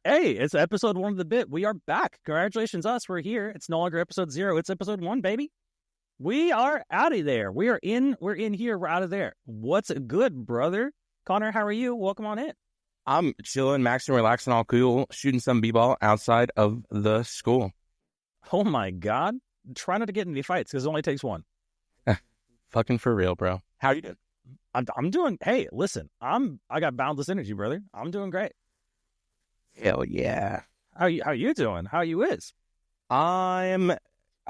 Hey, it's episode 1 of the bit. We are back. Congratulations, us. We're here. It's no longer episode 0. It's episode 1, baby. We are out of there. We're in here. We're out of there. What's good, brother? Connor, how are you? Welcome on in. I'm chilling, maxing, relaxing, all cool, shooting some b-ball outside of the school. Oh my God. Try not to get in any fights because it only takes one. Fucking for real, bro. How you doing? I'm doing, hey, listen, I got boundless energy, brother. I'm doing great. Hell yeah. How you doing? How you is? I'm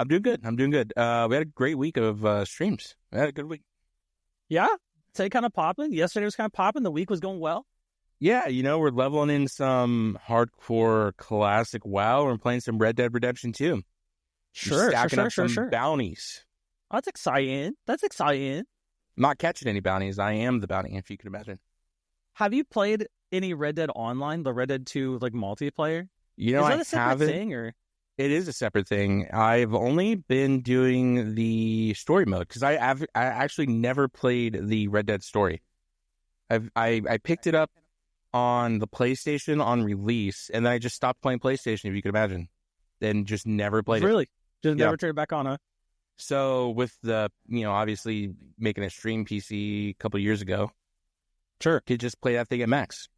doing good. We had a great week of streams. We had a good week. Yeah? Today kind of popping. Yesterday was kind of popping. The week was going well. Yeah, we're leveling in some hardcore classic WoW. We're playing some Red Dead Redemption 2. Sure. Some bounties. Oh, that's exciting. I'm not catching any bounties. I am the bounty, if you can imagine. Have you played any Red Dead Online, the Red Dead 2 like multiplayer? Is that a separate thing, or? It is a separate thing. I've only been doing the story mode because I actually never played the Red Dead story. I picked it up on the PlayStation on release, and then I just stopped playing PlayStation, if you could imagine. Then just never played it. Really? Just never turned it back on, huh? So with the, obviously making a stream PC a couple of years ago, sure, could just play that thing at max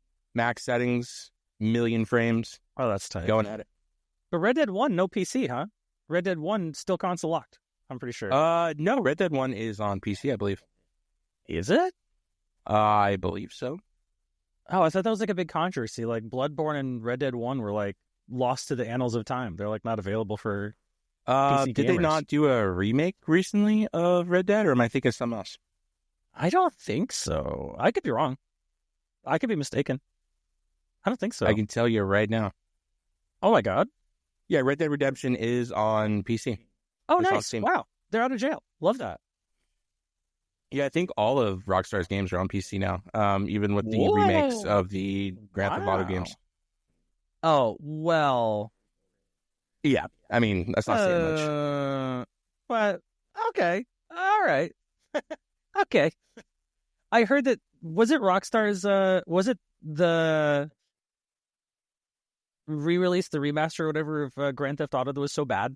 settings, million frames. Oh, that's tight. Going at it. But Red Dead 1, no PC, huh? Red Dead 1 still console locked, I'm pretty sure. No, Red Dead 1 is on PC, I believe. Is it? I believe so. Oh, I thought that was like a big controversy. Like Bloodborne and Red Dead 1 were like lost to the annals of time. They're like not available for PC did gamers. They not do a remake recently of Red Dead, or am I thinking of something else? I don't think so. I could be wrong. I could be mistaken. I don't think so. I can tell you right now. Oh my God. Yeah, Red Dead Redemption is on PC. Oh, nice. Wow. They're out of jail. Love that. Yeah, I think all of Rockstar's games are on PC now, even with the remakes of the Grand Theft Auto games. Oh, well. Yeah, I mean, that's not saying much. But, okay. All right. Okay. I heard that, was it Rockstar's, was it the re-release, the remaster or whatever of Grand Theft Auto that was so bad?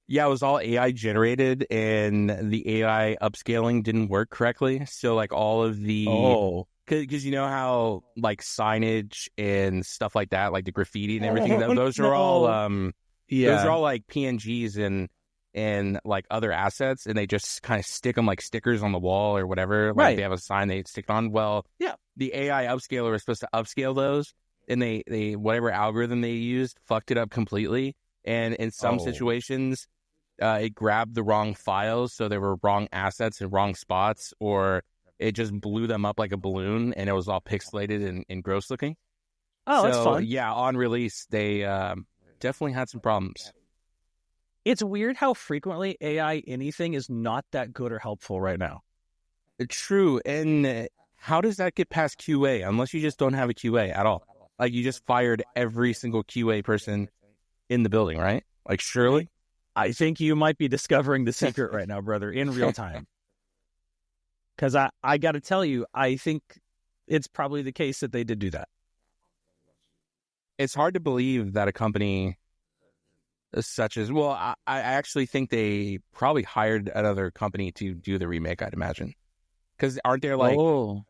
Yeah, it was all AI generated, and the AI upscaling didn't work correctly. So, like, all of the... Oh. Because you know how, like, signage and stuff like that, like the graffiti and everything, those are all... Those are all, like, PNGs and like, other assets, and they just kind of stick them like stickers on the wall or whatever. Like, right. They have a sign they stick it on. Well, yeah, the AI upscaler was supposed to upscale those, and they whatever algorithm they used fucked it up completely. And in some situations... it grabbed the wrong files, so there were wrong assets in wrong spots, or it just blew them up like a balloon, and it was all pixelated and gross looking. Oh, that's fun. Yeah, on release, they definitely had some problems. It's weird how frequently AI anything is not that good or helpful right now. True, and how does that get past QA, unless you just don't have a QA at all? Like, you just fired every single QA person in the building, right? Like, surely? I think you might be discovering the secret right now, brother, in real time. Because I got to tell you, I think it's probably the case that they did do that. It's hard to believe that a company such as... Well, I actually think they probably hired another company to do the remake, I'd imagine. Because aren't there like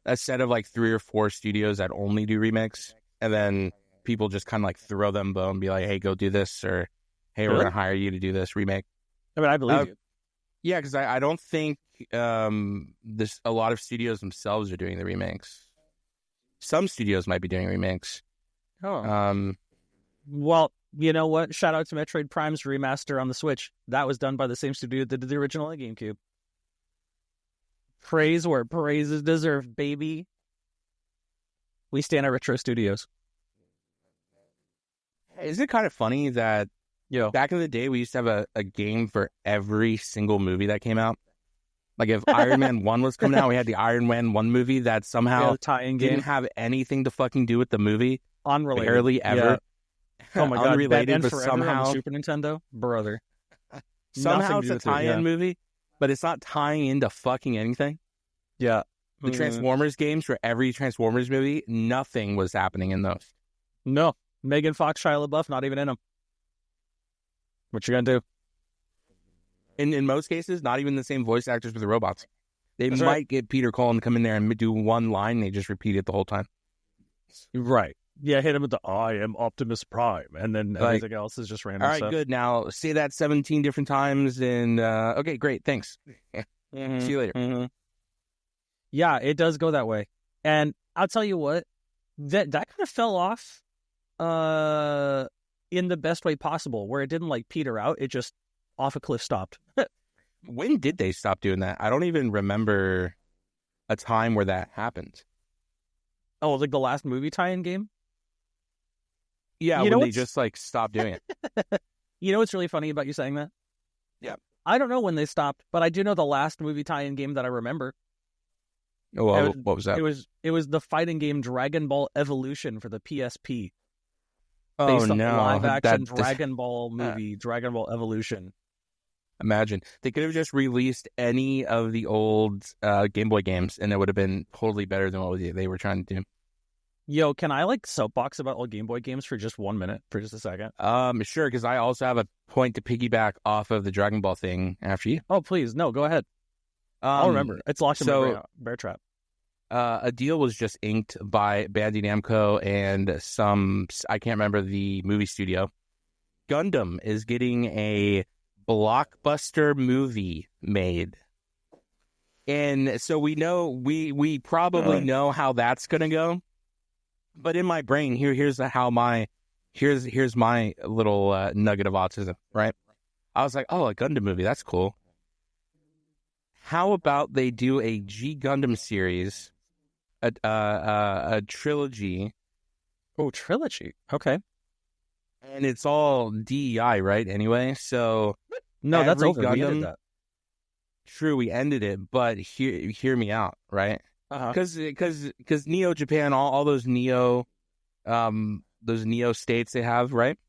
a set of like 3 or 4 studios that only do remakes? And then people just kind of like throw them bow and be like, hey, go do this, or... Hey, we're going to hire you to do this remake. I mean, I believe you. Yeah, because I don't think a lot of studios themselves are doing the remakes. Some studios might be doing remakes. Oh. Well, you know what? Shout out to Metroid Prime's remaster on the Switch. That was done by the same studio that did the original on GameCube. Praise where praise is deserved, baby. We stand at Retro Studios. Isn't it kind of funny that back in the day, we used to have a game for every single movie that came out? Like, if Iron Man 1 was coming out, we had the Iron Man 1 movie that somehow didn't have anything to fucking do with the movie. Unrelated. Barely ever. Yeah. Oh my God. Unrelated, but somehow... on the Super Nintendo? Brother. Somehow it's a tie-in movie, but it's not tying into fucking anything. Yeah. The Transformers games, for every Transformers movie, nothing was happening in those. No. Megan Fox, Shia LaBeouf, not even in them. What you gonna do? In most cases, not even the same voice actors for the robots. They That's might right. get Peter Cullen to come in there and do one line. And they just repeat it the whole time. Right. Yeah, hit him with the "I am Optimus Prime," and then Like, everything else is just random all right, stuff. good. Now say that 17 different times, and okay, great, thanks. Mm-hmm. See you later. Mm-hmm. Yeah, it does go that way, and I'll tell you what, that kind of fell off, in the best way possible, where it didn't like peter out. It just off a cliff stopped. When did they stop doing that? I don't even remember a time where that happened. Oh, like the last movie tie-in game. Yeah, You know when they what's- just like stopped doing it. You know what's really funny about you saying that? Yeah. I don't know when they stopped, but I do know the last movie tie-in game that I remember. Oh, well, what was that? It was the fighting game Dragon Ball Evolution for the PSP. Oh, Based on the no. live-action Dragon Ball movie, Dragon Ball Evolution. Imagine. They could have just released any of the old Game Boy games, and it would have been totally better than what they were trying to do. Yo, can I like soapbox about old Game Boy games for just 1 minute, for just a second? Sure, because I also have a point to piggyback off of the Dragon Ball thing after you. Oh, please. No, go ahead. I'll remember. It's locked in my bear trap. A deal was just inked by Bandai Namco and some, I can't remember the movie studio. Gundam is getting a blockbuster movie made. And so we know, we probably know how that's going to go. But in my brain, here's my little nugget of autism, right? I was like, oh, a Gundam movie, that's cool. How about they do a G Gundam series, a trilogy? Oh, trilogy. Okay. And it's all DEI, right? Anyway, so no, that's over. Gundam, we ended that. True, we ended it, but hear me out, right? Because Neo Japan, all those Neo states they have, right?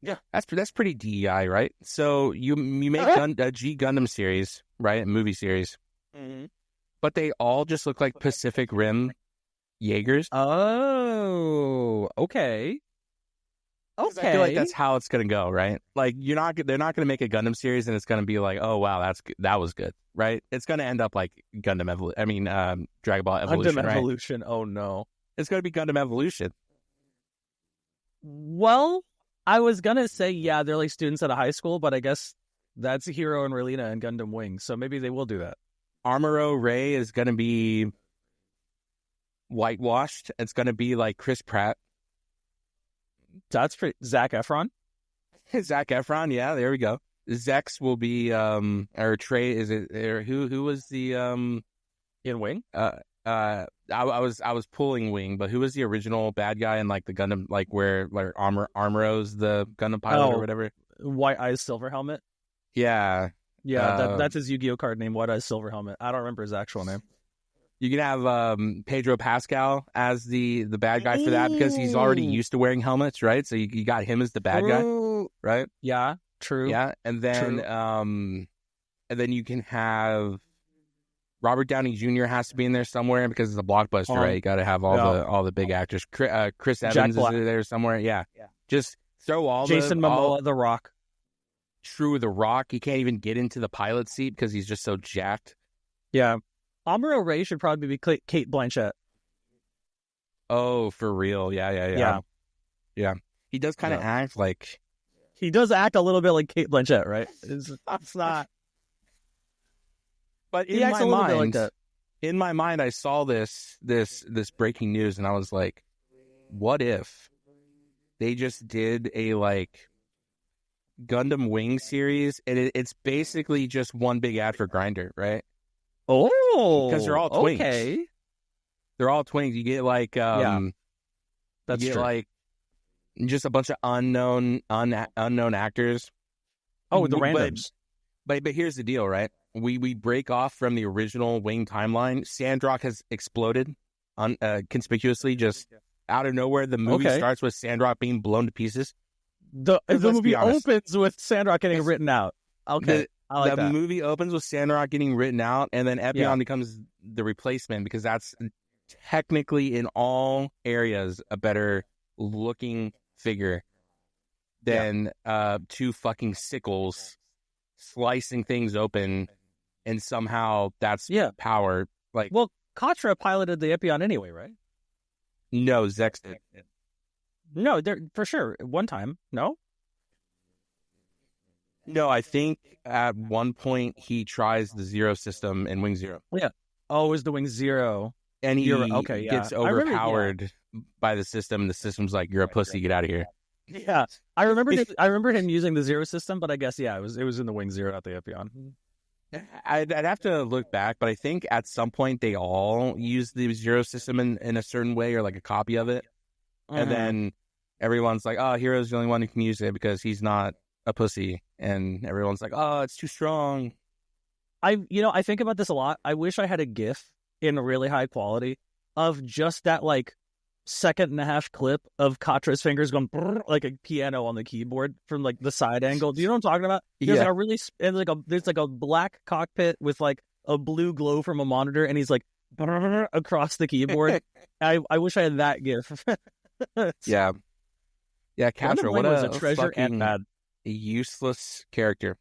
Yeah, that's pretty DEI, right? So you make a G Gundam series, right? A movie series, but they all just look like Pacific Rim Jaegers. Oh, okay. Okay, I feel like that's how it's gonna go, right? Like they're not gonna make a Gundam series and it's gonna be like, oh wow, that was good, right? It's gonna end up like Dragon Ball Evolution, Gundam right? Evolution. Oh no, it's gonna be Gundam Evolution. Well, I was gonna say yeah, they're like students at a high school, but I guess that's Hiro and Relina and Gundam Wing, so maybe they will do that. Amuro Ray is gonna be whitewashed. It's gonna be like Chris Pratt. That's pretty. Zac Efron. Zac Efron, yeah, there we go. Zex will be or Trey, is it, or who was the in Wing? I was pulling Wing, but who was the original bad guy in like the Gundam, like where Armuro's the Gundam pilot or whatever? White Eyes Silver Helmet. Yeah. That's his Yu-Gi-Oh card name. White Eyes Silver Helmet. I don't remember his actual name. You can have Pedro Pascal as the bad guy for that because he's already used to wearing helmets, right? So you got him as the bad guy, right? Yeah, true. Yeah, and then you can have Robert Downey Jr. has to be in there somewhere because it's a blockbuster, right? You got to have all the big actors. Chris Evans is there somewhere. Yeah. Just throw all Jason Momoa, The Rock. True, The Rock. He can't even get into the pilot seat because he's just so jacked. Yeah. Amuro Ray should probably be Kate Blanchett. Oh, for real? Yeah. He does kind of act like. He does act a little bit like Kate Blanchett, right? It's not. But in my mind, I saw this breaking news, and I was like, "What if they just did a like Gundam Wing series, and it's basically just one big ad for Grindr, right?" Oh, because they're all twinks. Okay. They're all twinks. You get like that's you get true. like just a bunch of unknown actors. Oh, the randoms. But here's the deal, right? We break off from the original Wing timeline. Sandrock has exploded conspicuously, just out of nowhere. The movie starts with Sandrock being blown to pieces. The movie opens with Sandrock getting written out. Okay. The movie opens with Sandrock getting written out, and then Epion becomes the replacement because that's technically in all areas a better looking figure than two fucking sickles slicing things open, and somehow that's power. Like, well, Katra piloted the Epion anyway, right? No, Zex did. No, for sure. One time, no. No, I think at one point he tries the Zero system in Wing Zero. Yeah. Oh, it was the Wing Zero. And he gets overpowered by the system, and the system's like, "You're a pussy, get out of here." Yeah. I remember him using the Zero system, but I guess, it was in the Wing Zero, not the Epion. I'd have to look back, but I think at some point they all use the Zero system in a certain way, or like a copy of it. And then everyone's like, "Oh, Hero's the only one who can use it because he's not a pussy." And everyone's like, "Oh, it's too strong." I think about this a lot. I wish I had a GIF in really high quality of just that like 2.5-second clip of Katra's fingers going like a piano on the keyboard from like the side angle. Do you know what I'm talking about? There's there's like a black cockpit with like a blue glow from a monitor, and he's like across the keyboard. I wish I had that GIF. Yeah, Katra, what was a treasure and bad, useless character.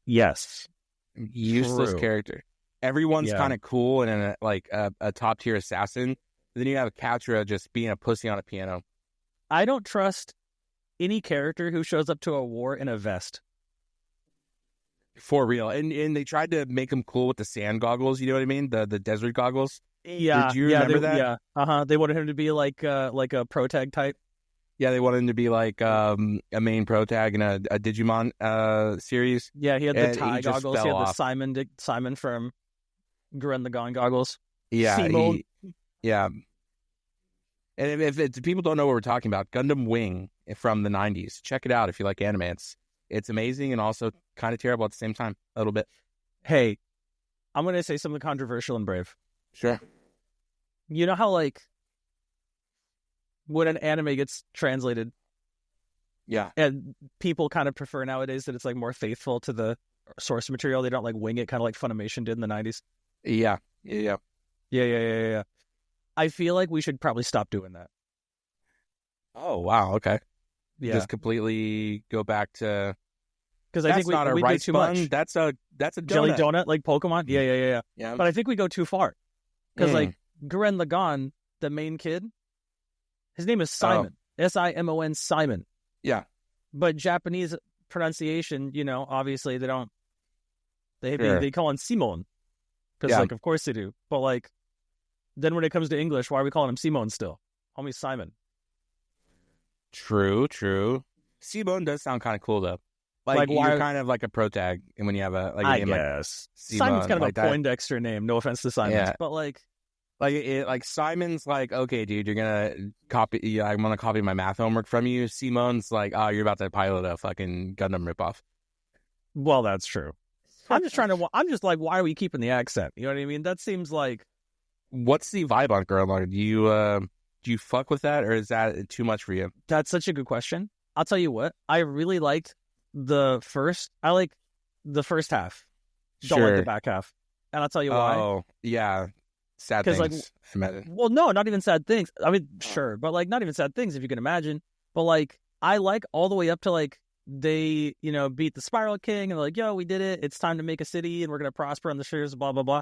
Yes, useless character. Everyone's kind of cool and a top tier assassin. Then you have Katra just being a pussy on a piano. I don't trust any character who shows up to a war in a vest. For real. And they tried to make him cool with the sand goggles, you know what I mean? The desert goggles. Yeah. Did you remember that? Yeah. They wanted him to be like a protag type. Yeah, they wanted him to be like a main protag in a Digimon series. Yeah, he had the tie goggles. He had the Simon from Gurren Lagann goggles. Yeah. Yeah. And if people don't know what we're talking about, Gundam Wing from the 90s, check it out if you like anime. It's amazing and also kind of terrible at the same time, a little bit. Hey, I'm going to say something controversial and brave. Sure. You know how, like, when an anime gets translated, and people kind of prefer nowadays that it's, like, more faithful to the source material. They don't, like, wing it, kind of like Funimation did in the 90s. Yeah. I feel like we should probably stop doing that. Oh, wow. Okay. Yeah. Just completely go back to... Because I think not a rice bun. much. That's a donut. Jelly donut, like Pokemon? Yeah. But I think we go too far. Because, like, Gurren Lagann, the main kid, his name is Simon. Simon, Simon. Yeah. But Japanese pronunciation, obviously they don't... They call him Simon. Because, like, of course they do. But, like, then when it comes to English, why are we calling him Simon still? Homie Simon. True. Simon does sound kind of cool, though. Like you're kind of like a protag, and when you have a I guess Simon, Simon's kind of like a Poindexter name. No offense to Simon, but like Simon's like, okay, dude, you're gonna copy. Yeah, I'm gonna copy my math homework from you. Simon's like, oh, you're about to pilot a fucking Gundam ripoff. Well, that's true. I'm just like, why are we keeping the accent? You know what I mean? That seems like. What's the vibe on Gurren Lagann? Do you fuck with that, or is that too much for you? That's such a good question. I'll tell you what. I really liked the first half. Don't like the back half. And I'll tell you why. Oh, yeah. Sad things. Well, no, not even sad things. I mean, sure, but like not even sad things if you can imagine. But like I like all the way up to like they, beat the Spiral King and they're like, yo, we did it. It's time to make a city and we're going to prosper on the shores, blah, blah, blah.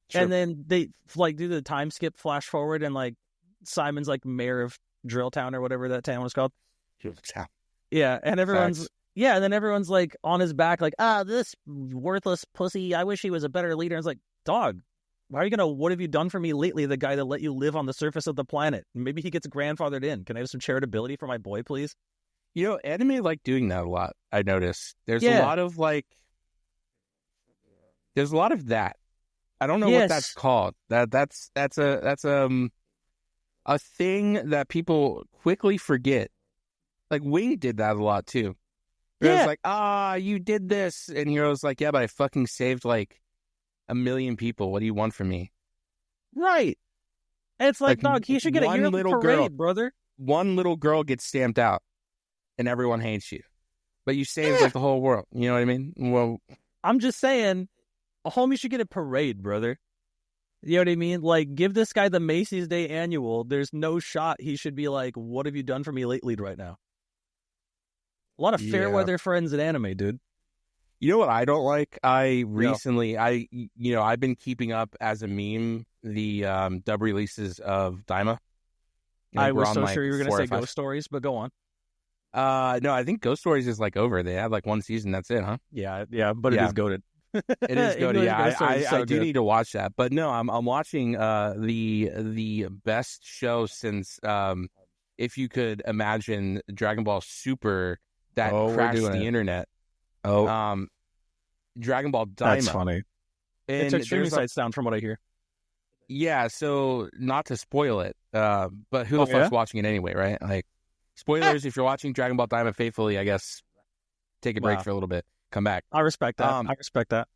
Sure. And then they like do the time skip flash forward and like Simon's like mayor of Drilltown or whatever that town was called. Drilltown. Yeah. And everyone's and then everyone's like on his back, like, this worthless pussy. I wish he was a better leader. And it's like, dog, what have you done for me lately? The guy that let you live on the surface of the planet. Maybe he gets grandfathered in. Can I have some charitability for my boy, please? Anime like doing that a lot. I noticed there's a lot of that. I don't know what that's called. That's a thing that people quickly forget. Like Wing did that a lot too. It's like, you did this, and Hero's like, yeah, but I fucking saved like 1 million people. What do you want from me? Right. And it's like dog, he should get a yearly parade, brother. One little girl gets stamped out, and everyone hates you. But you saved like the whole world. You know what I mean? Well, I'm just saying, a homie should get a parade, brother. You know what I mean? Like, give this guy the Macy's Day Annual. There's no shot he should be like, what have you done for me lately right now? A lot of fair weather friends in anime, dude. You know what I don't like? I've been keeping up as a meme the dub releases of Daima. I was so sure you were going to say Ghost Stories, but go on. No, I think Ghost Stories is like over. They had like one season. That's it, huh? Yeah, but it is goated. It is goated. Yeah, I do need to watch that. But no, I'm watching the best show since if you could imagine Dragon Ball Super that crashed the internet. Dragon Ball Daima. That's funny. And it took streaming sites down from what I hear. Yeah, so not to spoil it, but who the fuck's watching it anyway, right? Like, spoilers, if you're watching Dragon Ball Daima faithfully, I guess take a break for a little bit. Come back. I respect that.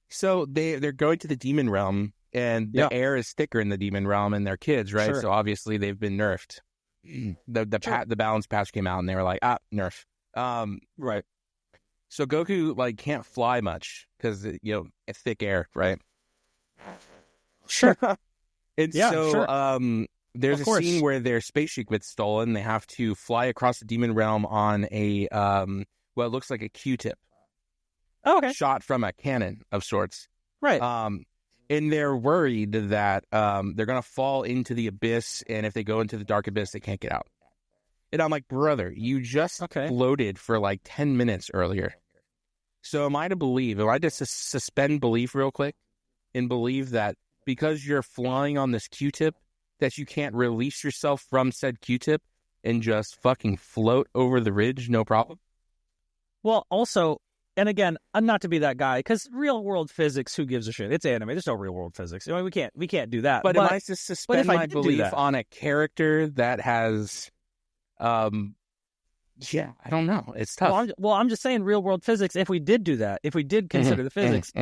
So they're going to the demon realm, and the air is thicker in the demon realm, and they're kids, right? Sure. So obviously they've been nerfed. The balance patch came out, and they were like, nerf. Right. So Goku like can't fly much because it's thick air, right? Sure. There's a scene where their spaceship gets stolen. They have to fly across the demon realm on a what looks like a Q-tip. Oh, okay. Shot from a cannon of sorts. Right. And they're worried that they're gonna fall into the abyss, and if they go into the dark abyss, they can't get out. And I'm like, brother, you just floated for like 10 minutes earlier. So am I to suspend belief real quick and believe that because you're flying on this Q-tip that you can't release yourself from said Q-tip and just fucking float over the ridge, no problem? Well, also, and again, not to be that guy, because real world physics, who gives a shit? It's anime. There's no real world physics. I mean, we can't do that. But am I to suspend my belief on a character that has... Yeah, I don't know. It's tough. I'm just saying real world physics, if we did do that, if we did consider the physics,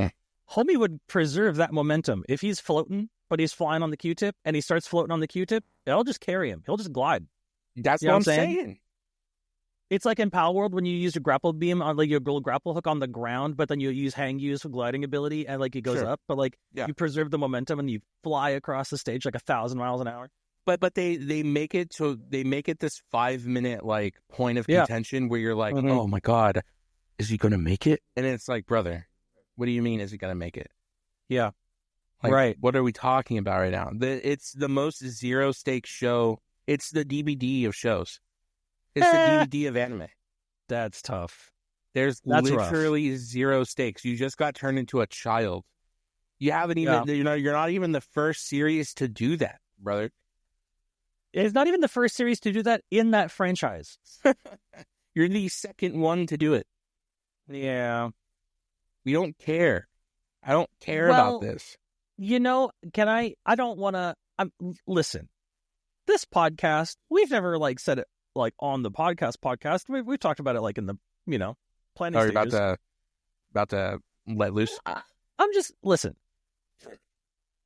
homie would preserve that momentum. If he's floating, but he's flying on the Q-tip, and he starts floating on the Q-tip, it'll just carry him. He'll just glide. That's what I'm saying. It's like in Pal World when you use a grapple beam on like your grapple hook on the ground, but then you use hang use for gliding ability, and like it goes up, but you preserve the momentum and you fly across the stage like 1,000 miles an hour. But they make it this 5-minute like point of contention where you're like, oh my god, is he gonna make it? And it's like, brother, what do you mean is he gonna make it? Yeah, right. What are we talking about right now? It's the most zero stakes show. It's the DVD of shows. It's the DVD of anime. That's tough. That's literally rough. Zero stakes. You just got turned into a child. You haven't even you're not even the first series to do that, brother. It's not even the first series to do that in that franchise. You're the second one to do it. Yeah. We don't care. I don't care about this. I don't want to... listen, this podcast, we've never said it on the podcast. We've talked about it in the, planning stages. About to let loose? Listen,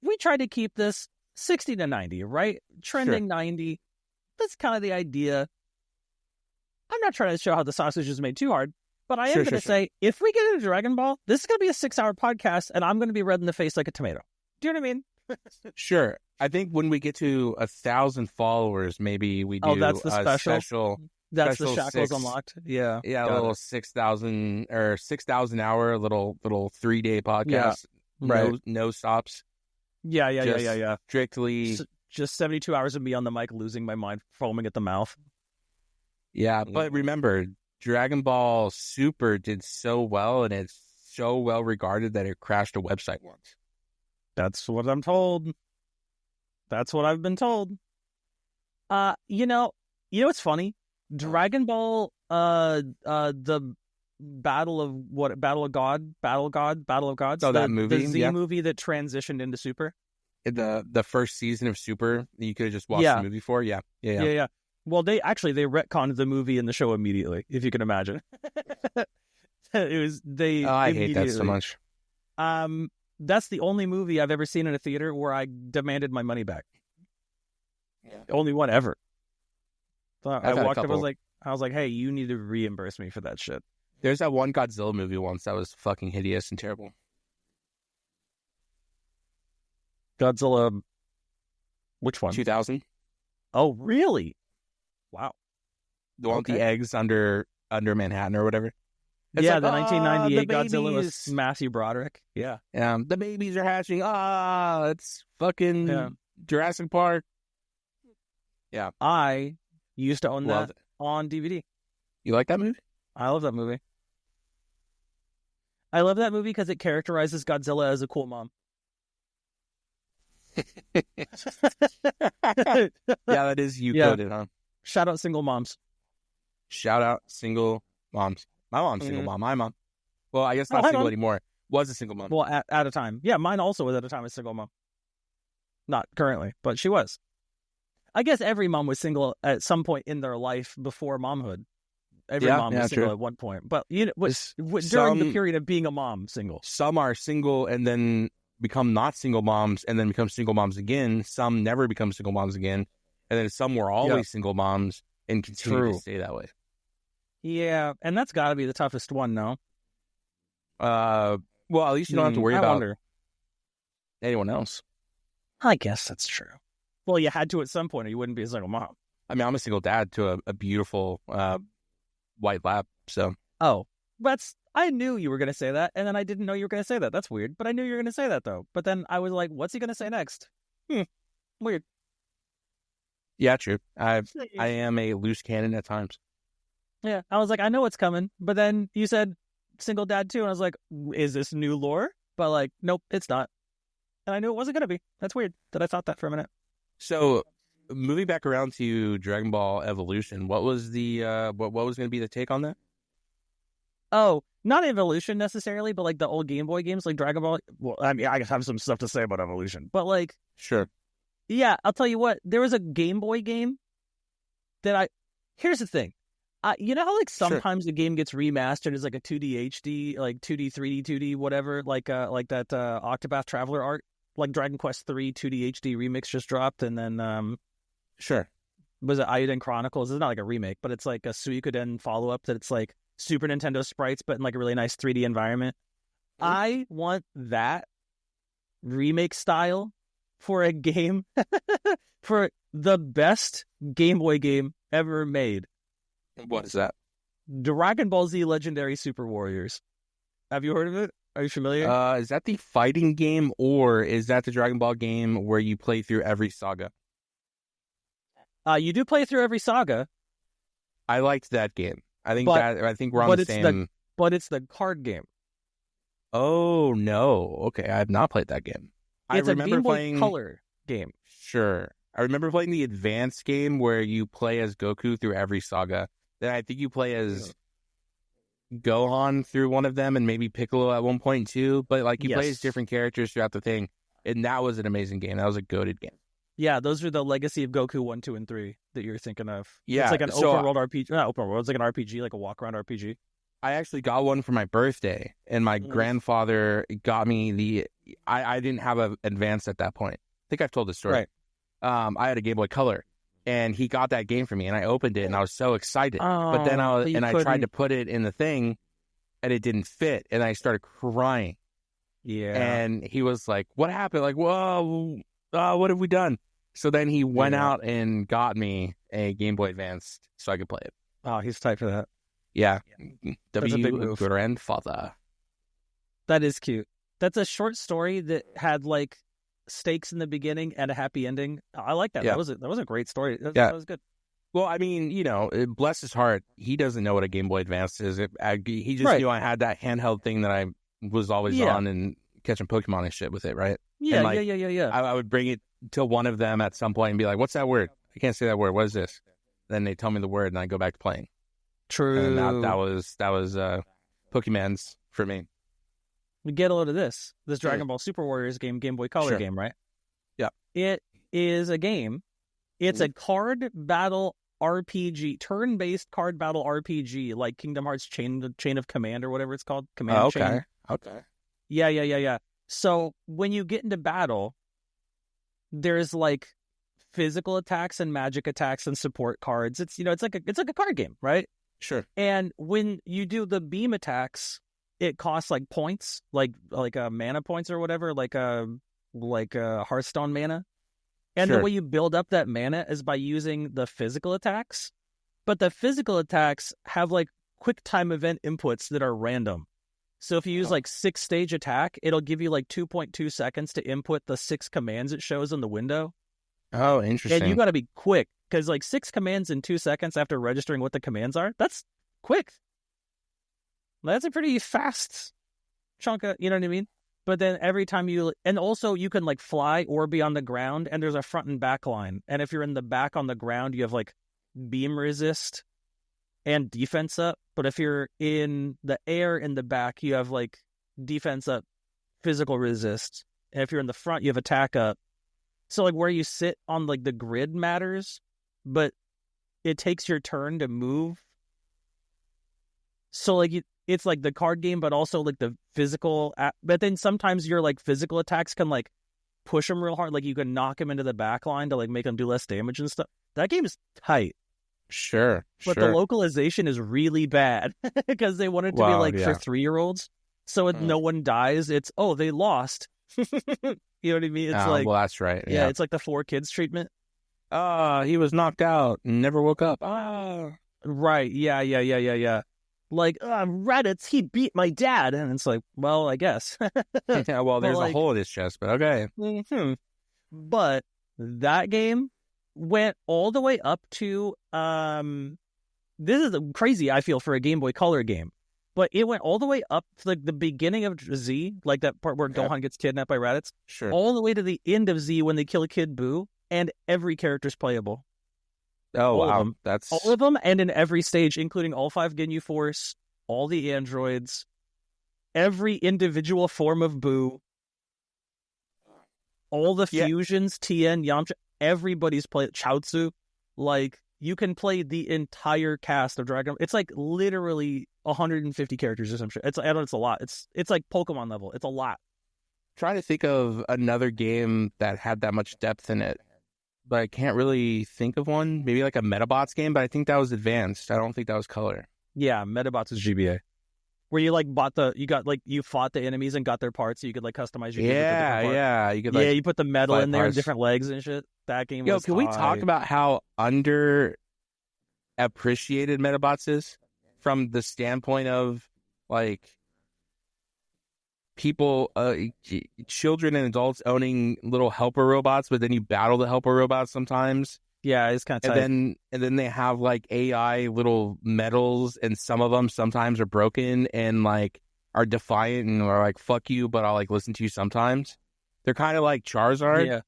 we try to keep this 60 to 90, right? Trending 90. That's kind of the idea. I'm not trying to show how the sausage is made too hard, but I am going to say, if we get into Dragon Ball, this is going to be a 6-hour podcast, and I'm going to be red in the face like a tomato. Do you know what I mean? Sure. I think when we get to 1,000 followers, maybe we do that's the special. That's the Shackles Unlocked. Yeah. Yeah, a little 6,000 or 6,000 hour little 3-day podcast. Yeah. Right. No stops. Yeah. Strictly just 72 hours of me on the mic losing my mind, foaming at the mouth. Yeah, but remember, Dragon Ball Super did so well, and it's so well regarded that it crashed a website once. That's what I'm told. That's what I've been told. What's funny? Dragon Ball, the Battle of Gods. Oh, that movie, the Z movie that transitioned into Super. The first season of Super, you could have just watched the movie for. Yeah. Well, they retconned the movie and the show immediately, if you can imagine. I hate that so much. That's the only movie I've ever seen in a theater where I demanded my money back. Yeah. Only one ever. So I walked up, I was like, hey, you need to reimburse me for that shit. There's that one Godzilla movie once that was fucking hideous and terrible. Godzilla, which one? 2000. Oh, really? Wow. The one with the eggs under under Manhattan or whatever. It's yeah, like, the 1998 the Godzilla with babies. Matthew Broderick. Yeah. The babies are hatching. It's fucking Jurassic Park. Yeah. I used to own Love that it. on DVD. You like that movie? I love that movie. I love that movie because it characterizes Godzilla as a cool mom. Yeah, that is you coded, huh? Shout out single moms. Shout out single moms. My mom's single mom. My mom. Well, I guess not single anymore. Was a single mom. Well, at a time. Yeah, mine also was at a time a single mom. Not currently, but she was. I guess every mom was single at some point in their life before momhood. Every mom was single at one point. But during the period of being a mom, single. Some are single and then become not single moms and then become single moms again. Some never become single moms again. And then some were always single moms and continue to stay that way. Yeah, and that's got to be the toughest one, no? Well, at least you don't have to worry about anyone else. I guess that's true. Well, you had to at some point or you wouldn't be a single mom. I mean, I'm a single dad to a beautiful white lab, so. Oh, I knew you were going to say that, and then I didn't know you were going to say that. That's weird, but I knew you were going to say that, though. But then I was like, what's he going to say next? Weird. Yeah, true. I am a loose cannon at times. Yeah, I was like, I know what's coming. But then you said single dad too, and I was like, is this new lore? But like, nope, it's not. And I knew it wasn't going to be. That's weird that I thought that for a minute. So, moving back around to Dragon Ball Evolution, what was the what was going to be the take on that? Oh, not Evolution necessarily, but like the old Game Boy games, like Dragon Ball. Well, I mean, I have some stuff to say about Evolution, but like, sure. Yeah, I'll tell you what. There was a Game Boy game that here's the thing. You know how like sometimes the game gets remastered as like a 2D HD, like 2D, 3D, 2D, whatever, like that Octopath Traveler art, like Dragon Quest 3 2D HD remix just dropped, and then sure, was it Eiyuden Chronicles? It's not like a remake, but it's like a Suikoden follow up that it's like Super Nintendo sprites, but in like a really nice 3D environment. I want that remake style for a game for the best Game Boy game ever made. What is that? Dragon Ball Z Legendary Super Warriors. Have you heard of it? Are you familiar? Is that the fighting game, or is that the Dragon Ball game where you play through every saga? You do play through every saga. I liked that game. I think we're on the same. But it's the card game. Oh no! Okay, I have not played that game. It's a Game Boy Color game. Sure, I remember playing the advanced game where you play as Goku through every saga. Then I think you play as Gohan through one of them, and maybe Piccolo at one point too. But like you play as different characters throughout the thing, and that was an amazing game. That was a goated game. Yeah, those are the Legacy of Goku 1, 2, and 3 that you're thinking of. Yeah, it's like an open world RPG. Not open world. It's like an RPG, like a walk around RPG. I actually got one for my birthday, and my grandfather got me I didn't have an advanced at that point. I think I've told this story. Right. I had a Game Boy Color, and he got that game for me, and I opened it, and I was so excited. But then I tried to put it in the thing, and it didn't fit, and I started crying. Yeah. And he was like, "What happened?" Like, "Whoa, what have we done?" So then he went out and got me a Game Boy Advance so I could play it. Oh, he's tight for that. Yeah. That's a big move. Grandfather. That is cute. That's a short story that had like stakes in the beginning and a happy ending. I like that. Yeah. That was a great story. That was good. Well, I mean, bless his heart, he doesn't know what a Game Boy Advance is. He just knew I had that handheld thing that I was always on and catching Pokemon and shit with it, right? Yeah, and yeah. I would bring it to one of them at some point and be like, "What's that word? I can't say that word. What is this?" Then they tell me the word, and I go back to playing. True. And that was Pokemon's for me. We get a load of this Dragon Ball Super Warriors game Boy Color game, right? Yeah. It is a game. It's a card battle RPG, turn-based card battle RPG, like Kingdom Hearts Chain of Command or whatever it's called. Command Chain. Okay. Yeah. So when you get into battle, there's like physical attacks and magic attacks and support cards. It's it's like a card game, right? Sure. And when you do the beam attacks, it costs like points, like mana points or whatever, like a Hearthstone mana. And the way you build up that mana is by using the physical attacks. But the physical attacks have like quick time event inputs that are random. So if you use like 6-stage attack, it'll give you like 2.2 seconds to input the 6 commands it shows in the window. Oh, interesting. And you got to be quick, because like 6 commands in 2 seconds after registering what the commands are, that's quick. That's a pretty fast chunk of, you know what I mean? But then every time and also you can like fly or be on the ground, and there's a front and back line. And if you're in the back on the ground, you have like beam resist and defense up. But if you're in the air in the back, you have like defense up, physical resist. And if you're in the front, you have attack up. So like where you sit on like the grid matters, but it takes your turn to move. So like it's like the card game, but also like the physical. But then sometimes your like physical attacks can like push them real hard. Like you can knock them into the back line to like make them do less damage and stuff. That game is tight. Sure. But the localization is really bad because they want it to be like for 3-year-olds. So no one dies. It's, they lost. You know what I mean? It's like, well, that's right. Yeah, it's like the 4 kids treatment. He was knocked out and never woke up. Right. Yeah. Like, Reddit's, he beat my dad. And it's like, well, I guess. Yeah, well, there's a hole in his chest, but okay. Mm-hmm. But that game went all the way up to, this is crazy, I feel, for a Game Boy Color game. But it went all the way up to like the beginning of Z, like that part where Gohan gets kidnapped by Raditz. Sure. All the way to the end of Z when they kill Kid Buu, and every character's playable. Oh, wow. That's all of them, and in every stage, including all 5 Ginyu Force, all the androids, every individual form of Buu, all the fusions, Tien, Yamcha, everybody's played Chaozu. Like, you can play the entire cast of Dragon Ball. It's like literally 150 characters or some shit. I know it's a lot. It's like Pokemon level. It's a lot. Trying to think of another game that had that much depth in it, but I can't really think of one. Maybe like a Metabots game, but I think that was advanced. I don't think that was color. Yeah, Metabots is GBA. Where you like you fought the enemies and got their parts, so you could like customize your Yeah. You could you put the metal in there and different legs and shit. That game was can we talk about how underappreciated Metabots is from the standpoint of like people, children and adults owning little helper robots, but then you battle the helper robots sometimes. Yeah, it's kind of tight. And then they have like AI little medals, and some of them sometimes are broken and like are defiant and are like fuck you, but I'll like listen to you sometimes. They're kind of like Charizard. Yeah.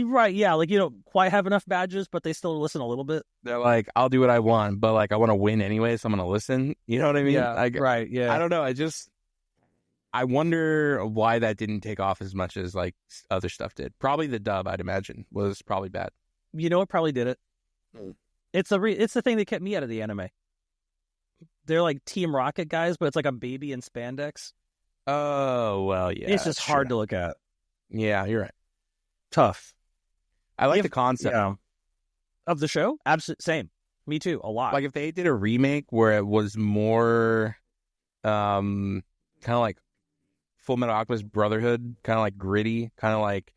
Right, yeah, like you don't quite have enough badges, but they still listen a little bit. They're like, I'll do what I want, but like I want to win anyway, so I'm gonna listen. You know what I mean? Yeah, right. Yeah, I don't know. I wonder why that didn't take off as much as like other stuff did. Probably the dub, I'd imagine, was probably bad. You know what probably did it? It's the thing that kept me out of the anime. They're like Team Rocket guys, but it's like a baby in spandex. Oh, well, yeah. It's just hard to look at. Yeah, you're right. Tough. I like the concept of the show. Absolutely, same. Me too. A lot. Like if they did a remake where it was more, kind of like Full Metal Alchemist Brotherhood, kind of like gritty, kind of like,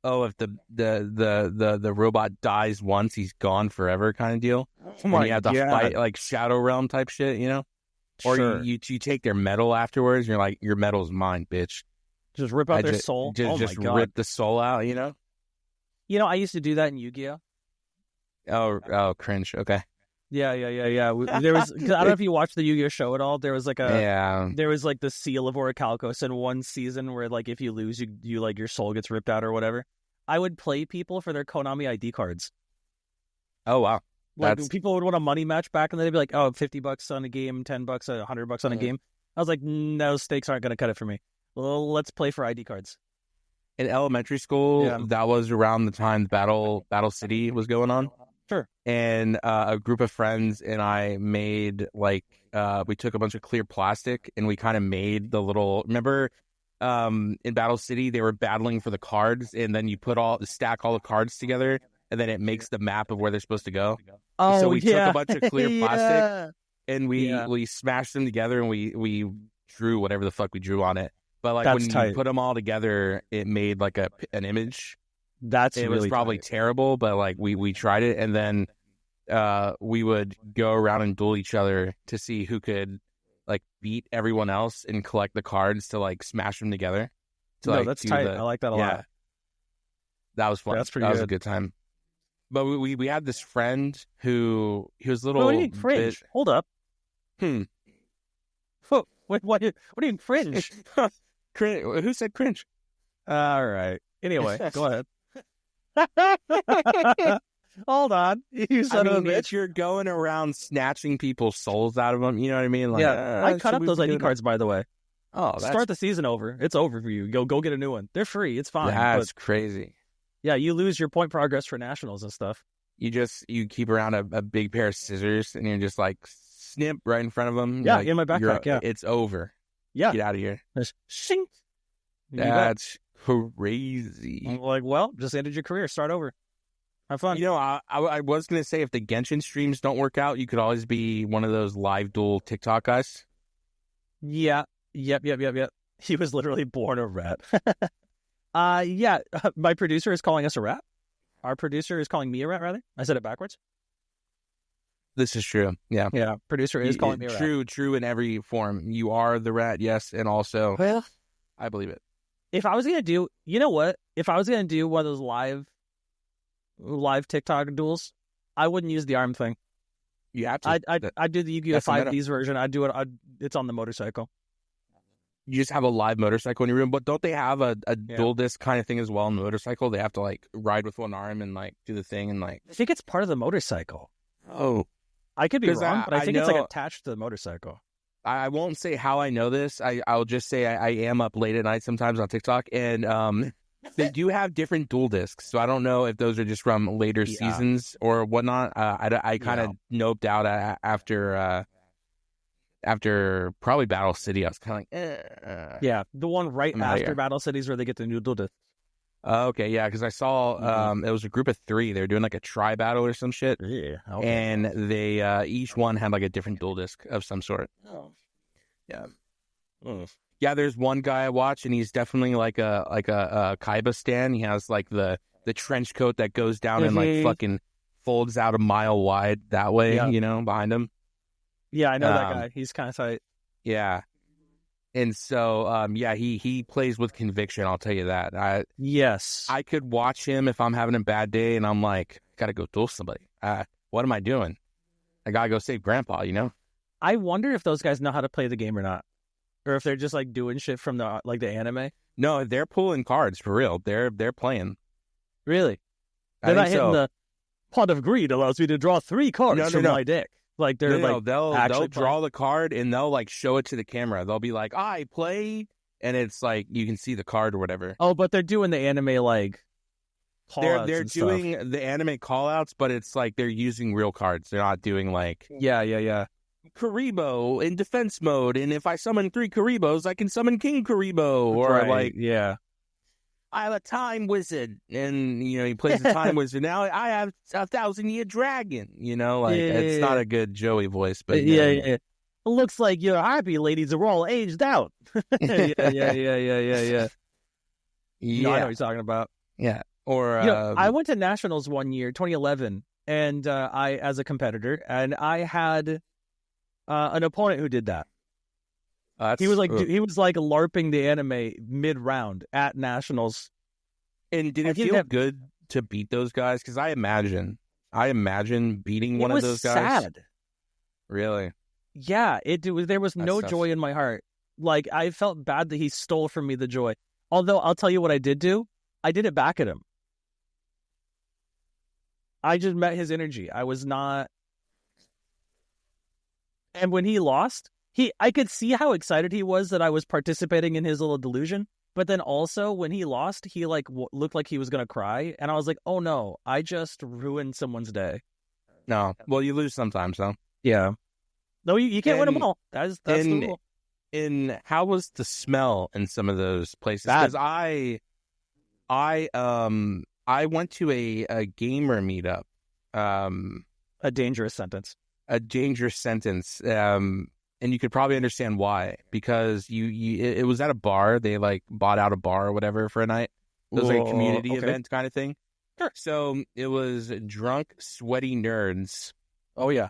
if the robot dies once, he's gone forever, kind of deal. And you have to fight like Shadow Realm type shit, you know? Or you take their metal afterwards, and you're like, your metal's mine, bitch. Just rip out their soul. Just rip the soul out, you know? You know, I used to do that in Yu-Gi-Oh. Oh, cringe. Okay. Yeah. There was, cause I don't know if you watched the Yu-Gi-Oh show at all. There was like there was like the seal of Orichalcos in one season where like if you lose, you like your soul gets ripped out or whatever. I would play people for their Konami ID cards. Oh wow! Like people would want a money match back, and they'd be like, "Oh, $50 on a game, $10, $100 on a game." I was like, "No, stakes aren't going to cut it for me. Well, let's play for ID cards." In elementary school, that was around the time Battle City was going on. Sure. And a group of friends and I made like we took a bunch of clear plastic and we kind of made the little. Remember, in Battle City they were battling for the cards, and then you stack all the cards together, and then it makes the map of where they're supposed to go. Oh, so we took a bunch of clear plastic and we smashed them together, and we drew whatever the fuck we drew on it. But like when you put them all together, it made like an image. It was probably terrible, but like we tried it, and then we would go around and duel each other to see who could like beat everyone else and collect the cards to like smash them together. That's tight. I like that a lot. That was fun. That's pretty That good. was a good time. But we had this friend who he was a little. What do you mean fringe? Hold up. What do you mean cringe? Who said cringe? All right. Anyway, go ahead. Hold on. You son of a bitch. You're going around snatching people's souls out of them. You know what I mean? Like, I cut up those ID cards, by the way. Oh, start the season over. It's over for you. Go get a new one. They're free. It's fine. That's crazy. Yeah, you lose your point progress for nationals and stuff. You keep around a big pair of scissors and you're just like snip right in front of them. Yeah, like, in my backpack. Yeah, it's over. Yeah, get out of here. Shink. That's crazy. I'm like, well, just ended your career. Start over. Have fun. You know, I was gonna say if the Genshin streams don't work out, you could always be one of those live duel TikTok guys. Yeah. Yep. He was literally born a rat. Yeah. My producer is calling us a rat. Our producer is calling me a rat, rather. I said it backwards. This is true. Yeah. Yeah. Producer is calling me a rat. True in every form. You are the rat, yes, and also, well, I believe it. If I was gonna do, you know what? If I was gonna do one of those live TikTok duels, I wouldn't use the arm thing. You have to. I'd do the Yu-Gi-Oh! 5Ds version. I'd do it. It's on the motorcycle. You just have a live motorcycle in your room, but don't they have a dual disc kind of thing as well on the motorcycle? They have to like ride with one arm and like do the thing and like. I think it's part of the motorcycle. Oh, I could be wrong, but I think it's like attached to the motorcycle. I won't say how I know this. I'll just say I am up late at night sometimes on TikTok, and they do have different dual discs. So I don't know if those are just from later seasons or whatnot. I kind of noped out after probably Battle City. I was kind of like, yeah, the one right after Battle Cities where they get the new dual disc. Okay, yeah, because I saw it was a group of 3. They were doing like a tri-battle or some shit. Yeah, okay. And they each one had like a different dual disc of some sort. Oh, yeah. Yeah, there's one guy I watch, and he's definitely like a Kaiba stan. He has like the trench coat that goes down and like fucking folds out a mile wide that way, you know, behind him. Yeah, I know that guy. He's kind of tight. Yeah. And so, he plays with conviction. I'll tell you that. Yes. I could watch him if I'm having a bad day and I'm like, gotta go duel somebody. What am I doing? I gotta go save Grandpa, you know? I wonder if those guys know how to play the game or not. Or if they're just like doing shit from the anime. No, they're pulling cards for real. They're playing. Really? They're not hitting the pot of greed allows me to draw 3 cards from my deck. Like they're they'll draw the card and they'll like show it to the camera. They'll be like, I play, and it's like you can see the card or whatever. Oh, but they're doing the anime like they're doing the anime call outs, but it's like they're using real cards. They're not doing like Karibo in defense mode, and if I summon 3 Karibos, I can summon King Karibo, or I have a time wizard, and you know he plays a time wizard. Now I have a 1,000-year dragon. You know, like it's not a good Joey voice, but It looks like your happy ladies are all aged out. Yeah. Yeah, I know what you're talking about. Yeah, or I went to nationals one year, 2011, and I as a competitor, and I had an opponent who did that. He was like LARPing the anime mid-round at nationals. And did it feel good to beat those guys? Because I imagine beating one of those guys. It was sad. Really? Yeah, there was no joy in my heart. Like I felt bad that he stole from me the joy. Although I'll tell you what I did do. I did it back at him. I just met his energy. I was not. And when he lost. I could see how excited he was that I was participating in his little delusion. But then also when he lost, he like looked like he was going to cry. And I was like, oh no, I just ruined someone's day. No. Well, you lose sometimes, though. Yeah. No, you can't win them all. That's the rule. And how was the smell in some of those places? Because I went to a gamer meetup. A dangerous sentence. A dangerous sentence. And you could probably understand why, because it was at a bar. They like bought out a bar or whatever for a night. It was like a community event kind of thing. Sure. So it was drunk, sweaty nerds Oh yeah.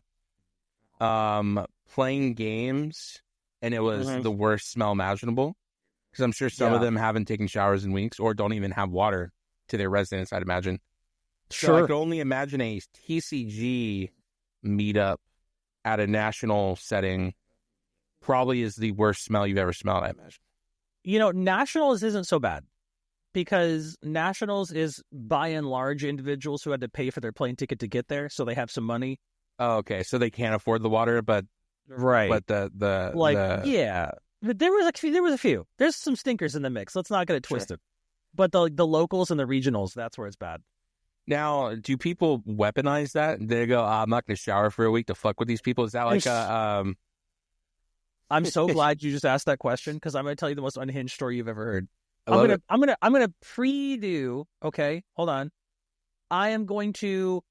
Playing games, and it was the worst smell imaginable. Because I'm sure some of them haven't taken showers in weeks or don't even have water to their residence, I'd imagine. Sure. So I could only imagine a TCG meetup at a national setting probably is the worst smell you've ever smelled, I imagine. You know, nationals isn't so bad because nationals is by and large individuals who had to pay for their plane ticket to get there, so they have some money. Oh, okay. So they can't afford the water, but right. But yeah. But there was a few. There's some stinkers in the mix. Let's not get it twisted. But the locals and the regionals, that's where it's bad. Now, do people weaponize that? They go, I'm not going to shower for a week to fuck with these people. Is that like I'm so glad you just asked that question because I'm going to tell you the most unhinged story you've ever heard. I'm gonna pre-do. Okay, hold on. I am going to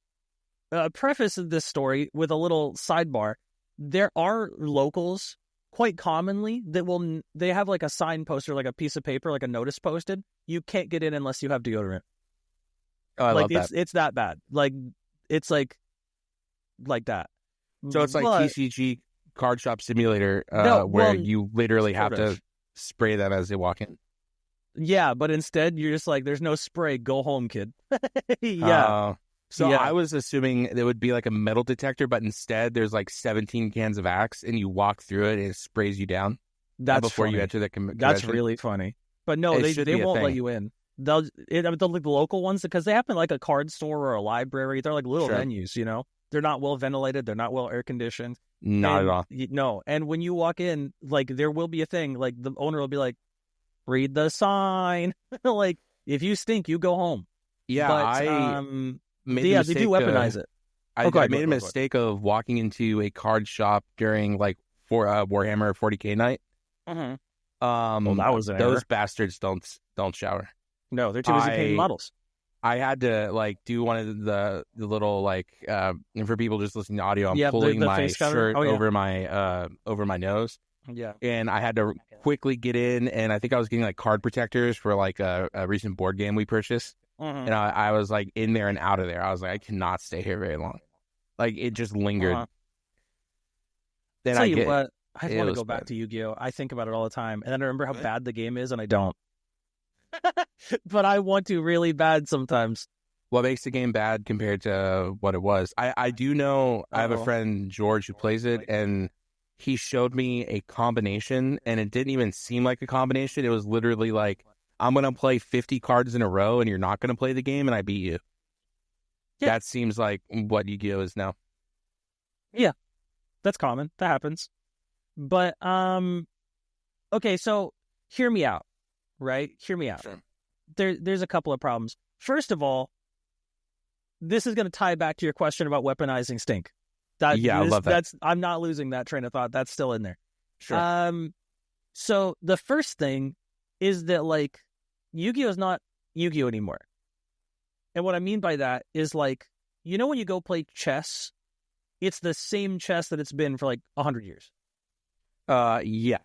preface this story with a little sidebar. There are locals quite commonly that they have like a sign poster, like a piece of paper, like a notice posted. You can't get in unless you have deodorant. Oh, I love that. It's that bad. Like it's like that. So it's like TCG Card Shop Simulator, you literally have to spray them as they walk in. Yeah, but instead you're just like, there's no spray. Go home, kid. So I was assuming there would be like a metal detector, but instead there's like 17 cans of Axe, and you walk through it and it sprays you down. That's before funny. You enter the convention. That's really funny. But no, they won't let you in. They'll the local ones, because they happen like a card store or a library. They're like little venues, you know. They're not well ventilated. They're not well air conditioned. Not at all. No, and when you walk in, like there will be a thing. Like the owner will be like, "Read the sign." Like if you stink, you go home. Yeah, but, they do weaponize it. I made a mistake of walking into a card shop during like Warhammer 40K night. Mm-hmm. That was an error. Bastards don't shower. No, they're too busy painting models. I had to like do one of the little like and for people just listening to audio, I'm pulling my shirt over my nose. Yeah, and I had to quickly get in, and I think I was getting like card protectors for like a recent board game we purchased. Mm-hmm. And I was like in there and out of there. I was like, I cannot stay here very long. Like it just lingered. Then I want to go back to Yu-Gi-Oh. I think about it all the time, and then I remember how bad the game is, and I don't. But I want to really bad sometimes. What makes the game bad compared to what it was? I do know. I have a friend, George, who plays it, and he showed me a combination, and it didn't even seem like a combination. It was literally like, I'm going to play 50 cards in a row, and you're not going to play the game, and I beat you. Yeah. That seems like what Yu-Gi-Oh! Is now. Yeah, that's common. That happens. But, okay, so hear me out, right? Hear me out. Sure. There's a couple of problems. First of all, this is going to tie back to your question about weaponizing stink. I love that. I'm not losing that train of thought. That's still in there. Sure. So the first thing is that, like, Yu-Gi-Oh! Is not Yu-Gi-Oh! Anymore. And what I mean by that is, like, you know when you go play chess, it's the same chess that it's been for, like, 100 years. Yeah.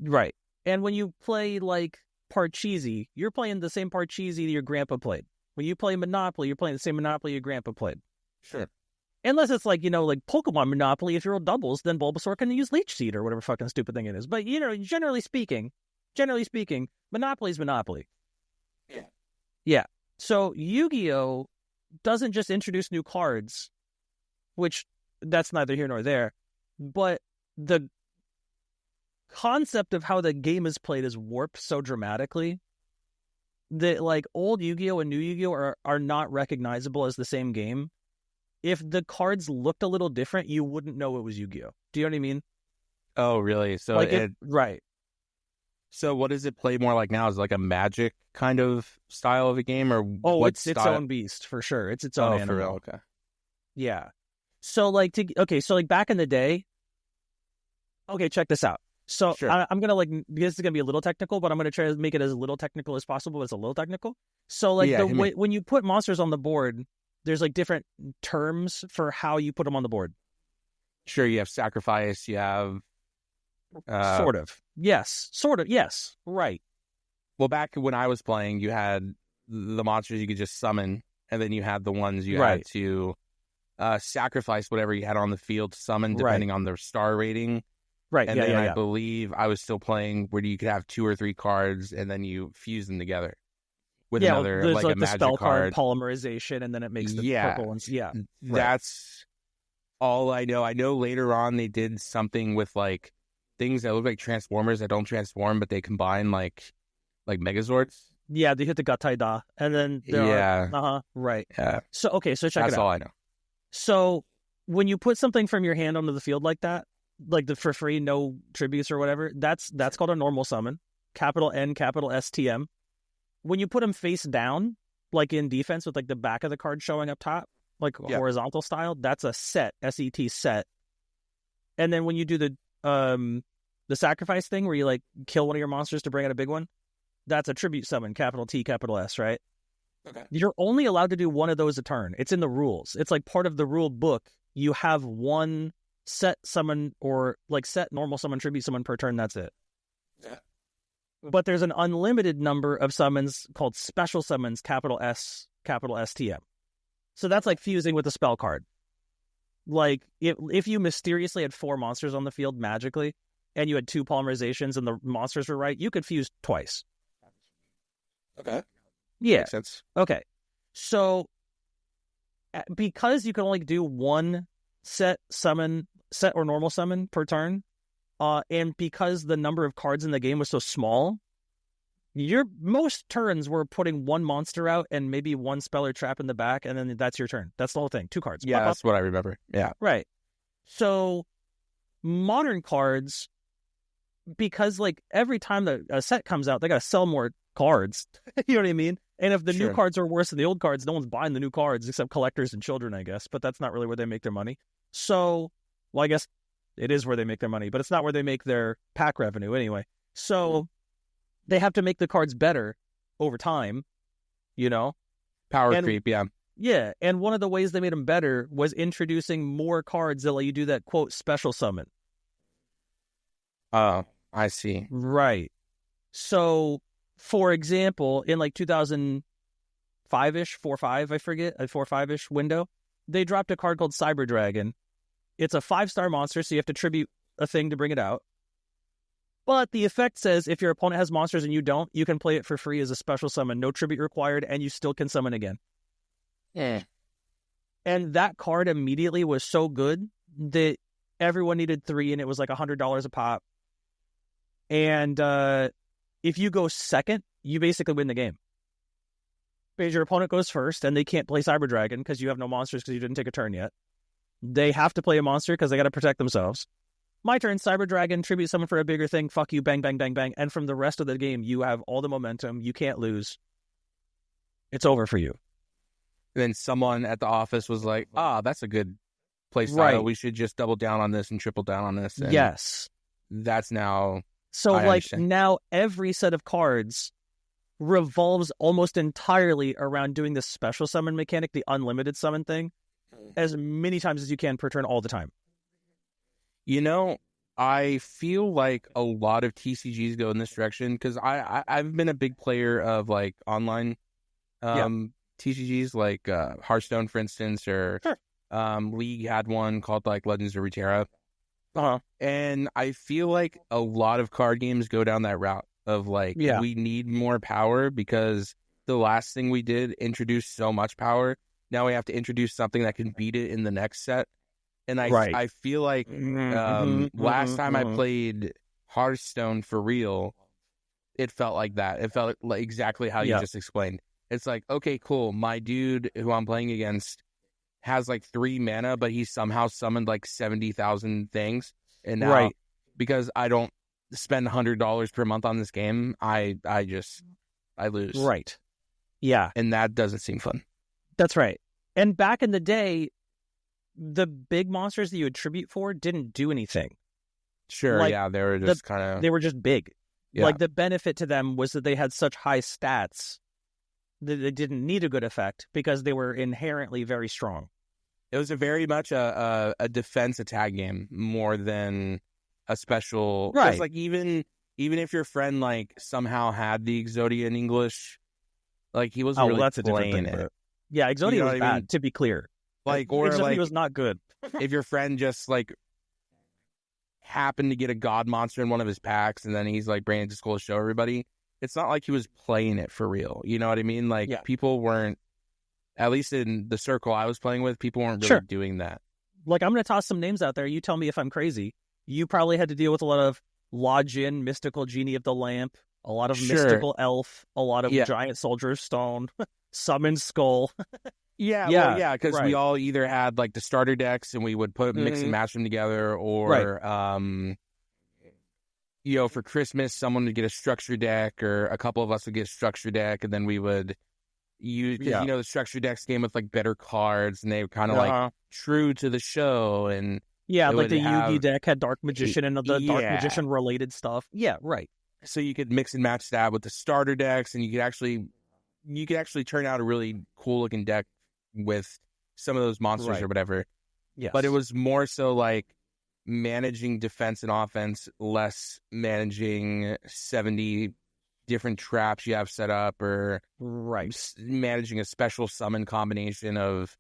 Right. And when you play, like, Parcheesi, you're playing the same Parcheesi that your grandpa played. When you play Monopoly, you're playing the same Monopoly your grandpa played. Sure. Unless it's like, you know, like Pokemon Monopoly, if you roll doubles, then Bulbasaur can use Leech Seed or whatever fucking stupid thing it is. But, you know, generally speaking, Monopoly's Monopoly. Yeah. Yeah. So Yu-Gi-Oh! Doesn't just introduce new cards, which that's neither here nor there, but the concept of how the game is played is warped so dramatically that, like, old Yu-Gi-Oh! And new Yu-Gi-Oh! are not recognizable as the same game. If the cards looked a little different, you wouldn't know it was Yu-Gi-Oh! Do you know what I mean? Oh, really? So like right. So what does it play more like now? Is it like a Magic kind of style of a game, or it's its own beast for sure. It's its own animal. For real? Okay. Yeah. So like so like back in the day. Okay, check this out. So sure. I'm gonna this is gonna be a little technical, but I'm gonna try to make it as little technical as possible. But it's a little technical. So like when you put monsters on the board, there's like different terms for how you put them on the board. Sure, you have sacrifice. You have sort of. Yes. Sort of. Yes. Right. Well, back when I was playing, you had the monsters you could just summon, and then you had the ones you had to sacrifice whatever you had on the field to summon, depending on their star rating. Right. And then I believe I was still playing where you could have 2 or 3 cards and then you fuse them together with another, there's like a the magic spell card card polymerization, and then it makes the purple ones. Yeah. That's all I know. I know later on they did something with like things that look like Transformers that don't transform, but they combine like Megazords. Yeah, they hit the Gataida, and then right. Yeah. So check it out. That's all I know. So when you put something from your hand onto the field like that, like the for free, no tributes or whatever, that's called a normal summon. Capital N, capital STM. When you put them face down, like in defense with like the back of the card showing up top, like horizontal style, that's a set, SET set. And then when you do the sacrifice thing where you like kill one of your monsters to bring out a big one, that's a tribute summon, capital T, capital S, right? Okay. You're only allowed to do one of those a turn. It's in the rules. It's like part of the rule book. You have one set summon or like set normal summon, tribute summon per turn. That's it. Yeah. But there's an unlimited number of summons called special summons, capital S, capital STM. So that's like fusing with a spell card. Like if you mysteriously had 4 monsters on the field magically and you had 2 polymerizations and the monsters were right, you could fuse twice. Okay. Yeah. Makes sense. Okay. So because you can only do one set or normal summon per turn, and because the number of cards in the game was so small, your most turns were putting 1 monster out and maybe 1 spell or trap in the back, and then that's your turn. That's the whole thing. 2 cards. Yeah, that's what I remember. Yeah. Right. So modern cards, because like every time that a set comes out, they got to sell more cards. You know what I mean? And if the new cards are worse than the old cards, no one's buying the new cards except collectors and children, I guess. But that's not really where they make their money. So, well, I guess it is where they make their money, but it's not where they make their pack revenue anyway. So they have to make the cards better over time, you know? Power creep, yeah. Yeah, and one of the ways they made them better was introducing more cards that let you do that, quote, special summon. Oh, I see. Right. So, for example, in like 2005-ish, 4-5, I forget, a 4-5-ish window, they dropped a card called Cyber Dragon. It's a 5-star monster, so you have to tribute a thing to bring it out. But the effect says if your opponent has monsters and you don't, you can play it for free as a special summon, no tribute required, and you still can summon again. Yeah. And that card immediately was so good that everyone needed 3, and it was like $100 a pop. And if you go second, you basically win the game. Because your opponent goes first, and they can't play Cyber Dragon because you have no monsters because you didn't take a turn yet. They have to play a monster because they got to protect themselves. My turn, Cyber Dragon, tribute summon for a bigger thing, fuck you, bang, bang, bang, bang. And from the rest of the game, you have all the momentum. You can't lose. It's over for you. And then someone at the office was like, that's a good play style. Right. We should just double down on this and triple down on this. And yes. That's now... So, now every set of cards revolves almost entirely around doing the special summon mechanic, the unlimited summon thing, as many times as you can per turn all the time. You know, I feel like a lot of TCGs go in this direction because I've been a big player of like online TCGs, like Hearthstone, for instance, or League had one called like Legends of Runeterra. And I feel like a lot of card games go down that route of like, we need more power because the last thing we did introduced so much power. Now we have to introduce something that can beat it in the next set. And I feel like last time I played Hearthstone for real, it felt like that. It felt like exactly how you just explained. It's like, okay, cool. My dude who I'm playing against has like 3 mana, but he somehow summoned like 70,000 things. And now, because I don't spend $100 per month on this game, I lose. Right. Yeah. And that doesn't seem fun. That's right. And back in the day, the big monsters that you attribute for didn't do anything. Sure, like, they were just they were just big. Yeah. Like the benefit to them was that they had such high stats that they didn't need a good effect because they were inherently very strong. It was very much a defense attack game more than a special. Right. Like even if your friend like somehow had the Exodia in English, like he wasn't really that's a playing different thing, it. Yeah, Exodia was bad, to be clear. Like, or except like he was not good. if your friend just like happened to get a god monster in one of his packs, and then he's like bringing it to school to show everybody. It's not like he was playing it for real. You know what I mean? Like people weren't, at least in the circle I was playing with, people weren't really doing that. Like, I'm going to toss some names out there. You tell me if I'm crazy. You probably had to deal with a lot of Lojin, mystical genie of the lamp, a lot of mystical elf, a lot of giant soldier of stone, summon skull. Because we all either had like the starter decks and we would mix and match them together, or for Christmas someone would get a structure deck, or a couple of us would get a structure deck, and then we would use, because the structure decks came with like better cards, and they were kind of like true to the show, and like the Yugi deck had Dark Magician and the Dark Magician related stuff. So you could mix and match that with the starter decks, and you could actually turn out a really cool looking deck with some of those monsters or whatever. But it was more so like managing defense and offense, less managing 70 different traps you have set up, or managing a special summon combination of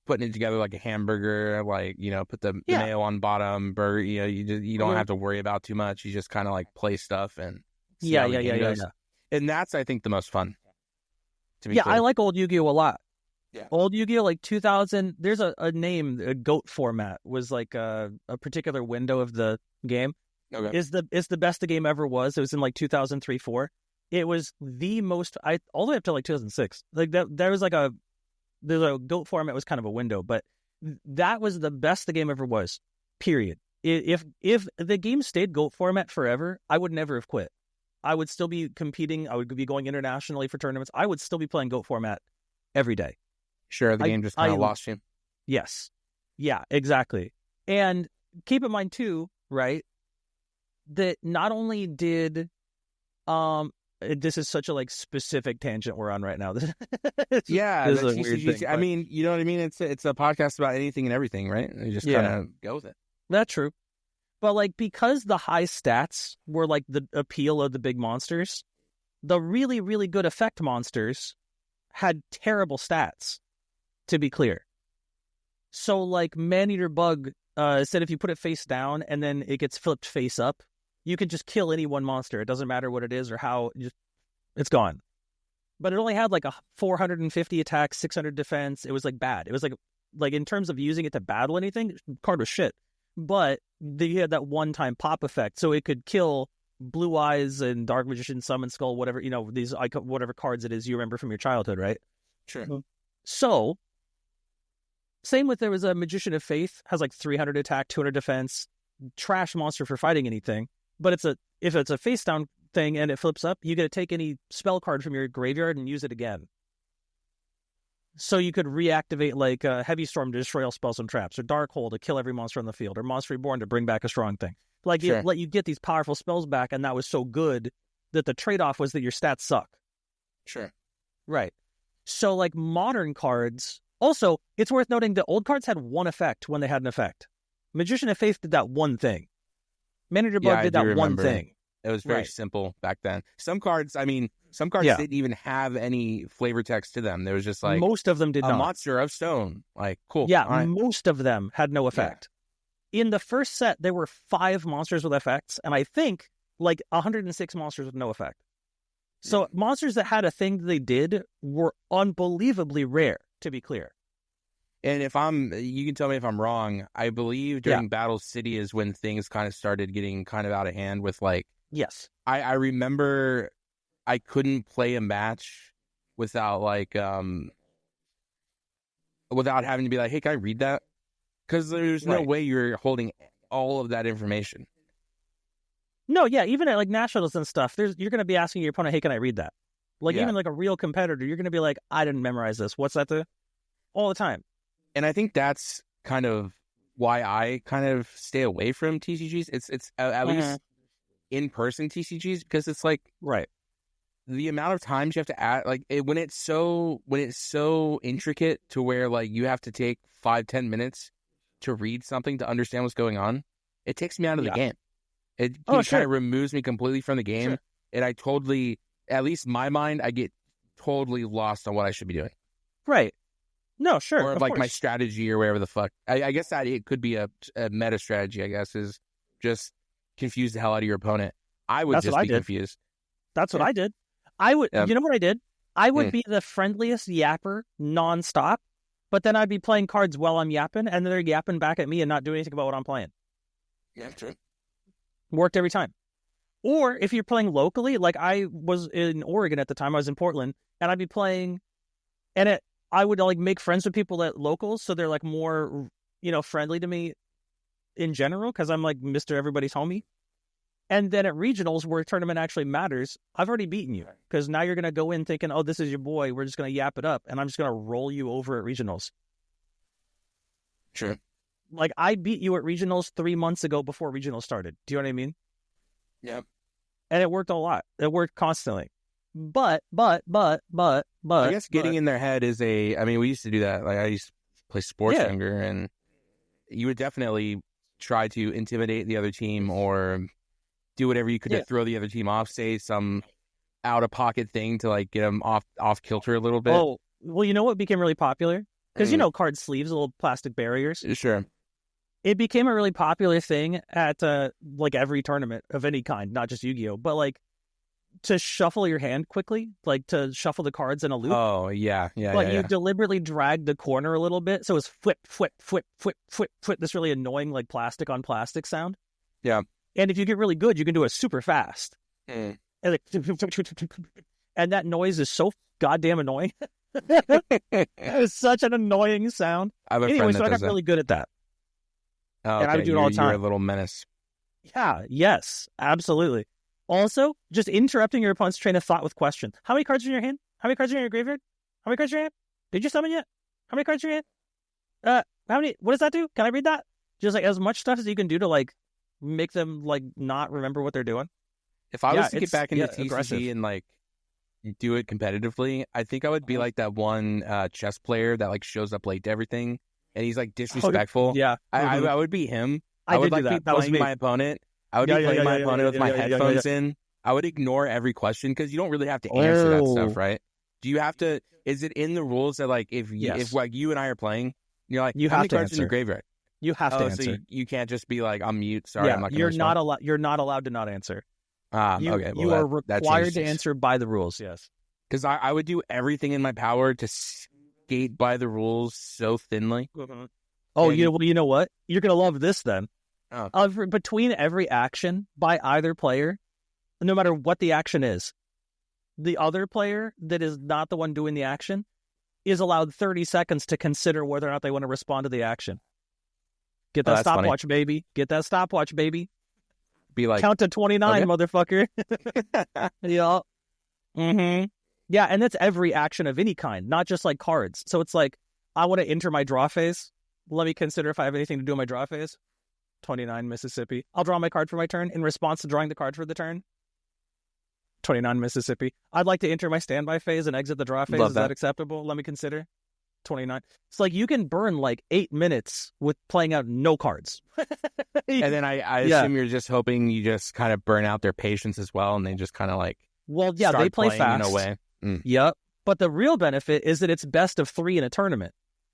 putting it together like a hamburger, like, put the mayo on bottom, burger, you don't have to worry about too much. You just kind of like play stuff and and that's, I think, the most fun, to be clear. I like old Yu-Gi-Oh a lot. Old Yu-Gi-Oh, like 2000, there's a name, a GOAT format was like a particular window of the game. Is the best the game ever was. It was in like 2003-4. It was the most, all the way up to like 2006. Like there was like there's a GOAT format was kind of a window, but that was the best the game ever was, period. If the game stayed GOAT format forever, I would never have quit. I would still be competing. I would be going internationally for tournaments. I would still be playing GOAT format every day. Sure, the game just kind of lost you. Yes. Yeah, exactly. And keep in mind too, right, that not only did this is such a like specific tangent we're on right now. This is a weird thing. I mean, you know what I mean? It's a podcast about anything and everything, right? You just kind of go with it. That's true. But like, because the high stats were like the appeal of the big monsters, the really, really good effect monsters had terrible stats, to be clear. So like Maneater Bug said if you put it face down and then it gets flipped face up, you can just kill any one monster. It doesn't matter what it is or how, it's gone. But it only had like a 450 attack, 600 defense. It was like bad. It was like in terms of using it to battle anything, the card was shit. But you had that one-time pop effect, so it could kill Blue Eyes and Dark Magician, Summon Skull, whatever, these whatever cards it is you remember from your childhood, right? Sure. So, same with, there was a Magician of Faith, has like 300 attack, 200 defense, trash monster for fighting anything. But if it's a face down thing and it flips up, you get to take any spell card from your graveyard and use it again. So you could reactivate like Heavy Storm to destroy all spells and traps, or Dark Hole to kill every monster on the field, or Monster Reborn to bring back a strong thing. Like it let you get these powerful spells back, and that was so good that the trade-off was that your stats suck. Sure. Right. So like modern cards, also, it's worth noting that old cards had one effect when they had an effect. Magician of Faith did that one thing. Maneater Bug did that one thing. It was very simple back then. Some cards didn't even have any flavor text to them. There was just like, most of them did not. Monster of Stone. Like, cool. Yeah, right. Most of them had no effect. Yeah. In the first set, there were 5 monsters with effects, and I think like 106 monsters with no effect. So monsters that had a thing that they did were unbelievably rare, to be clear. And you can tell me if I'm wrong, I believe during Battle City is when things kind of started getting kind of out of hand with like... Yes. I remember I couldn't play a match without like... without having to be like, hey, can I read that? Because there's no way you're holding all of that information. No, yeah, even at like nationals and stuff, you're going to be asking your opponent, hey, can I read that? Like even like a real competitor, you're going to be like, I didn't memorize this. What's that do? All the time. And I think that's kind of why I kind of stay away from TCGs. It's at least in-person TCGs, because it's like the amount of times you have to add, like when it's so intricate to where like you have to take 5-10 minutes to read something to understand what's going on. It takes me out of the game. It kind of removes me completely from the game, and I totally, at least my mind, I get totally lost on what I should be doing. Right. No, sure. Or of like course. my strategy or whatever the fuck. I guess that it could be a meta strategy, I guess, is just confuse the hell out of your opponent. I would just be confused. That's what I did. I would, Yeah. you know what I did? I would be the friendliest yapper nonstop, but then I'd be playing cards while I'm yapping, and they're yapping back at me and not doing anything about what I'm playing. Yeah, true. Worked every time. Or if you're playing locally, like I was in Oregon at the time, I was in Portland, and I'd be playing, and I would like make friends with people at locals, so they're like more, friendly to me in general, because I'm like Mr. Everybody's homie. And then at regionals, where a tournament actually matters, I've already beaten you, because now you're going to go in thinking, oh, this is your boy, we're just going to yap it up, and I'm just going to roll you over at regionals. True. Like, I beat you at regionals 3 months ago before regionals started. Do you know what I mean? Yep. And it worked a lot. It worked constantly. But. I guess getting in their head is we used to do that. Like, I used to play sports younger, and you would definitely try to intimidate the other team or do whatever you could to throw the other team off, say some out-of-pocket thing to, like, get them off kilter a little bit. Oh, well, you know what became really popular? Because, card sleeves, little plastic barriers. Sure. It became a really popular thing at, like, every tournament of any kind, not just Yu-Gi-Oh!, but, like, to shuffle your hand quickly, like, to shuffle the cards in a loop. Oh, yeah. But you deliberately drag the corner a little bit, so it's flip, this really annoying, like, plastic on plastic sound. Yeah. And if you get really good, you can do it super fast. And, and that noise is so goddamn annoying. It's such an annoying sound. Anyway, so I got really good at that. Oh, and I would do it all the time. You're a little menace. Yeah, yes, absolutely. Also, just interrupting your opponent's train of thought with questions. How many cards are in your hand? How many cards are in your graveyard? How many cards are in your hand? Did you summon yet? How many cards are in your hand? How many? What does that do? Can I read that? Just like as much stuff as you can do to like make them like not remember what they're doing. If I was to get back into TCG and like do it competitively, I think I would be like that one chess player that like shows up late to everything and he's like disrespectful. I would be him. I would like keep playing my opponent. I would be playing my opponent with my headphones in. I would ignore every question because you don't really have to answer that stuff, right? Do you have to? Is it in the rules that like if like you and I are playing, you're like you how have many to cards answer. in your graveyard? You have to answer. So you can't just be like I'm mute. Sorry, I'm not. You're not allowed. You're not allowed to not answer. Okay. Well, you are required to answer by the rules. Yes. Because I would do everything in my power to skate by the rules so thinly. Oh, you know what? You're gonna love this then. Oh. Between every action by either player, no matter what the action is, the other player that is not the one doing the action is allowed 30 seconds to consider whether or not they want to respond to the action. Get that stopwatch, baby. Get that stopwatch, baby. Be like, count to 29, motherfucker. Yeah. Mm-hmm. Yeah, and that's every action of any kind, not just like cards. So it's like, I want to enter my draw phase. Let me consider if I have anything to do in my draw phase. 29, Mississippi. I'll draw my card for my turn in response to drawing the card for the turn. 29, Mississippi. I'd like to enter my standby phase and exit the draw phase. Is that acceptable? Let me consider. 29. It's like you can burn like 8 minutes with playing out no cards. And then I assume you're just hoping you just kind of burn out their patience as well, and they just kind of like they play fast in a way. Yep. But the real benefit is that it's best of 3 in a tournament.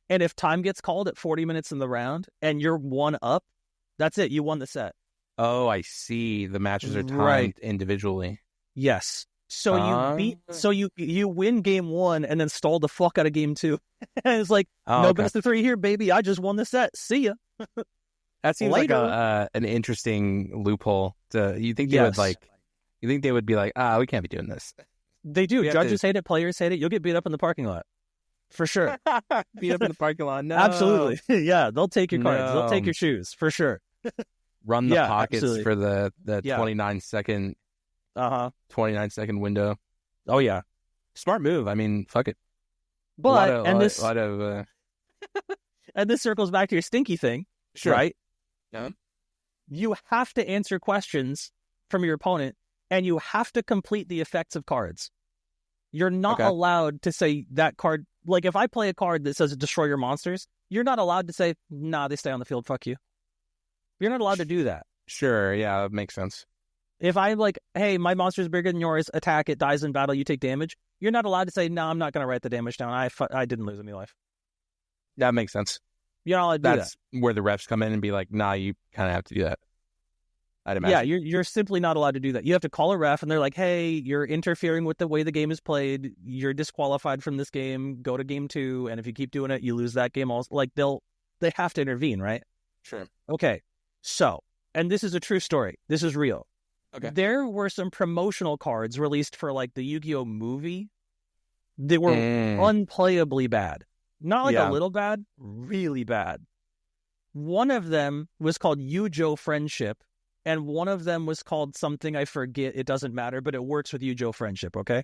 And if time gets called at 40 minutes in the round and you're 1 up, that's it. You won the set. Oh, I see. The matches are timed individually. Yes. So you win game 1 and then stall the fuck out of game 2. And it's like, best of 3 here, baby. I just won the set. See ya. That seems like an interesting loophole. You think they would be like, we can't be doing this. They do. Judges hate it. Players hate it. You'll get beat up in the parking lot. For sure. Beat up in the parking lot. No. Absolutely. Yeah. They'll take your cards. They'll take your shoes. For sure. Run the pockets for the 29 second 29 second window. Oh yeah. Smart move. I mean, fuck it. But and this circles back to your stinky thing. Sure. Right? Yeah. You have to answer questions from your opponent and you have to complete the effects of cards. You're not allowed to say that card. Like if I play a card that says destroy your monsters, you're not allowed to say, nah, they stay on the field. Fuck you. You're not allowed to do that. Sure. Yeah, that makes sense. If I'm like, hey, my monster's bigger than yours, attack it, dies in battle, you take damage. You're not allowed to say, no, I'm not going to write the damage down. I didn't lose any life. That makes sense. You're not allowed to do that. That's where the refs come in and be like, nah, you kind of have to do that. I'd imagine. Yeah, you're simply not allowed to do that. You have to call a ref, and they're like, hey, you're interfering with the way the game is played. You're disqualified from this game. Go to game 2, and if you keep doing it, you lose that game also. Like, they have to intervene, right? Sure. Okay, so, and this is a true story. This is real. Okay. There were some promotional cards released for, like, the Yu-Gi-Oh! Movie that were unplayably bad. Not like a little bad, really bad. One of them was called Yu-Jo Friendship, and one of them was called something I forget. It doesn't matter, but it works with Yu-Jo Friendship, okay?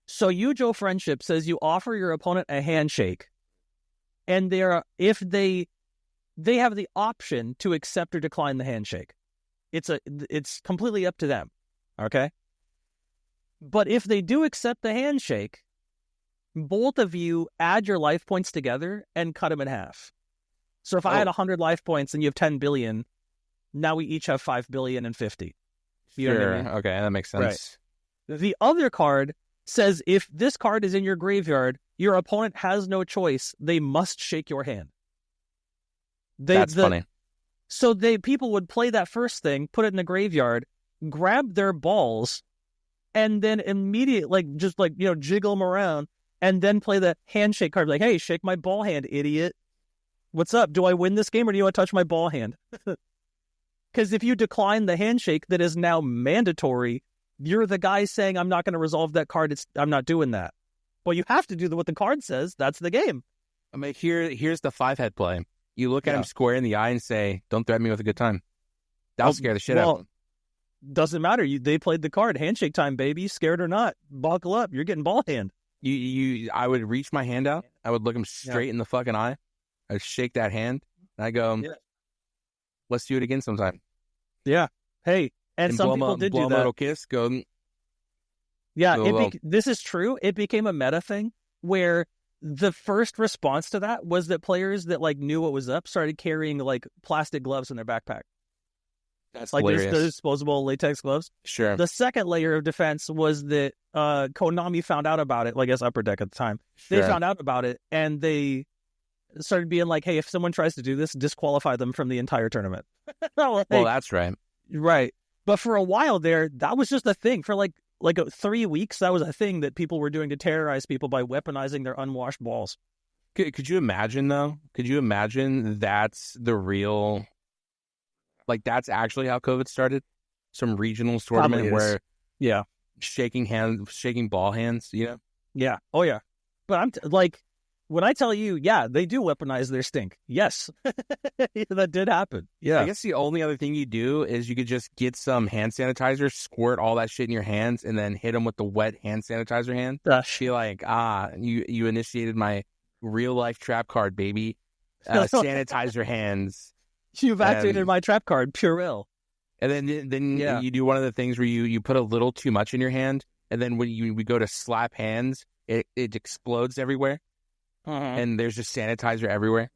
So Yu-Jo Friendship says you offer your opponent a handshake, and if they have the option to accept or decline the handshake. It's completely up to them, okay? But if they do accept the handshake, both of you add your life points together and cut them in half. So if I had 100 life points and you have 10 billion, now we each have 5 billion and 50. You know what I mean? Okay, that makes sense. Right. The other card says if this card is in your graveyard, your opponent has no choice. They must shake your hand. That's funny. So people would play that first thing, put it in the graveyard, grab their balls, and then immediately, jiggle them around, and then play the handshake card. Like, hey, shake my ball hand, idiot. What's up? Do I win this game, or do you want to touch my ball hand? Because if you decline the handshake that is now mandatory, you're the guy saying, I'm not going to resolve that card. I'm not doing that. But you have to do what the card says. That's the game. I mean, here's the 5-head play. You look at him square in the eye and say, don't threaten me with a good time. That'll scare the shit out of him. Doesn't matter. They played the card. Handshake time, baby. Scared or not. Buckle up. You're getting ball hand. I would reach my hand out. I would look him straight in the fucking eye. I'd shake that hand. And I go, let's do it again sometime. Yeah. Hey, and some people did do that. Blow a little kiss. Go. Yeah, this is true. It became a meta thing where the first response to that was that players that knew what was up started carrying plastic gloves in their backpack. That's hilarious. The disposable latex gloves. Sure. The second layer of defense was that Konami found out about it. I guess Upper Deck at the time. They found out about it, and they started being like, hey, if someone tries to do this, disqualify them from the entire tournament. Well, that's right. Right. But for a while there, that was just a thing. For 3 weeks, that was a thing that people were doing to terrorize people by weaponizing their unwashed balls. Could you imagine, though? Could you imagine that's the real... that's actually how COVID started? Some regional tournament where... Yeah. Shaking ball hands, you know? Yeah. Oh, yeah. But when I tell you, they do weaponize their stink. Yes. That did happen. Yeah. I guess the only other thing you do is you could just get some hand sanitizer, squirt all that shit in your hands, and then hit them with the wet hand sanitizer hand. Be like, you initiated my real life trap card, baby. Sanitizer hands. You've activated my trap card, Purell. And then you do one of the things where you put a little too much in your hand, and then when we go to slap hands, it explodes everywhere. And there's just sanitizer everywhere,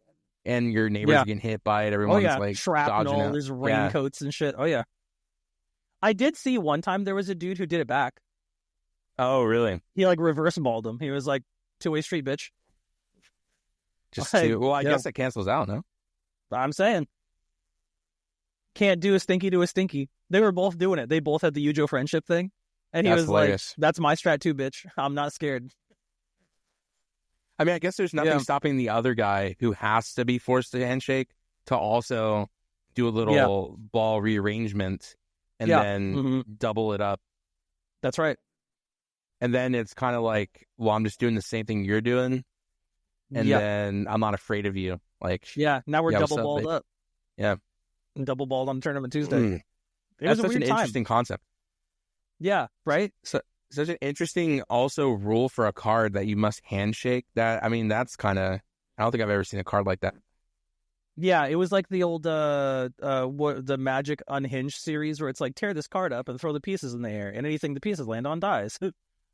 and your neighbors are getting hit by it. Everyone's shrapnel. There's raincoats and shit. Oh yeah. I did see one time there was a dude who did it back. Oh really? He reverse balled him. He was like, two-way street, bitch. I guess that cancels out, no? I'm saying, can't do a stinky to a stinky. They were both doing it. They both had the Yu-Jo Friendship thing, and he was hilarious. That's my strat too, bitch. I'm not scared. I mean, I guess there's nothing stopping the other guy who has to be forced to handshake to also do a little ball rearrangement and then double it up. That's right. And then it's kind of like, well, I'm just doing the same thing you're doing, and then I'm not afraid of you. Now we're double balled up. Yeah. And double balled on Tournament Tuesday. That's such an interesting concept. Yeah, right? Such an interesting also rule for a card that you must handshake. That's kind of, I don't think I've ever seen a card like that. Yeah, it was like the old the Magic Unhinged series where it's tear this card up and throw the pieces in the air, and anything the pieces land on dies.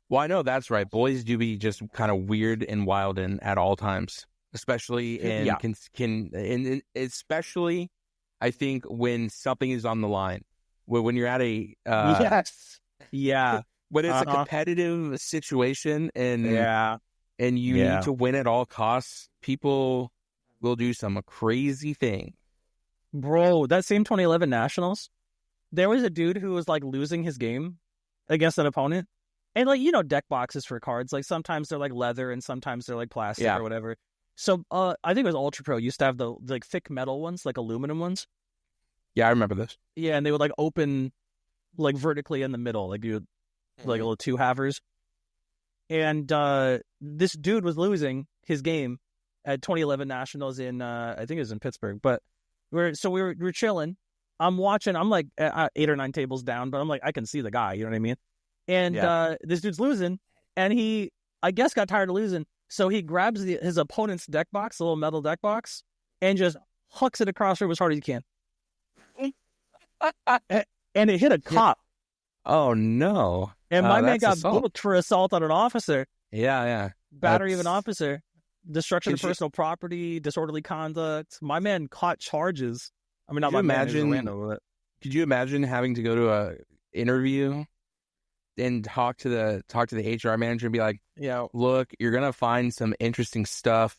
Well, I know that's right. Boys do be just kind of weird and wild at all times, especially especially I think when something is on the line, when you're at a when it's a competitive situation and you need to win at all costs, people will do some crazy thing. Bro, that same 2011 Nationals, there was a dude who was like losing his game against an opponent. And like, you know, deck boxes for cards, like sometimes they're like leather and sometimes they're like plastic or whatever. So I think it was Ultra Pro used to have the like thick metal ones, like aluminum ones. Yeah, I remember this. Yeah, and they would like open like vertically in the middle, like you like little two halvers. And this dude was losing his game at 2011 Nationals in I think it was in Pittsburgh. But we're chilling. I'm watching. I'm like 8 or 9 tables down, but I'm like I can see the guy. You know what I mean? And this dude's losing, and he I guess got tired of losing, so he grabs his opponent's deck box, a little metal deck box, and just hucks it across the room as hard as he can. And it hit a cop. Oh no! And my man got booked for assault on an officer. Yeah. Battery of an officer, destruction of personal property, disorderly conduct. My man caught charges. I mean, not my man. Could you imagine having to go to a interview and talk to the HR manager and be like, "Yeah, look, you're gonna find some interesting stuff.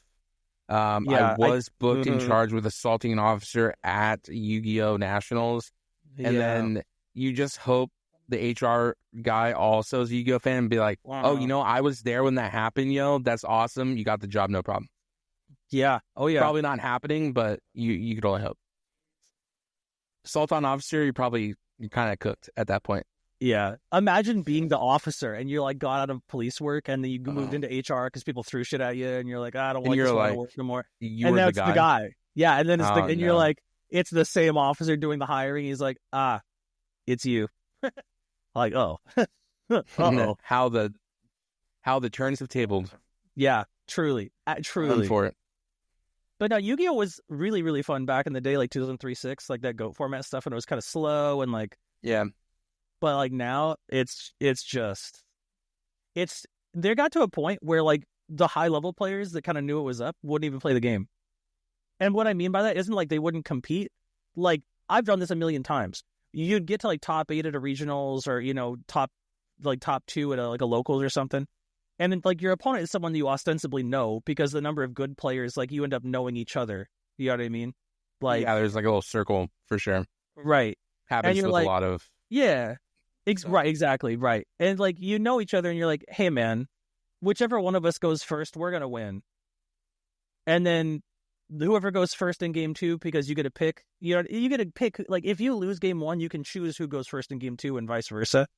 I was booked and charged with assaulting an officer at Yu-Gi-Oh! Nationals, and then you just hope the HR guy also is a Yu-Gi-Oh! Fan and be like, oh, you know, I was there when that happened, yo. That's awesome. You got the job, no problem. Yeah. Oh, yeah. Probably not happening, but you could only hope. Assault on officer, you're kind of cooked at that point. Yeah. Imagine being the officer and you're like got out of police work and then you moved into HR because people threw shit at you and you're like, I don't want to work no more. And now it's the guy. Yeah. And then it's you're like, it's the same officer doing the hiring. He's like, it's you. Like, oh. Uh-oh. How the turns have tabled. Yeah, truly. Truly. For it. But no, Yu-Gi-Oh! Was really, really fun back in the day, like 2003-06, like that GOAT format stuff, and it was kind of slow and like... Yeah. But like now, it's there got to a point where like the high-level players that kind of knew it was up wouldn't even play the game. And what I mean by that isn't like they wouldn't compete. Like, I've done this a million times. You'd get to like top 8 at a regionals or, you know, top 2 at a locals or something. And then like your opponent is someone you ostensibly know because the number of good players, like you end up knowing each other. You know what I mean? Like, yeah, there's like a little circle for sure. Right. Happens with like, a lot of. Yeah. Right. Exactly. Right. And like, you know each other and you're like, hey man, whichever one of us goes first, we're going to win. And then whoever goes first in game 2, because you get to pick, you get to pick, like if you lose game 1, you can choose who goes first in game 2 and vice versa.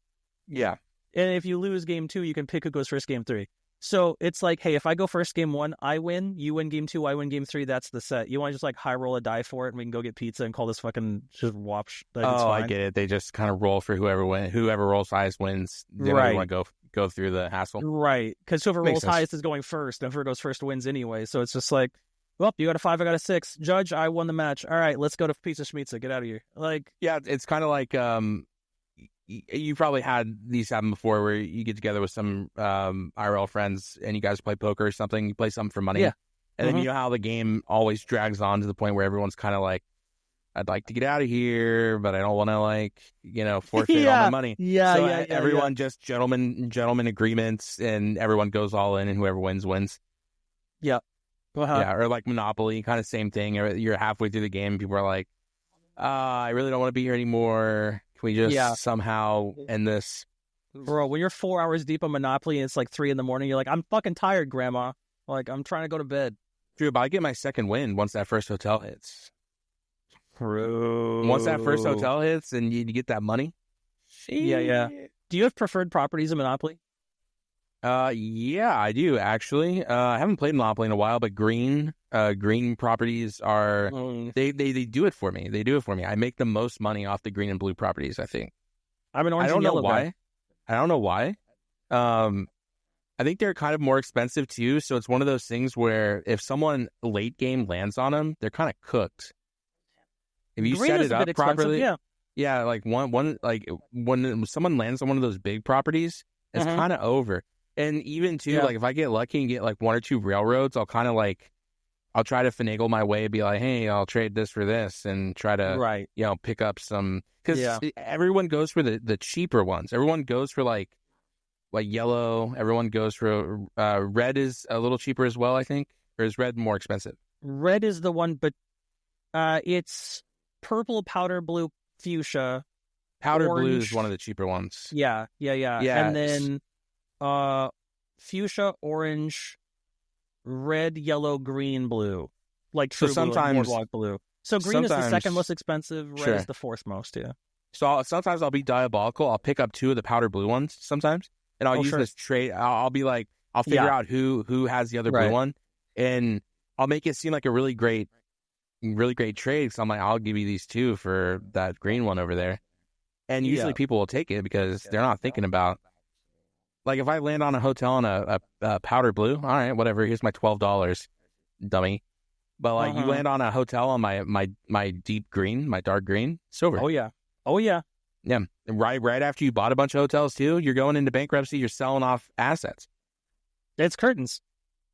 Yeah. And if you lose game 2, you can pick who goes first game 3. So it's like, hey, if I go first game 1, I win, you win game 2, I win game 3, that's the set. You want to just like high roll a die for it and we can go get pizza and call this fucking just whopsh. Like, I get it. They just kind of roll for whoever rolls highest wins. They don't want to go through the hassle. Right. Because whoever rolls highest is going first, and whoever goes first wins anyway. So it's just like, well, you got a 5, I got a 6. Judge, I won the match. All right, let's go to Pizza Schmitza. Get out of here. Like, yeah, it's kind of like you probably had these happen before, where you get together with some IRL friends and you guys play poker or something. You play something for money, and then you know how the game always drags on to the point where everyone's kind of like, I'd like to get out of here, but I don't want to forfeit all my money. Everyone just gentleman agreements, and everyone goes all in, and whoever wins wins. Yeah. Yeah, or like Monopoly, kind of same thing. You're halfway through the game, people are like, I really don't want to be here anymore. Can we just somehow end this? Bro, when you're 4 hours deep on Monopoly and it's like 3 a.m, you're like, I'm fucking tired, Grandma. Like, I'm trying to go to bed. True, but I get my second win once that first hotel hits. True. Once that first hotel hits and you get that money. Yeah. Do you have preferred properties in Monopoly? Yeah, I do actually. I haven't played Monopoly in a while, but green properties are they do it for me. They do it for me. I make the most money off the green and blue properties, I think. I'm an orange and yellow guy. I don't know why. I think they're kind of more expensive too, so it's one of those things where if someone late game lands on them, they're kind of cooked. If you set it up properly, yeah, like one like when someone lands on one of those big properties, it's kind of over. And even too, like if I get lucky and get like 1 or 2 railroads, I'll kind of like, I'll try to finagle my way, be like, hey, I'll trade this for this, and try to, pick up some, because everyone goes for the cheaper ones. Everyone goes for like yellow. Everyone goes for red is a little cheaper as well, I think. Or is red more expensive? Red is the one, but it's purple, powder blue, fuchsia. Powder orange. blue is one of the cheaper ones. Yeah. And then fuchsia, orange, red, yellow, green, blue. Like true So blue, like sometimes boardwalk blue. So green is the second most expensive. Red is the fourth most. Yeah. So sometimes I'll be diabolical. I'll pick up 2 of the powder blue ones sometimes, and I'll use this trade. I'll be like, I'll figure out who has the other blue one, and I'll make it seem like a really great trade. So I'm like, I'll give you these 2 for that green one over there. And usually people will take it because they're not thinking about, like, if I land on a hotel on a powder blue, all right, whatever, here's my $12, dummy. But like you land on a hotel on my deep green, my dark green, it's over. Oh yeah. Yeah. Right after you bought a bunch of hotels too, you're going into bankruptcy, you're selling off assets. It's curtains.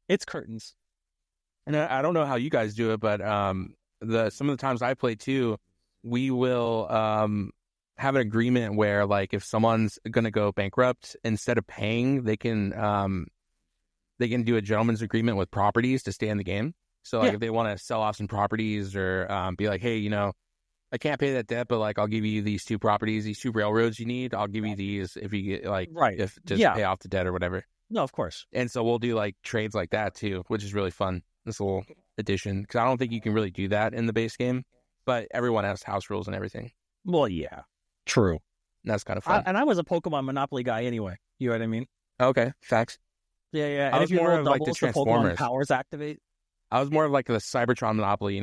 And I don't know how you guys do it, but some of the times I play too, we will have an agreement where, like, if someone's going to go bankrupt, instead of paying, they can do a gentleman's agreement with properties to stay in the game. So, like, if they want to sell off some properties or be like, hey, I can't pay that debt, but, like, I'll give you these 2 properties, these 2 railroads you need. I'll give you these if you get, like, pay off the debt or whatever. No, of course. And so we'll do, like, trades like that, too, which is really fun. This little addition, because I don't think you can really do that in the base game, but everyone has house rules and everything. Well, yeah. True. And that's kind of fun. And I was a Pokemon Monopoly guy anyway. You know what I mean? Okay, facts. Yeah. I was more of like the Transformers. Pokemon powers activate. I was more of like the Cybertron Monopoly,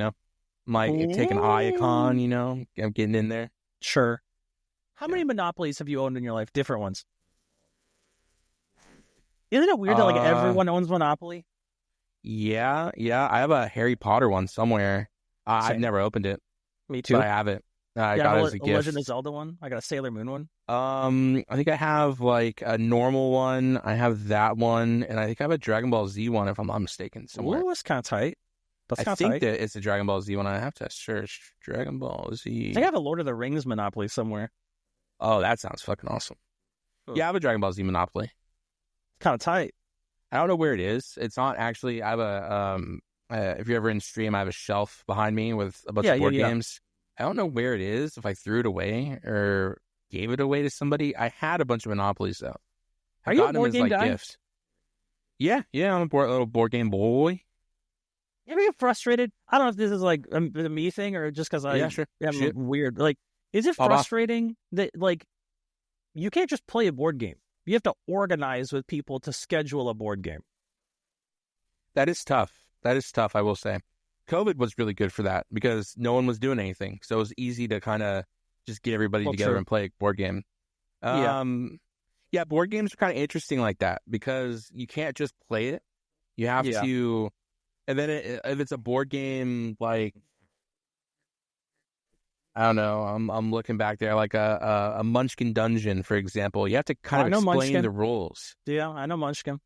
like taking Iacon, I'm getting in there. Sure. How many Monopolies have you owned in your life? Different ones. Isn't it weird that like everyone owns Monopoly? Yeah. I have a Harry Potter one somewhere. I've never opened it. Me too. But I have it. I got it as a gift. Legend of Zelda one. I got a Sailor Moon one. I think I have like a normal one. I have that one, and I think I have a Dragon Ball Z one, if I'm not mistaken, somewhere. Ooh, that's kind of tight. I think that it's a Dragon Ball Z one. I have to search Dragon Ball Z. I think I have a Lord of the Rings Monopoly somewhere. Oh, that sounds fucking awesome. Yeah, I have a Dragon Ball Z Monopoly. Kind of tight. I don't know where it is. It's not actually. I have a if you're ever in stream, I have a shelf behind me with a bunch of board games. I don't know where it is, if I threw it away or gave it away to somebody. I had a bunch of Monopolies, though. Are you a board game guy? Gifts. Yeah, I'm a little board game boy. You ever get frustrated? I don't know if this is like a me thing or just because I'm weird. Like, is it frustrating that, like, you can't just play a board game? You have to organize with people to schedule a board game. That is tough. I will say. COVID was really good for that because no one was doing anything. So it was easy to kind of just get everybody together and play a board game. Yeah, board games are kind of interesting like that because you can't just play it. You have to, and then if it's a board game, like, I don't know, I'm looking back there, like a Munchkin Dungeon, for example. You have to kind of explain the rules. Yeah, I know Munchkin.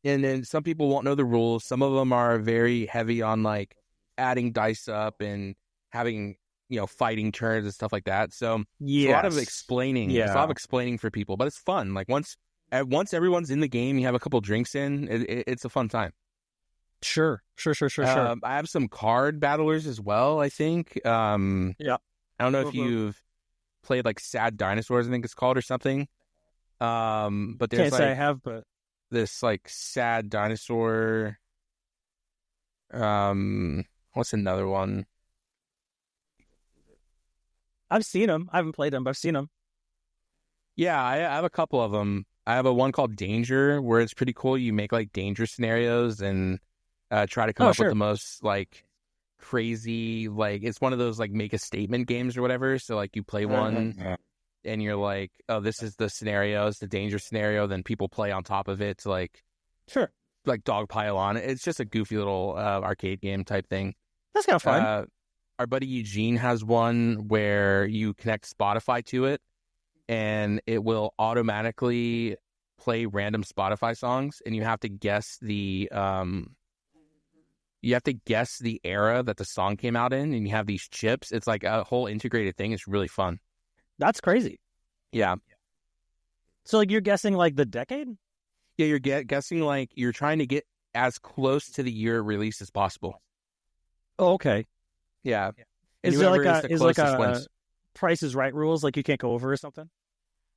And then some people won't know the rules. Some of them are very heavy on like adding dice up and having, fighting turns and stuff like that. So it's a lot of explaining. Yeah. It's a lot of explaining for people, but it's fun. Like once everyone's in the game, you have a couple drinks in, it's a fun time. Sure. I have some card battlers as well, I think. I don't know if you've played like Sad Dinosaurs, I think it's called, or something. But there's Can't say I have, but this like sad dinosaur. What's another one? I've seen them. I haven't played them, but I've seen them. Yeah, I have a couple of them. I have a one called Danger, where it's pretty cool. You make like danger scenarios and try to come up with the most like crazy, like it's one of those like make a statement games or whatever. So like you play one. And you're like, oh, this is the scenario, it's the danger scenario. Then people play on top of it to like dogpile on it. It's just a goofy little arcade game type thing. That's kind of fun. Our buddy Eugene has one where you connect Spotify to it, and it will automatically play random Spotify songs, and you have to guess the era that the song came out in, and you have these chips. It's like a whole integrated thing. It's really fun. That's crazy. Yeah. So, like, you're guessing, like, the decade? Yeah, you're guessing, like, you're trying to get as close to the year release as possible. Oh, okay. Yeah. And Is there like whoever is the closest wins. Price is Right rules, like you can't go over or something?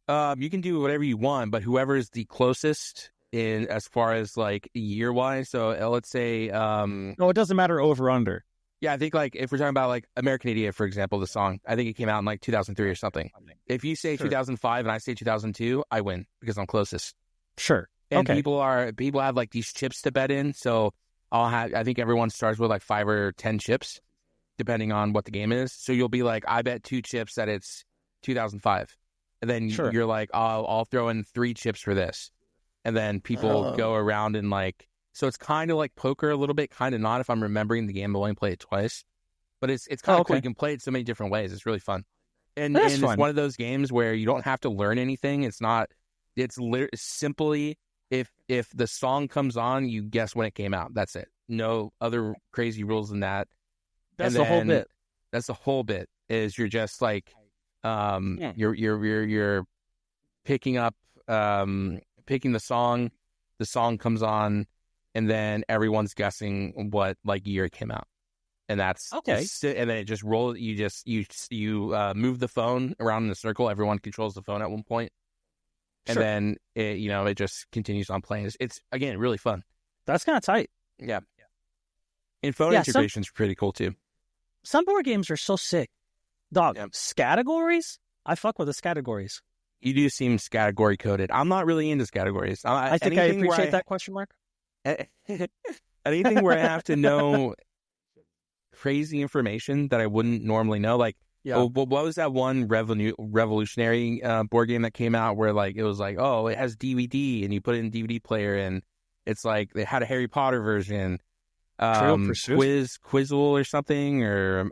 You can do whatever you want, but whoever is the closest in as far as like year wise. So let's say, no, it doesn't matter over under. Yeah, I think like if we're talking about like American Idiot, for example, the song, I think it came out in like 2003 or something. If you say 2005 and I say 2002, I win because I'm closest. Sure. And people have like these chips to bet in. So I think everyone starts with like 5 or 10 chips, depending on what the game is. So you'll be like, I bet 2 chips that it's 2005. And then you're like, I'll throw in 3 chips for this. And then people go around and like, so it's kind of like poker a little bit, kind of not if I'm remembering the game, but only play it twice. But it's kind of cool. You can play it so many different ways. It's really fun. And it's one of those games where you don't have to learn anything. It's simply if the song comes on, you guess when it came out. That's it. No other crazy rules than that. That's the whole bit. That's the whole bit. Is you're just like you're picking up picking the song comes on, and then everyone's guessing what like year it came out, and that's okay. And then it just rolls. You move the phone around in a circle. Everyone controls the phone at one point, and then it just continues on playing. It's again really fun. That's kind of tight. Yeah, and phone integration's pretty cool too. Some board games are so sick, dog. Yeah. Categories. I fuck with the categories. You do seem category coded. I'm not really into categories. I think I appreciate that question mark. Anything where I have to know crazy information that I wouldn't normally know, like what was that one revolutionary board game that came out where like it was like, oh, it has DVD and you put it in DVD player and it's like they had a Harry Potter version, Quizzle or something, or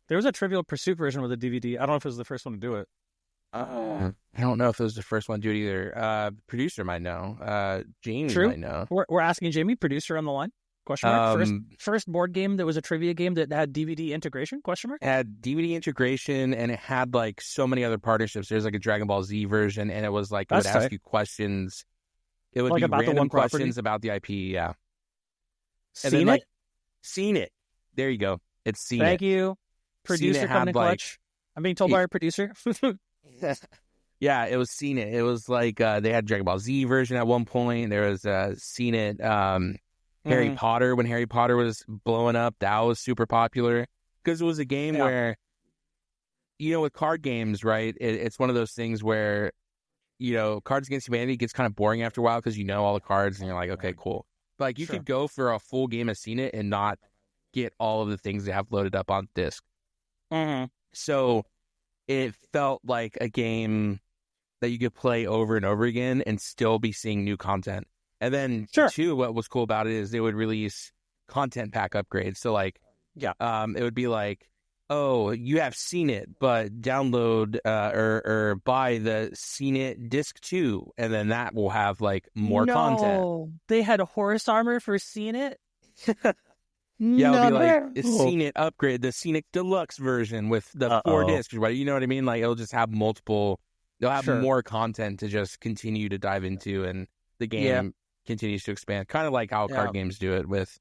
there was a Trivial Pursuit version with a DVD. I don't know if it was the first one to do it. I don't know if it was the first one to do it either. Producer might know. Jamie might know. We're asking Jamie, producer on the line. Question mark. First board game that was a trivia game that had DVD integration? Question mark. It had DVD integration and it had like so many other partnerships. There's like a Dragon Ball Z version, and it was like it would ask you questions. It would be about random questions about the IP. Yeah. Seen it. There you go. It's seen it. Thank you, producer coming in clutch. I'm being told by our producer. Yeah, it was Seen It. It was like they had Dragon Ball Z version at one point. There was Seen It. Harry Potter, when Harry Potter was blowing up, that was super popular because it was a game where, with card games, right? It's one of those things where, Cards Against Humanity gets kind of boring after a while because you know all the cards and you're like, okay, cool. But like you could go for a full game of Seen It and not get all of the things they have loaded up on disc. So it felt like a game that you could play over and over again and still be seeing new content. And then, too, what was cool about it is they would release content pack upgrades. So, like, it would be like, oh, you have Seen It, but download or buy the Seen It Disc 2, and then that will have, like, more content. They had a horse armor for Seen It? Yeah, it'll be like the Seen It upgrade, the Seen It Deluxe version with the 4 discs, right? You know what I mean? Like, it'll just have multiple, they'll have more content to just continue to dive into, and the game continues to expand. Kind of like how card games do it with,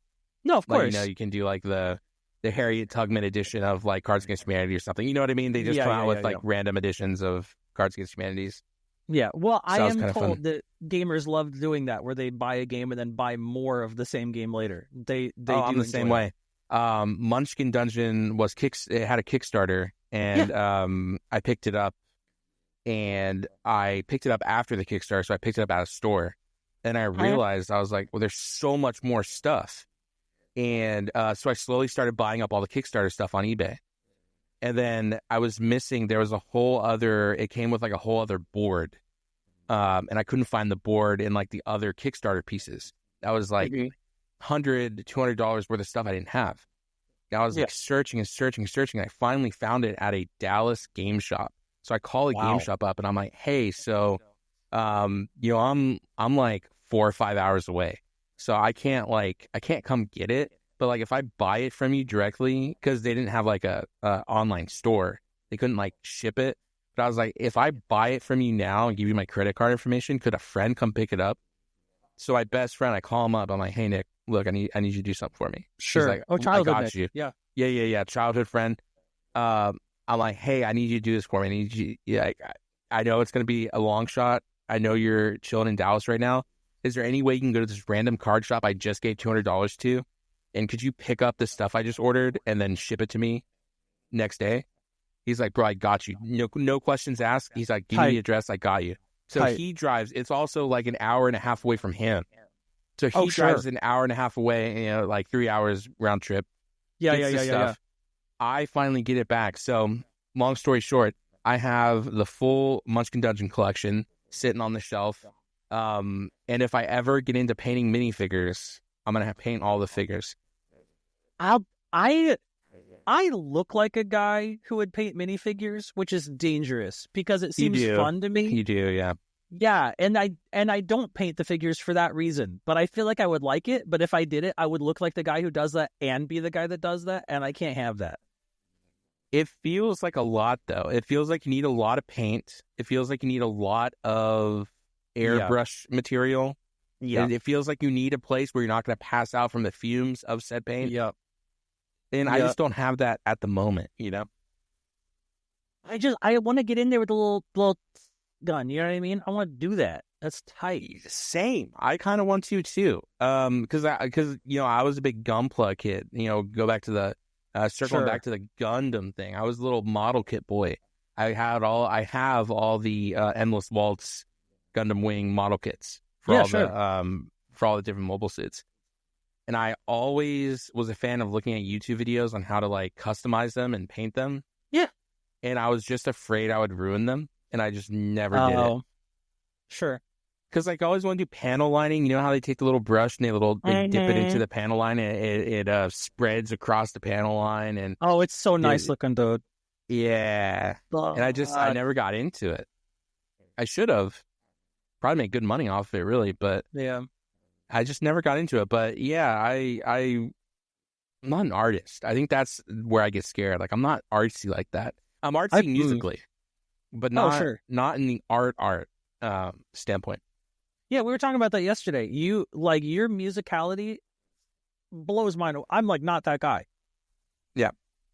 of course. You can do like the Harriet Tubman edition of like Cards Against Humanity or something. You know what I mean? They just come out with like random editions of Cards Against Humanities. Yeah, well, I am told that gamers love doing that, where they buy a game and then buy more of the same game later. I'm the same way. Munchkin Dungeon it had a Kickstarter, and I picked it up, and I picked it up after the Kickstarter, so I picked it up at a store, and I realized I was like, well, there's so much more stuff, and so I slowly started buying up all the Kickstarter stuff on eBay. And then I was missing, there was it came with like a whole other board. And I couldn't find the board in like the other Kickstarter pieces. That was like $100, $200 worth of stuff I didn't have. And I was like searching. I finally found it at a Dallas game shop. So I call a game shop up and I'm like, hey, so, I'm like 4 or 5 hours away. So I can't come get it. But like if I buy it from you directly, because they didn't have like a online store, they couldn't like ship it. But I was like, if I buy it from you now and give you my credit card information, could a friend come pick it up? So my best friend, I call him up. I'm like, hey Nick, look, I need you to do something for me. Sure. He's like, childhood I got Nick. you. Yeah. Yeah. Childhood friend. I'm like, hey, I need you to do this for me. I need you. Yeah, I know it's gonna be a long shot. I know you're chilling in Dallas right now. Is there any way you can go to this random card shop I just gave $200 to, and could you pick up the stuff I just ordered and then ship it to me next day? He's like, bro, I got you. No questions asked. He's like, give me the address. I got you. So he drives. It's also like an hour and a half away from him. So he drives an hour and a half away, like 3 hours round trip. Yeah. I finally get it back. So long story short, I have the full Munchkin Dungeon collection sitting on the shelf. And if I ever get into painting minifigures, I'm going to paint all the figures. I look like a guy who would paint minifigures, which is dangerous because it seems fun to me. You do, yeah. Yeah, and I don't paint the figures for that reason, but I feel like I would like it. But if I did it, I would look like the guy who does that and be the guy that does that, and I can't have that. It feels like a lot, though. It feels like you need a lot of paint. It feels like you need a lot of airbrush material. Yeah, it feels like you need a place where you're not going to pass out from the fumes of said paint. Yep. And I just don't have that at the moment, you know? I want to get in there with a little gun, you know what I mean? I want to do that. That's tight. Same. I kind of want to too. Because I was a big Gunpla kid. Go back to the circling back to the Gundam thing. I was a little model kit boy. I have all the Endless Waltz Gundam Wing model kits for all the different mobile suits. And I always was a fan of looking at YouTube videos on how to like customize them and paint them. Yeah. And I was just afraid I would ruin them. And I just never did it. Sure. Because like I always want to do panel lining. You know how they take the little brush and they dip it into the panel line and it spreads across the panel line. And it's so nice looking, dude. Yeah. And I never got into it. I should have. Probably make good money off of it, really. But yeah, I just never got into it. But yeah, I'm not an artist. I think that's where I get scared. Like I'm not artsy like that. I'm artsy musically. But not in the art standpoint. Yeah, we were talking about that yesterday. You like your musicality blows mine. I'm like not that guy. Yeah,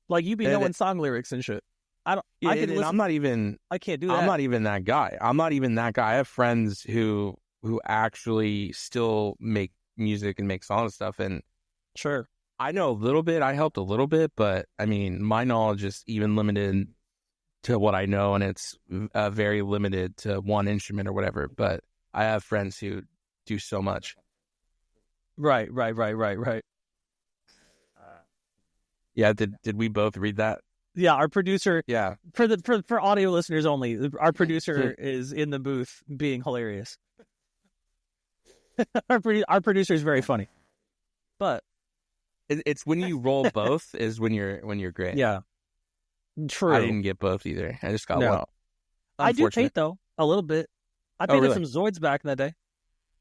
like you be knowing song lyrics and shit. I don't. Yeah, I'm not even. I can't do that. I'm not even that guy. I have friends who actually still make music and make songs and stuff. And sure, I know a little bit. I helped a little bit, but I mean, my knowledge is even limited to what I know, and it's very limited to one instrument or whatever. But I have friends who do so much. Right. Yeah, did we both read that? Yeah, our producer. Yeah, for audio listeners only, our producer is in the booth being hilarious. our producer is very funny, but it's when you roll both is when you're great. Yeah. True. I didn't get both either. I just got one. I do paint though a little bit. I painted some Zoids back in the day.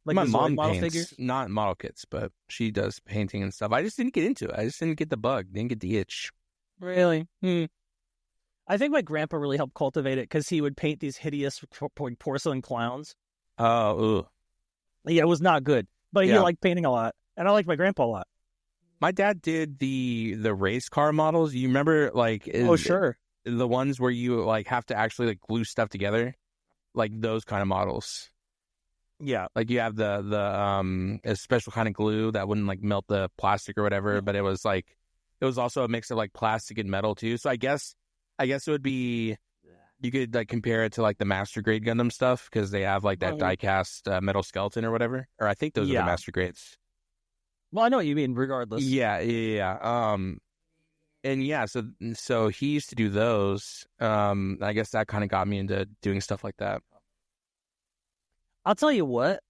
Like my mom model paints, figures. not model kits, but she does painting and stuff. I just didn't get into it. I just didn't get the bug. Didn't get the itch. Really? I think my grandpa really helped cultivate it because he would paint these hideous porcelain clowns. Oh, ooh. Yeah, it was not good, but he liked painting a lot, and I liked my grandpa a lot. My dad did the race car models. You remember, like, sure, the ones where you like have to actually like glue stuff together, like those kind of models. Yeah, like you have the a special kind of glue that wouldn't like melt the plastic or whatever, but it was also a mix of like plastic and metal too. So I guess it would be, you could like compare it to like the master grade Gundam stuff because they have like that die cast metal skeleton or whatever. Or I think those are the master grades. Well, I know what you mean. Regardless, yeah. And yeah, so he used to do those. I guess that kind of got me into doing stuff like that. I'll tell you what.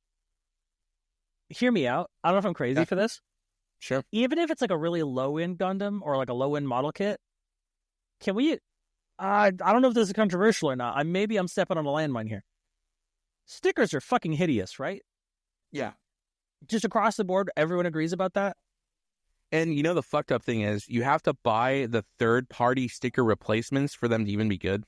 Hear me out. I don't know if I'm crazy for this. Sure. Even if it's like a really low-end Gundam or like a low-end model kit, can we... I don't know if this is controversial or not. Maybe I'm stepping on a landmine here. Stickers are fucking hideous, right? Yeah. Just across the board, everyone agrees about that? And you know the fucked up thing is you have to buy the third-party sticker replacements for them to even be good.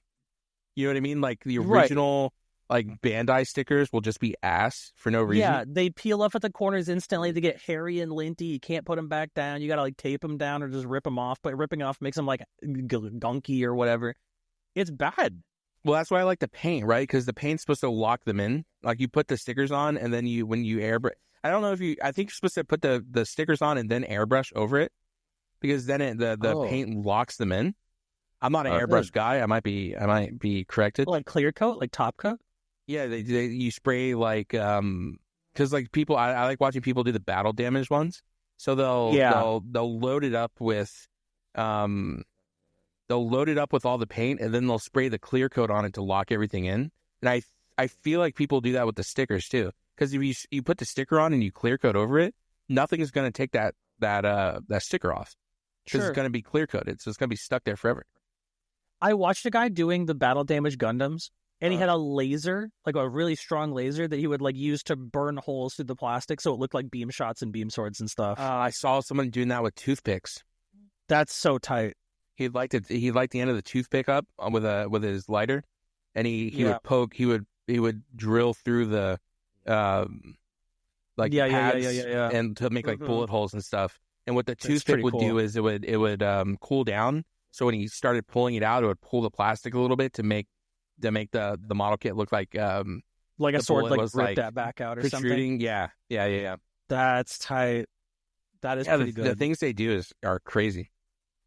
You know what I mean? Like the original... like Bandai stickers will just be ass for no reason. Yeah, they peel off at the corners instantly. They get hairy and linty. You can't put them back down. You got to like tape them down or just rip them off. But ripping off makes them like gunky or whatever. It's bad. Well, that's why I like the paint, right? Because the paint's supposed to lock them in. Like you put the stickers on, and then when you airbrush. I don't know if I think you're supposed to put the stickers on and then airbrush over it, because then the paint locks them in. I'm not an airbrush guy. I might be corrected. Like clear coat, like top coat. Yeah, you spray like because like people, I like watching people do the battle damage ones. So they'll load it up with all the paint, and then they'll spray the clear coat on it to lock everything in. And I feel like people do that with the stickers too, because if you put the sticker on and you clear coat over it, nothing is going to take that sticker off, because it's going to be clear coated, so it's going to be stuck there forever. I watched a guy doing the battle damage Gundams. And he had a laser, like a really strong laser that he would like use to burn holes through the plastic, so it looked like beam shots and beam swords and stuff. I saw someone doing that with toothpicks. That's so tight. He liked the end of the toothpick up with his lighter, and he would poke. He would drill through the pads and to make like bullet holes and stuff. And what the toothpick would do is it would cool down. So when he started pulling it out, it would pull the plastic a little bit to make the model kit look like a sword like ripped like that back out or something. Yeah. That's tight. That is pretty good. The things they do are crazy.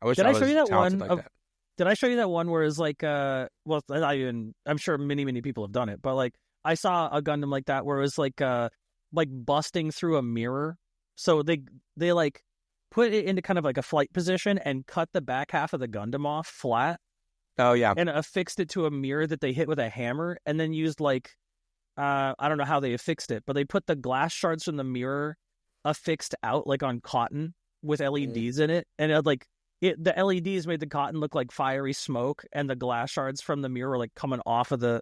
I wish Did I show you that one? Like that. Did I show you that one where it's like I'm sure many people have done it, but like I saw a Gundam like that where it was like busting through a mirror. So they like put it into kind of like a flight position and cut the back half of the Gundam off flat. Oh, yeah. And affixed it to a mirror that they hit with a hammer, and then used like, I don't know how they affixed it, but they put the glass shards from the mirror affixed out like on cotton with LEDs in it. And the LEDs made the cotton look like fiery smoke, and the glass shards from the mirror were like coming off of and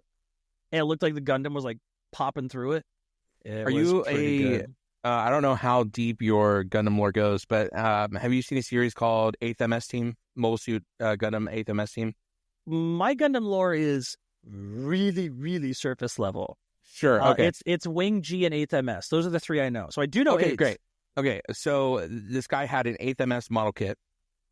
it looked like the Gundam was like popping through it. Are you I don't know how deep your Gundam lore goes, but have you seen a series called 8th MS Team? Mobile Suit Gundam 8th MS Team? My Gundam lore is really, really surface level. Sure. Okay. It's Wing, G, and 8th MS. Those are the three I know. So I do know. Okay, great. Okay, so this guy had an 8th MS model kit,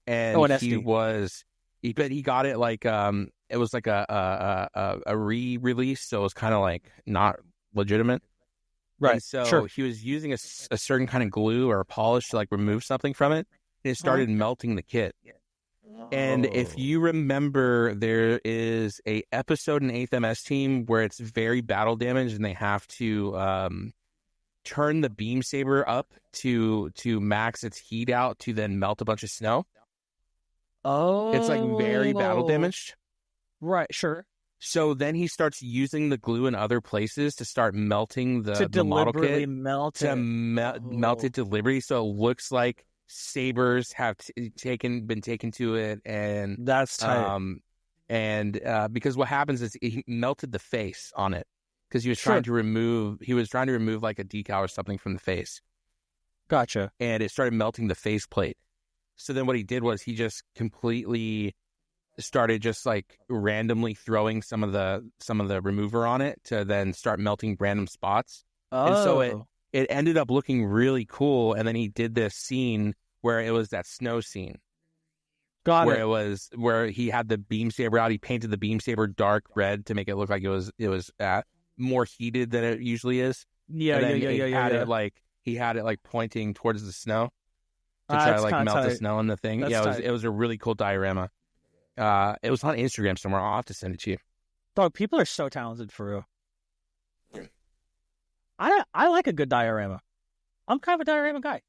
and he got it like it was like a re-release, so it was kind of like not legitimate. Right. And so he was using a certain kind of glue or a polish to like remove something from it, and it started melting the kit. And if you remember, there is a episode in 8th MS Team where it's very battle damaged, and they have to turn the beam saber up to max its heat out to then melt a bunch of snow. Oh, it's like very battle damaged. Right, sure. So then he starts using the glue in other places to start melting the model kit melt that's tight. Because what happens is he melted the face on it, because he was trying to remove like a decal or something from the face. Gotcha. And it started melting the face plate. So then what he did was he just completely started just like randomly throwing some of the remover on it to then start melting random spots. And so it ended up looking really cool. And then he did this scene where it was that snow scene. Where he had the beam saber out. He painted the beam saber dark red to make it look like it was more heated than it usually is. He had it like pointing towards the snow to try to like melt the snow in the thing. It was a really cool diorama. It was on Instagram somewhere. I'll have to send it to you. Dog, people are so talented for real. I like a good diorama. I'm kind of a diorama guy.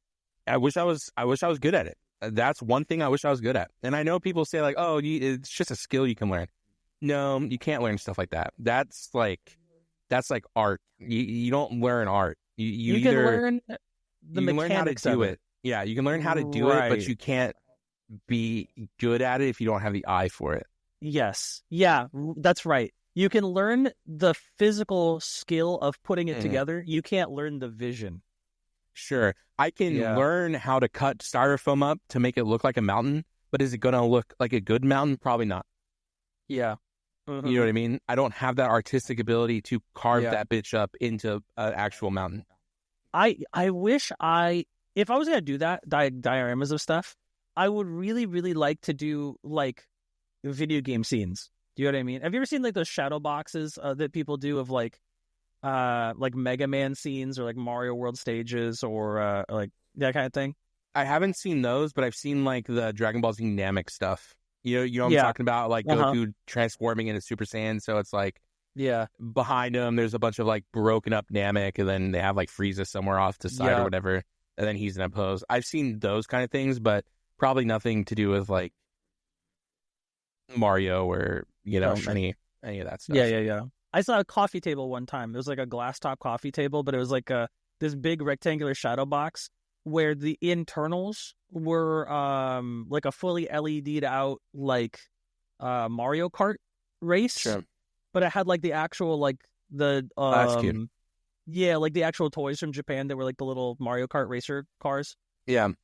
I wish I was good at it. That's one thing I wish I was good at. And I know people say like, oh, it's just a skill you can learn. No, you can't learn stuff like that. That's like art. You don't learn art. You can learn the mechanics learn how to do it. Yeah, you can learn how to do it, but you can't be good at it if you don't have the eye for it. Yes. Yeah, that's right. You can learn the physical skill of putting it together. You can't learn the vision. Sure. I can learn how to cut styrofoam up to make it look like a mountain, but is it going to look like a good mountain? Probably not. Yeah. Mm-hmm. You know what I mean? I don't have that artistic ability to carve that bitch up into an actual mountain. I wish if I was gonna do that dioramas of stuff, I would really, really like to do like video game scenes. Do you know what I mean? Have you ever seen like those shadow boxes that people do of like Mega Man scenes or like Mario World stages or like that kind of thing? I haven't seen those, but I've seen like the Dragon Ball Z Namek stuff. You know what I'm talking about? Like Goku transforming into Super Saiyan. So it's like, behind him, there's a bunch of like broken up Namek, and then they have like Frieza somewhere off to the side or whatever, and then he's in a pose. I've seen those kind of things, but probably nothing to do with like Mario or any of that stuff. Yeah. I saw a coffee table one time. It was like a glass top coffee table, but it was like this big rectangular shadow box where the internals were like a fully LED'd out like Mario Kart race. Sure. But it had like the actual like the that's cute. Yeah, like the actual toys from Japan that were like the little Mario Kart racer cars. Yeah. And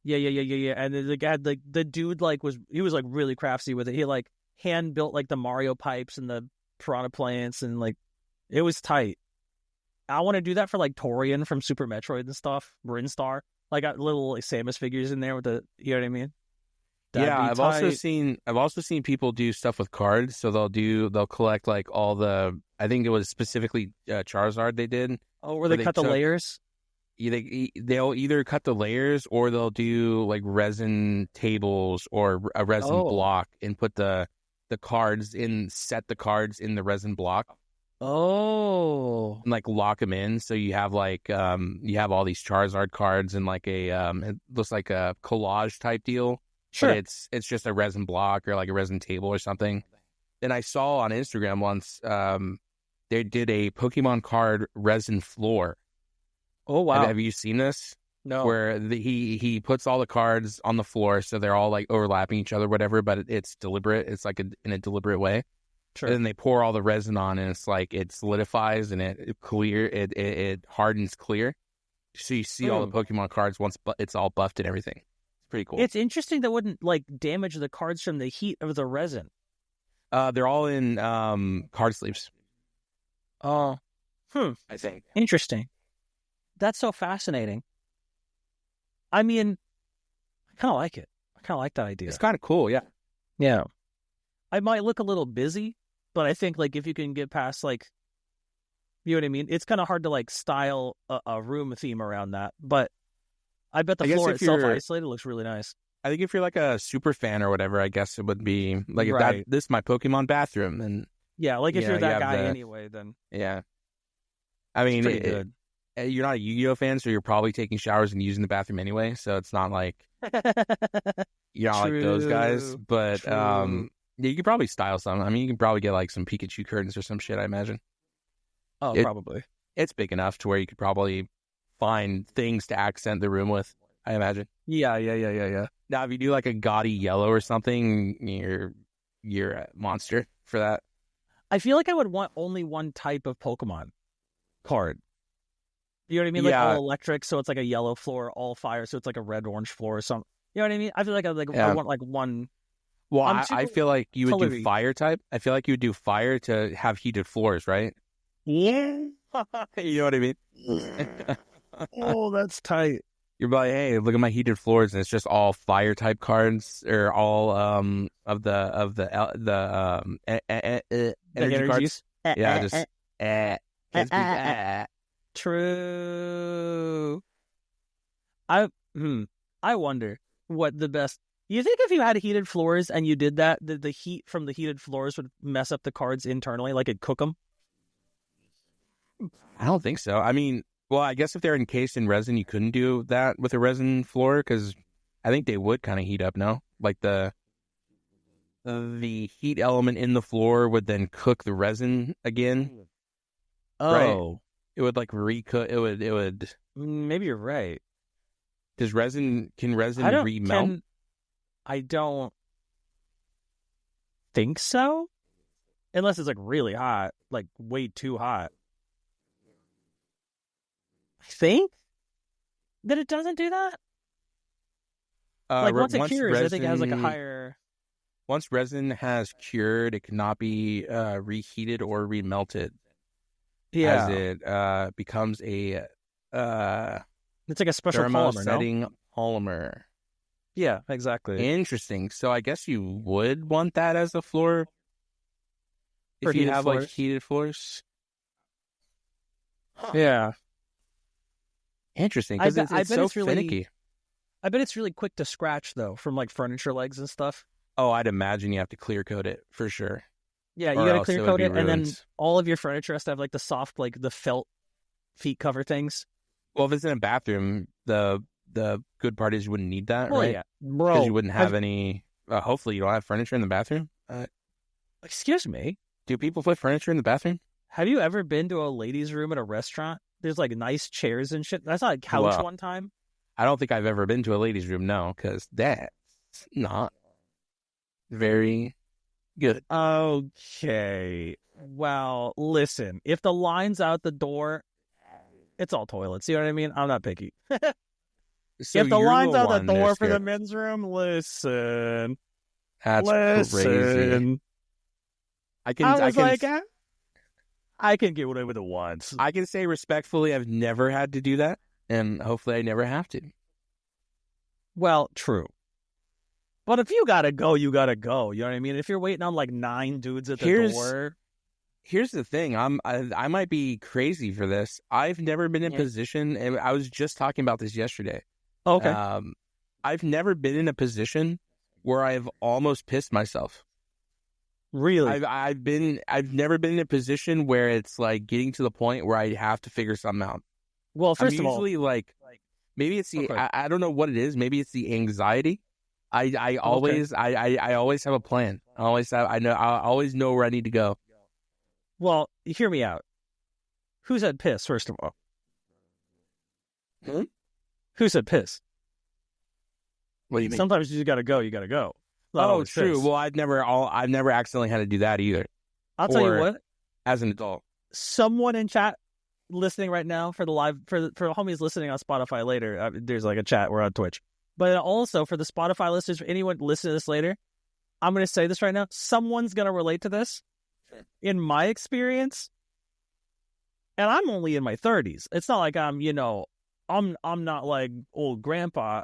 it had like the dude like he was like really crafty with it. He like hand built like the Mario pipes and the piranha plants and like it was tight. I want to do that for like Torian from Super Metroid and stuff, Brinstar. Like got little like Samus figures in there with the, you know what I mean? I've also seen people do stuff with cards. So they'll collect like all the, I think it was specifically Charizard they did. Oh, where they cut the layers? They'll either cut the layers or they'll do like resin tables or a resin block and put the cards set the cards in the resin block. Oh. And like lock them in. So you have like, you have all these Charizard cards and like it looks like a collage type deal. Sure. But it's just a resin block or like a resin table or something. And I saw on Instagram once, they did a Pokemon card resin floor. Oh, wow. Have you seen this? No. Where he puts all the cards on the floor so they're all like overlapping each other, whatever, but it's deliberate. It's like in a deliberate way. Sure. And then they pour all the resin on and it's like it solidifies and it hardens clear. So you see all the Pokemon cards once it's all buffed and everything. It's pretty cool. It's interesting that wouldn't like damage the cards from the heat of the resin. They're all in card sleeves. Oh. I think. Interesting. That's so fascinating. I mean, I kind of like it. I kind of like that idea. It's kind of cool, yeah. Yeah. I might look a little busy, but I think like if you can get past like, you know what I mean? It's kind of hard to like style a room theme around that, but I bet the floor itself isolated looks really nice. I think if you're like a super fan or whatever, I guess it would be like if this is my Pokemon bathroom, and yeah, like if you're that guy anyway, then yeah. I mean, pretty good. You're not a Yu-Gi-Oh fan, so you're probably taking showers and using the bathroom anyway. So it's not like you're not like those guys. But you could probably style some. I mean, you can probably get like some Pikachu curtains or some shit, I imagine. Oh, probably. It's big enough to where you could probably find things to accent the room with, I imagine. Yeah. Now, if you do like a gaudy yellow or something, you're a monster for that. I feel like I would want only one type of Pokemon card. You know what I mean? Like all electric, so it's like a yellow floor, all fire, so it's like a red-orange floor or something. You know what I mean? I feel like I want like one. Well, I feel like you would do fire type. I feel like you would do fire to have heated floors, right? Yeah. You know what I mean? Oh, that's tight. You're like, hey, look at my heated floors, and it's just all fire type cards, or all of the energy cards. Yeah, just True. I wonder what the best. You think if you had heated floors and you did that, the heat from the heated floors would mess up the cards internally, like it'd cook them? I don't think so. I mean, well, I guess if they're encased in resin, you couldn't do that with a resin floor because I think they would kind of heat up. No, like the heat element in the floor would then cook the resin again. Oh, right? It would like recook. It would. Maybe you're right. Can resin remelt? I don't think so. Unless it's like really hot, like way too hot. I think that it doesn't do that. Like once it cures, I think it has like a higher. Once resin has cured, it cannot be reheated or remelted. As it becomes a it's like a special polymer, thermosetting polymer. Yeah, exactly. Interesting. So I guess you would want that as a floor if you have like heated floors. Huh. Yeah. Interesting, because it's so finicky. I bet it's really quick to scratch though, from like furniture legs and stuff. Oh, I'd imagine you have to clear coat it for sure. Yeah, you got to clear coat it, and then all of your furniture has to have like the soft, like the felt feet cover things. Well, if it's in a bathroom, the good part is you wouldn't need that, right? Yeah, bro. Because you wouldn't have any. Hopefully, you don't have furniture in the bathroom. Excuse me. Do people put furniture in the bathroom? Have you ever been to a ladies' room at a restaurant? There's like nice chairs and shit. That's not a couch one time. I don't think I've ever been to a ladies' room, no, because that's not very good. Okay. Well, listen, if the line's out the door, it's all toilets. You know what I mean? I'm not picky. So if the line's out the door for the men's room, listen. That's crazy. I can get away with it once. I can say respectfully, I've never had to do that, and hopefully I never have to. Well, true. But if you gotta go, you gotta go. You know what I mean? If you're waiting on like 9 dudes at the door. Here's the thing. I might be crazy for this. I've never been in a position, and I was just talking about this yesterday. Okay. I've never been in a position where I've almost pissed myself. Really? I've never been in a position where it's like getting to the point where I have to figure something out. Well, first of all, usually like maybe it's the I don't know what it is. Maybe it's the anxiety. I always have a plan. I always know where I need to go. Well, hear me out. Who said piss, first of all? Who said piss? What do you mean? Sometimes you just gotta go, you gotta go. Oh, true. Piss. Well, I've never accidentally had to do that either. I'll tell you what. As an adult. Someone in chat listening right now for the live for homies listening on Spotify later, there's like a chat, we're on Twitch. But also for the Spotify listeners, for anyone listening to this later, I'm gonna say this right now. Someone's gonna relate to this. In my experience, and I'm only in my 30s. It's not like I'm not like old grandpa.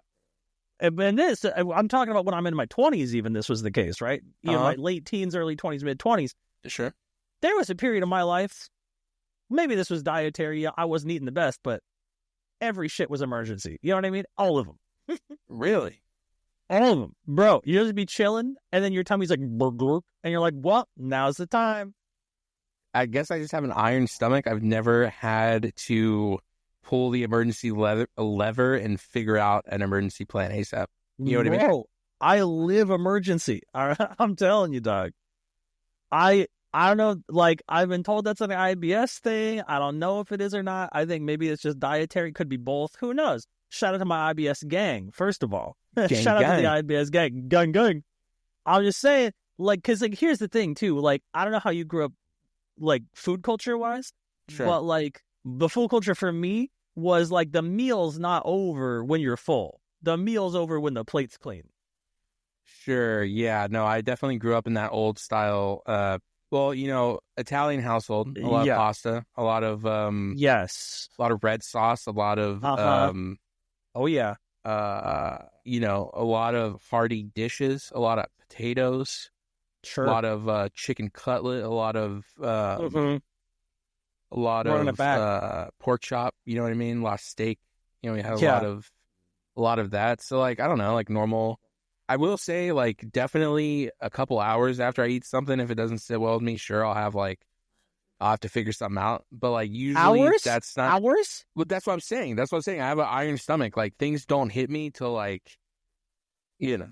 And this, I'm talking about when I'm in my 20s. Even this was the case, right? You know, my late teens, early 20s, mid 20s. Sure. There was a period of my life. Maybe this was dietary. I wasn't eating the best, but every shit was emergency. You know what I mean? All of them. Really? All of them, bro. You just be chilling, and then your tummy's like, and you're like, well, now's the time. I guess I just have an iron stomach. I've never had to pull the emergency lever and figure out an emergency plan ASAP. You know what I mean? I live emergency. I'm telling you, dog. I don't know. Like, I've been told that's an IBS thing. I don't know if it is or not. I think maybe it's just dietary. Could be both. Who knows? Shout out to my IBS gang, first of all. Shout out to the IBS gang. Gang. I'm just saying, like, because, like, here's the thing, too. Like, I don't know how you grew up, like, food culture-wise. Sure. But, like, the food culture for me was, like, the meal's not over when you're full. The meal's over when the plate's clean. Sure, yeah. No, I definitely grew up in that old style, well, you know, Italian household. A lot of pasta, a lot of, yes. A lot of red sauce, a lot of, oh, yeah. You know, a lot of hearty dishes, a lot of potatoes, sure. A lot of chicken cutlet, a lot of pork chop. You know what I mean? A lot of steak. You know, we had a lot of that. So, like, I don't know, like normal. I will say, like, definitely a couple hours after I eat something, if it doesn't sit well with me, sure, I'll have to figure something out. But, like, usually that's not... Hours? Well, that's what I'm saying. I have an iron stomach. Like, things don't hit me till, like, you know.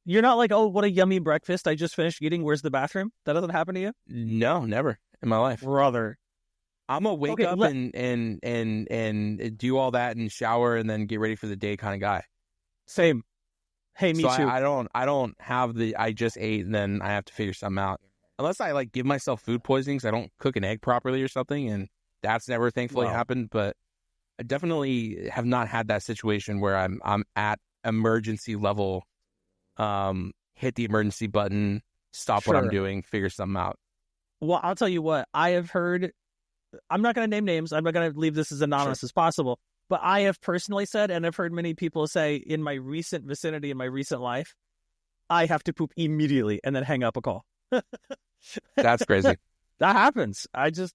You're not like, oh, what a yummy breakfast I just finished eating. Where's the bathroom? That doesn't happen to you? No, never in my life. Brother. I'm going to wake up and do all that and shower and then get ready for the day kind of guy. Same. Hey, me too. I don't have I just ate and then I have to figure something out. Unless I, like, give myself food poisoning because I don't cook an egg properly or something, and that's never thankfully happened. But I definitely have not had that situation where I'm at emergency level hit the emergency button, stop what I'm doing, figure something out. Well, I'll tell you what, I have heard, I'm not going to name names, I'm not going to leave this as anonymous as possible, but I have personally said, and I've heard many people say in my recent vicinity, in my recent life, I have to poop immediately and then hang up a call. That's crazy. That happens. I don't,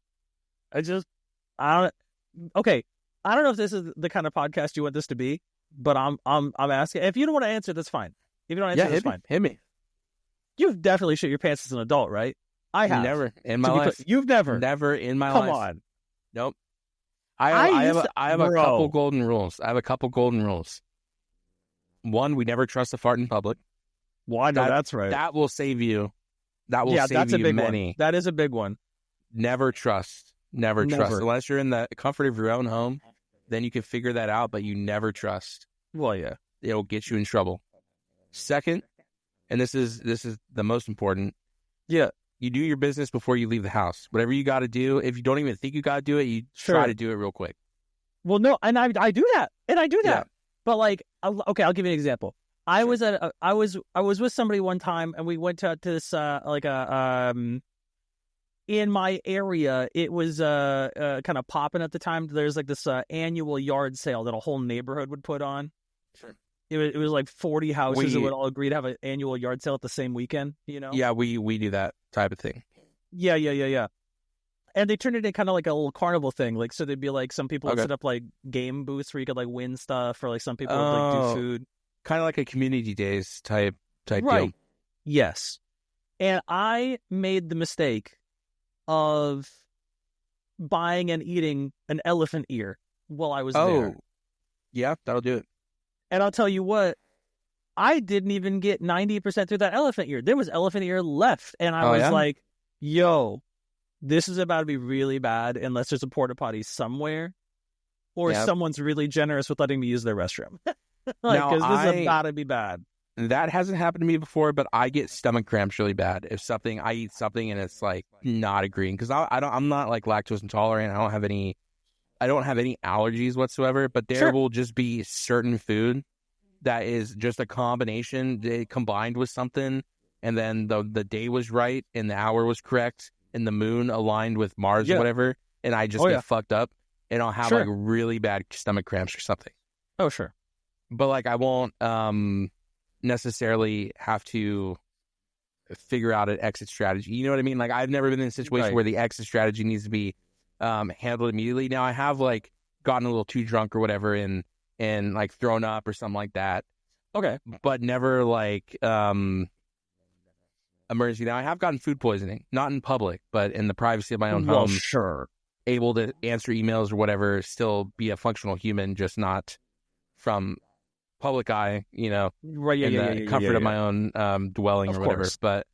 okay. I don't know if this is the kind of podcast you want this to be, but I'm asking. If you don't want to answer, that's fine. If you don't answer, that's fine. Hit me. You've definitely shit your pants as an adult, right? I have. Never in my life. You've never. Never in my life. Come on. Nope. I have a couple golden rules. I have a couple golden rules. One, we never trust a fart in public. Well, I know that's right. That will save you. That will save that's you a big many. One. That is a big one. Never trust. Never trust. Unless you're in the comfort of your own home, then you can figure that out, but you never trust. Well, yeah. It'll get you in trouble. Second, and this is the most important. Yeah. You do your business before you leave the house. Whatever you got to do, if you don't even think you got to do it, you try to do it real quick. Well, no, and I do that. Yeah. But like, okay, I'll give you an example. I was with somebody one time, and we went to this in my area. It was kind of popping at the time. There's like this annual yard sale that a whole neighborhood would put on. Sure. It was like 40 houses that would all agree to have an annual yard sale at the same weekend. You know? Yeah, we do that type of thing. Yeah. And they turned it into kind of like a little carnival thing. Like, so there'd be like some people would set up like game booths where you could like win stuff, or like some people would like do food. Kind of like a community days type right. deal. Yes. And I made the mistake of buying and eating an elephant ear while I was there. Yeah, that'll do it. And I'll tell you what, I didn't even get 90% through that elephant ear. There was elephant ear left. And I was like, yo, this is about to be really bad unless there's a porta potty somewhere or someone's really generous with letting me use their restroom. Because this is about to be bad. That hasn't happened to me before, but I get stomach cramps really bad if I eat something and it's like not agreeing, because I'm not like lactose intolerant. I don't have any allergies whatsoever, but there will just be certain food that is just a combination combined with something, and then the day was right and the hour was correct and the moon aligned with Mars or whatever, and I just get fucked up and I'll have like really bad stomach cramps or something. Oh, sure. But like I won't necessarily have to figure out an exit strategy. You know what I mean? Like I've never been in a situation where the exit strategy needs to be handled immediately. Now I have like gotten a little too drunk or whatever and like thrown up or something like that. Okay. But never like emergency. Now I have gotten food poisoning, not in public, but in the privacy of my own home. Sure. Able to answer emails or whatever, still be a functional human, just not from public eye, you know, in the comfort of my own dwelling or whatever. But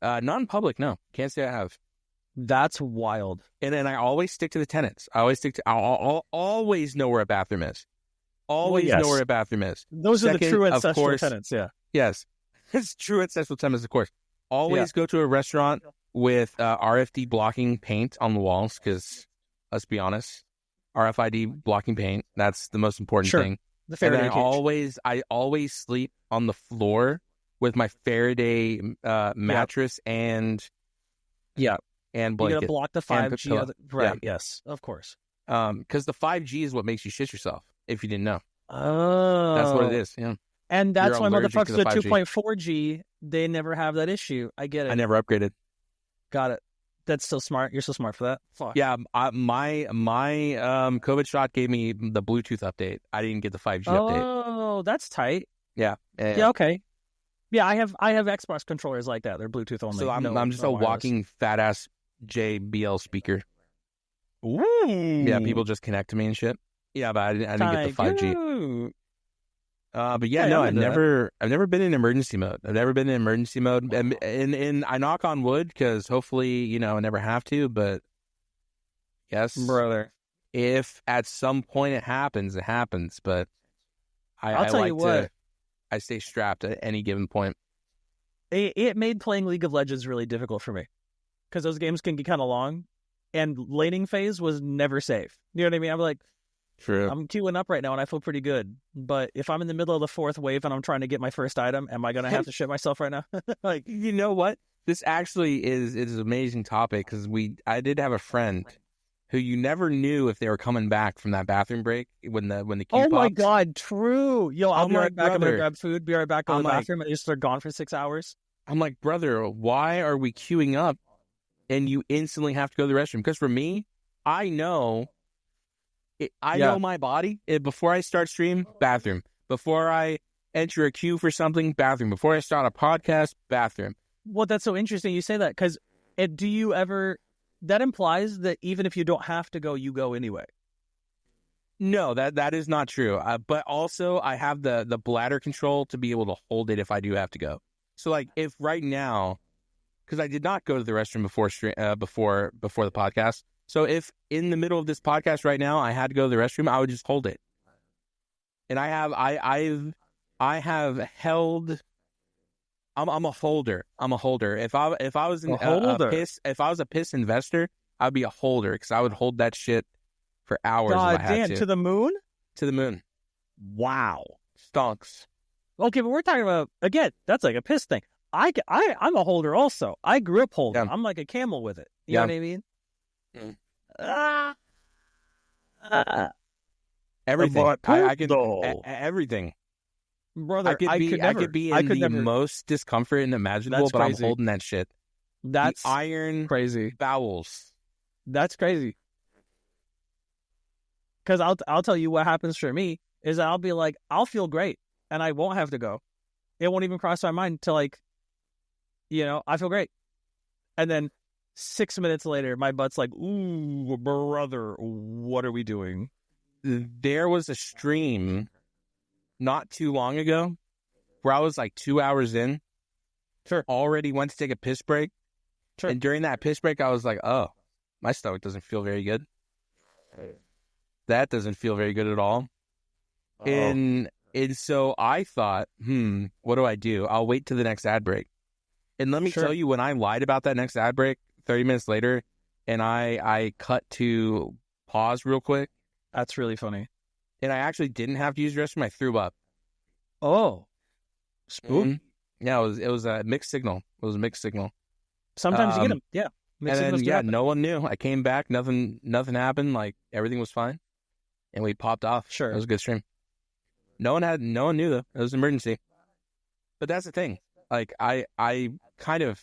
not in public, no. Can't say I have. That's wild. And then I always stick to the tenants. I'll always know where a bathroom is. Always know where a bathroom is. Those are the true ancestral tenants, Yes. It's true ancestral tenants, of course. Always go to a restaurant with RFD blocking paint on the walls, because let's be honest, RFID blocking paint, that's the most important thing. The Faraday cage. I always sleep on the floor with my Faraday mattress and blanket. You're going to block the 5G. Right, yes, of course. Because the 5G is what makes you shit yourself, if you didn't know. Oh. That's what it is, yeah. And that's why motherfuckers at 2.4G, they never have that issue. I get it. I never upgraded. Got it. That's so smart. You're so smart for that. Fuck. Yeah, my COVID shot gave me the Bluetooth update. I didn't get the 5G update. Oh, that's tight. Yeah. Yeah. Okay. Yeah, I have Xbox controllers like that. They're Bluetooth only. So I'm just a walking fat ass JBL speaker. Ooh. Yeah, people just connect to me and shit. Yeah, but I didn't get the 5G. But yeah, no, I've never been in emergency mode. I've never been in emergency mode, and I knock on wood because hopefully, you know, I never have to. But yes, brother, if at some point it happens, it happens. But I'll tell you what, I stay strapped at any given point. It made playing League of Legends really difficult for me because those games can get kind of long, and laning phase was never safe. You know what I mean? I'm like, True. I'm queuing up right now and I feel pretty good. But if I'm in the middle of the fourth wave and I'm trying to get my first item, am I going to have to shit myself right now? Like, you know what? This actually is an amazing topic because I did have a friend who you never knew if they were coming back from that bathroom break when the queue Oh my popped. God, true. Yo, I'll be right back. I'm going to grab food, be right back, go to the bathroom, and they're gone for 6 hours. I'm like, brother, why are we queuing up and you instantly have to go to the restroom? Because for me, I know my body. Before I start stream, bathroom. Before I enter a queue for something, bathroom. Before I start a podcast, bathroom. Well, that's so interesting you say that because do you ever... That implies that even if you don't have to go, you go anyway. No, that is not true. But also, I have the bladder control to be able to hold it if I do have to go. So, like, if right now, because I did not go to the restroom before the podcast. So, if in the middle of this podcast right now I had to go to the restroom, I would just hold it. And I have held. I'm a holder. If I was a piss investor, I'd be a holder because I would hold that shit for hours. God if I had damn, to the moon? To the moon. Wow. Stonks. Okay, but we're talking about, again, that's like a piss thing. I'm a holder also. I grew up holding. Yeah. I'm like a camel with it. You know what I mean? Everything. I could everything. Brother, I could be in the most discomfort imaginable, but I'm holding that shit. That's the iron crazy. Bowels. That's crazy. Because I'll tell you what happens for me is I'll be like, I'll feel great and I won't have to go. It won't even cross my mind to like, I feel great. And then 6 minutes later, my butt's like, ooh, brother, what are we doing? There was a stream not too long ago where I was like 2 hours in. Sure. Already went to take a piss break. Sure. And during that piss break, I was like, oh, my stomach doesn't feel very good. That doesn't feel very good at all. Oh. And so I thought, what do I do? I'll wait till the next ad break. And let me tell you, when I lied about that next ad break 30 minutes later, and I cut to pause real quick. That's really funny. And I actually didn't have to use the restroom. I threw up. Oh. Spook? Mm-hmm. Yeah, it was a mixed signal. It was a mixed signal. Sometimes you get them. Yeah. Mixed and then, no one knew. I came back. Nothing happened. Like, everything was fine. And we popped off. Sure. It was a good stream. No one knew, though. It was an emergency. But that's the thing. Like, I kind of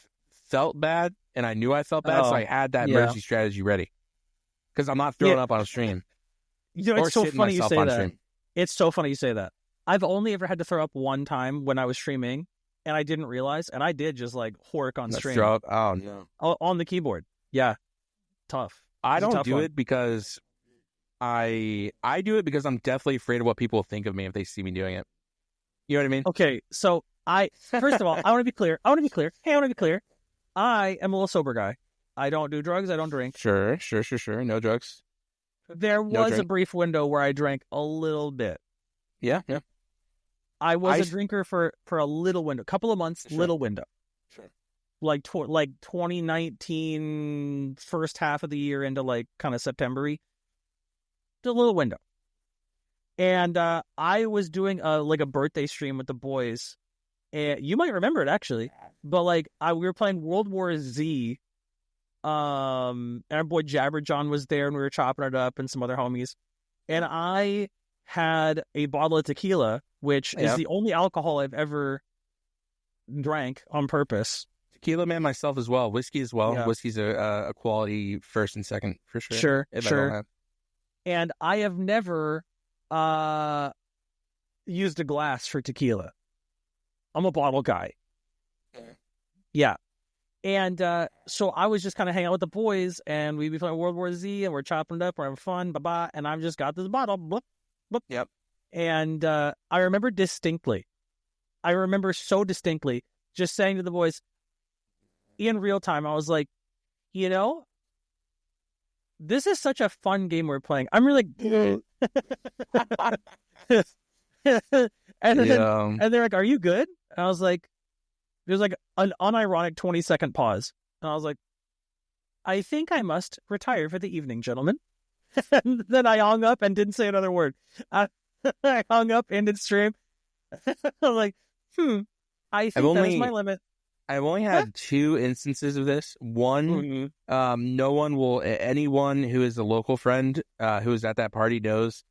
felt bad, and I knew I felt bad, so I had that emergency strategy ready. Because I'm not throwing up on a stream. It's so funny you say that. Stream. It's so funny you say that. I've only ever had to throw up one time when I was streaming, and I didn't realize, and I did just like hork on stream. Throw up? Oh, no. On the keyboard. Yeah. Tough. I don't do it because I do it because I'm definitely afraid of what people think of me if they see me doing it. You know what I mean? Okay, so first of all, I want to be clear. Hey, I want to be clear. I am a little sober guy. I don't do drugs. I don't drink. Sure. No drugs. There was a brief window where I drank a little bit. Yeah. I was a drinker for a little window, couple of months, little window. Sure. Like 2019, first half of the year into like kind of September-y. A little window. And I was doing a birthday stream with the boys. And you might remember it actually, but like we were playing World War Z. And our boy Jabberjohn was there, and we were chopping it up, and some other homies. And I had a bottle of tequila, which is the only alcohol I've ever drank on purpose. Tequila man myself as well. Whiskey as well. Yeah. Whiskey's a quality first and second for sure. Sure. And I have never used a glass for tequila. I'm a bottle guy. Yeah. And so I was just kind of hanging out with the boys, and we'd be playing World War Z, and we're chopping it up, we're having fun, blah-blah, and I've just got this bottle, bloop, bloop. Yep. And I remember so distinctly just saying to the boys, in real time, I was like, this is such a fun game we're playing. I'm really... and they're like, are you good? And I was like, there's like an unironic 20-second pause. And I was like, I think I must retire for the evening, gentlemen. And then I hung up and didn't say another word. I hung up, ended stream. I'm like, I think that is my limit. I've only had 2 instances of this. One, anyone who is a local friend who was at that party knows.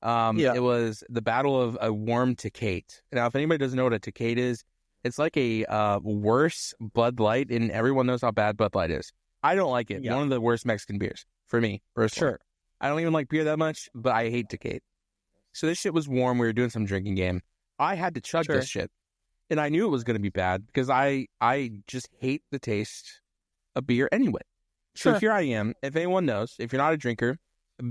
It was the Battle of a Warm Tecate. Now, if anybody doesn't know what a Tecate is, it's like a worse Bud Light, and everyone knows how bad Bud Light is. I don't like it. One of the worst Mexican beers for me, personally. Sure. I don't even like beer that much, but I hate Tecate. So this shit was warm. We were doing some drinking game. I had to chug this shit. And I knew it was going to be bad because I just hate the taste of beer anyway. So here I am. If anyone knows, if you're not a drinker,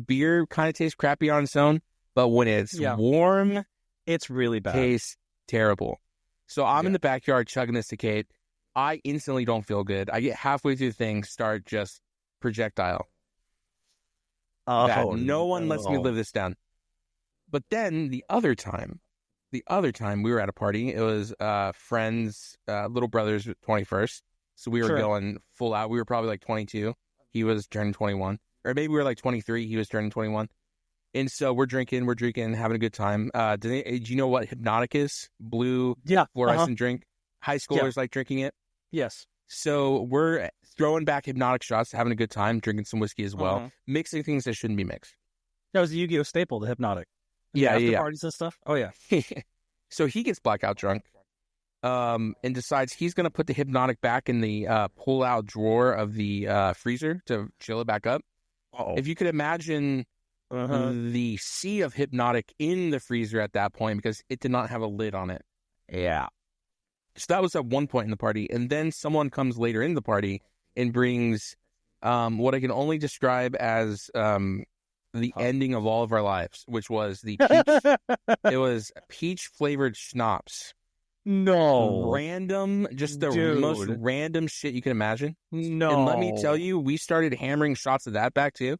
beer kind of tastes crappy on its own. But when it's warm, it's really bad. Tastes terrible. So I'm in the backyard chugging this Tecate. I instantly don't feel good. I get halfway through the thing, start just projectile. No one lets me live this down. But then the other time we were at a party. It was friends, little brother's 21st. So we were going full out. We were probably like 22. He was turning 21. Or maybe we were like 23. He was turning 21. And so we're drinking, having a good time. Do you know what Hypnotic is? Blue fluorescent drink. High schoolers like drinking it. Yes. So we're throwing back Hypnotic shots, having a good time, drinking some whiskey as well, mixing things that shouldn't be mixed. That was a Yu-Gi-Oh staple, the Hypnotic. After parties and stuff. Oh yeah. So he gets blackout drunk, and decides he's going to put the Hypnotic back in the pull-out drawer of the freezer to chill it back up. If you could imagine the sea of Hypnotic in the freezer at that point, because it did not have a lid on it. Yeah. So that was at one point in the party, and then someone comes later in the party and brings what I can only describe as the ending of all of our lives, which was the peach. It was peach flavored schnapps. No. Random, just the most random shit you can imagine. No. And let me tell you, we started hammering shots of that back too.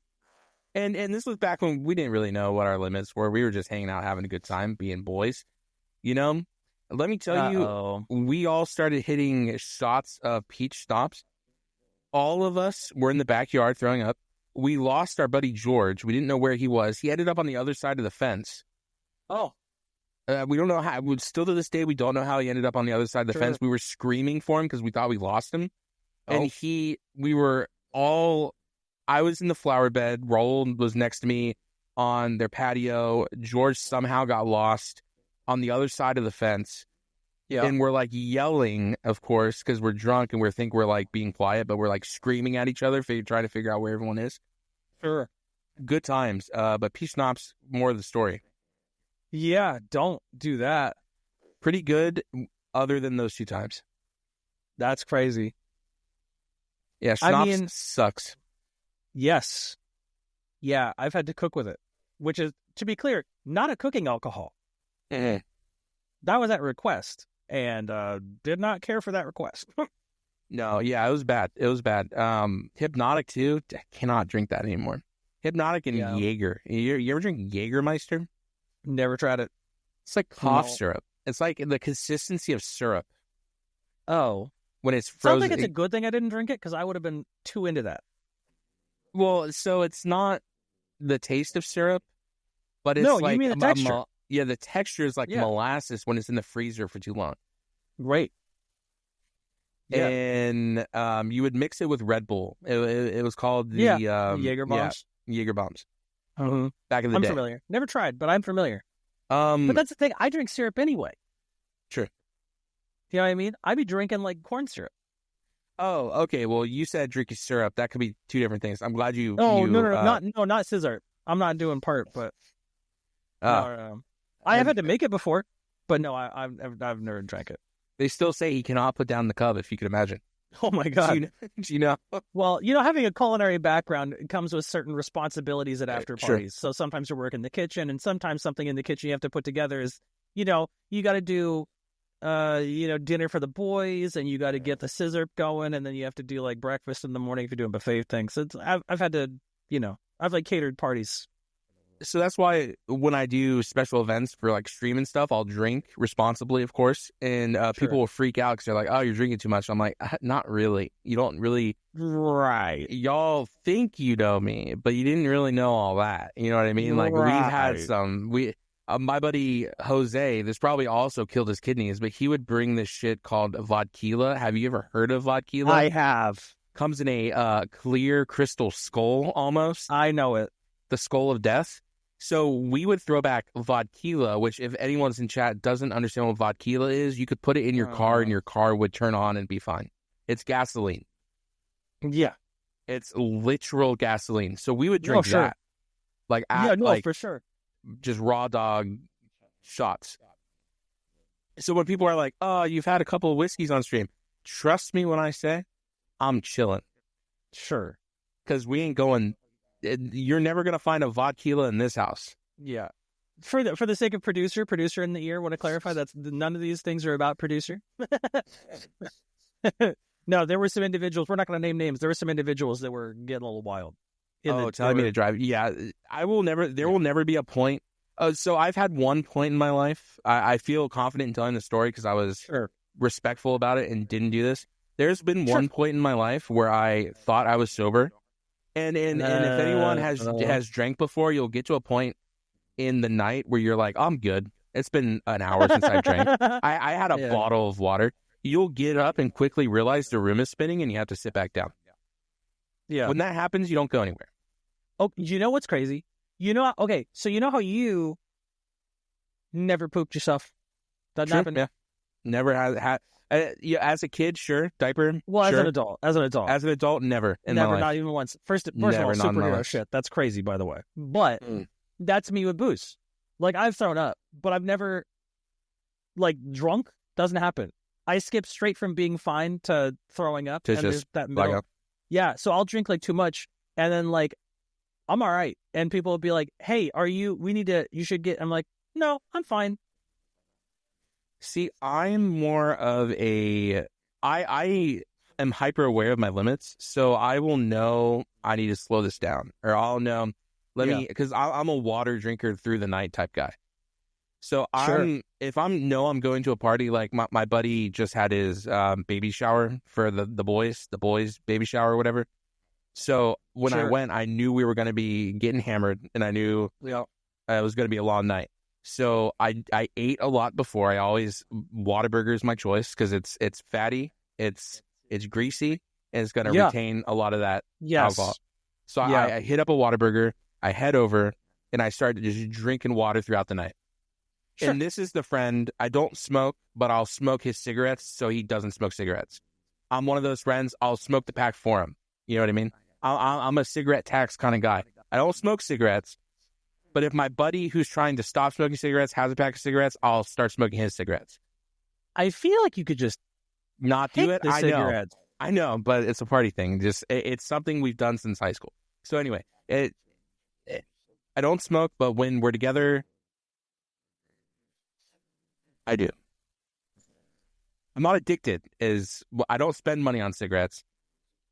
And this was back when we didn't really know what our limits were. We were just hanging out, having a good time, being boys. You know? Let me tell you, we all started hitting shots of peach schnapps. All of us were in the backyard throwing up. We lost our buddy George. We didn't know where he was. He ended up on the other side of the fence. Oh. We don't know how. Still to this day, we don't know how he ended up on the other side of the fence. We were screaming for him because we thought we lost him. And I was in the flower bed. Raul was next to me on their patio. George somehow got lost on the other side of the fence. Yeah. And we're like yelling, of course, because we're drunk and we think we're like being quiet, but we're like screaming at each other, trying to figure out where everyone is. Sure. Good times. But peach schnapps, more of the story. Yeah, don't do that. Pretty good, other than those 2 times. That's crazy. Yeah, schnapps sucks. Yes. Yeah, I've had to cook with it, which is, to be clear, not a cooking alcohol. Mm-hmm. That was at request, and did not care for that request. No, yeah, it was bad. It was bad. Hypnotic, too. I cannot drink that anymore. Hypnotic and Jaeger. You ever drink Jägermeister? Never tried it. It's like cough syrup. It's like the consistency of syrup. Oh. When it's frozen. Sounds like it's a good thing I didn't drink it, because I would have been too into that. Well, so it's not the taste of syrup, but it's you mean the texture. The texture is like molasses when it's in the freezer for too long. Right. Yeah. And you would mix it with Red Bull. It was called the Jaeger bombs. Yeah, Jaeger bombs. Back in the day. I'm familiar. Never tried, but I'm familiar. But that's the thing. I drink syrup anyway. True. You know what I mean? I'd be drinking like corn syrup. Oh, okay. Well, you said drinking syrup. That could be 2 different things. I'm glad you. Oh, no, not scissor. I'm not doing part, but I have had to make it before, but no, I've never drank it. They still say he cannot put down the cub, if you could imagine. Oh my God. Do you know? Well, having a culinary background comes with certain responsibilities at after parties. Sure. So sometimes you work in the kitchen, and sometimes something in the kitchen you have to put together is, you got to do, dinner for the boys, and you got to get the scissor going, and then you have to do like breakfast in the morning if you're doing buffet things. So I've had to, I've like catered parties So that's why when I do special events for like stream and stuff, I'll drink responsibly, of course. And people will freak out because they're like, "Oh, you're drinking too much." I'm like, "Not really. You don't really." Right. Y'all think you know me, but you didn't really know all that. You know what I mean? Like we've had my buddy Jose, this probably also killed his kidneys, but he would bring this shit called vodka. Have you ever heard of vodka? I have. Comes in a clear crystal skull almost. I know it. The skull of death. So we would throw back vodka, which if anyone's in chat doesn't understand what vodka is, you could put it in your car and your car would turn on and be fine. It's gasoline. Yeah. It's literal gasoline. So we would drink that. Like, for sure. Just raw dog shots. So when people are like, "Oh, you've had a couple of whiskeys on stream," trust me when I say I'm chilling. Sure. Because we ain't going... You're never going to find a vodka in this house. Yeah. For the sake of producer in the ear, want to clarify that's none of these things are about producer. No, there were some individuals. We're not going to name names. There were some individuals that were getting a little wild. Telling me to drive. Yeah, I will never. There will never be a point. So I've had one point in my life. I feel confident in telling the story because I was respectful about it and didn't do this. There's been one point in my life where I thought I was sober. And if anyone has drank before, you'll get to a point in the night where you're like, I'm good. It's been an hour since I drank. I had a bottle of water. You'll get up and quickly realize the room is spinning and you have to sit back down. Yeah. When that happens, you don't go anywhere. Oh, you know what's crazy? So you know how you never pooped yourself? Doesn't happen? Yeah. Never had. As a kid, sure. Diaper. Well, sure. As an adult, never. Never, not even once. First of all, superhero shit. That's crazy, by the way. But that's me with booze. Like, I've thrown up, but I've never, like, drunk. Doesn't happen. I skip straight from being fine to throwing up. To just that middle. Yeah, so I'll drink, like, too much, and then, like, I'm all right. And people will be like, "Hey, you should get," I'm like, "No, I'm fine." See, I'm more of I am hyper aware of my limits, so I will know I need to slow this down, or I'll know, because I'm a water drinker through the night type guy. So if I'm going to a party, like my buddy just had his baby shower for the boys baby shower or whatever. So when I went, I knew we were going to be getting hammered, and I knew it was going to be a long night. So I ate a lot before. I always Whataburger is my choice because it's fatty, it's greasy, and it's going to retain a lot of that alcohol. So I hit up a Whataburger. I head over and I started just drinking water throughout the night. Sure. And this is the friend, I don't smoke, but I'll smoke his cigarettes so he doesn't smoke cigarettes. I'm one of those friends. I'll smoke the pack for him. You know what I mean? I'm a cigarette tax kind of guy. I don't smoke cigarettes. But if my buddy who's trying to stop smoking cigarettes has a pack of cigarettes, I'll start smoking his cigarettes. I feel like you could just not do it. I know, but it's a party thing. It's something we've done since high school. So anyway, I don't smoke, but when we're together, I do. I'm not addicted. I don't spend money on cigarettes.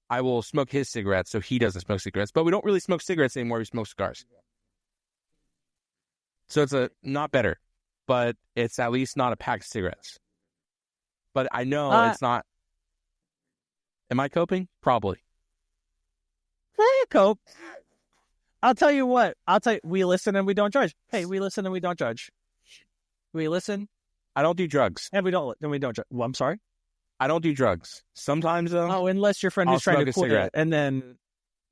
I will smoke his cigarettes so he doesn't smoke cigarettes. But we don't really smoke cigarettes anymore. We smoke cigars. So it's not better, but it's at least not a pack of cigarettes. But I know it's not. Am I coping? Probably. I cope. I'll tell you what. We listen and we don't judge. Hey, we listen and we don't judge. We listen. I don't do drugs. And we don't judge. Well, I'm sorry? I don't do drugs. Sometimes, though. Oh, unless your friend is trying to quit it, and then...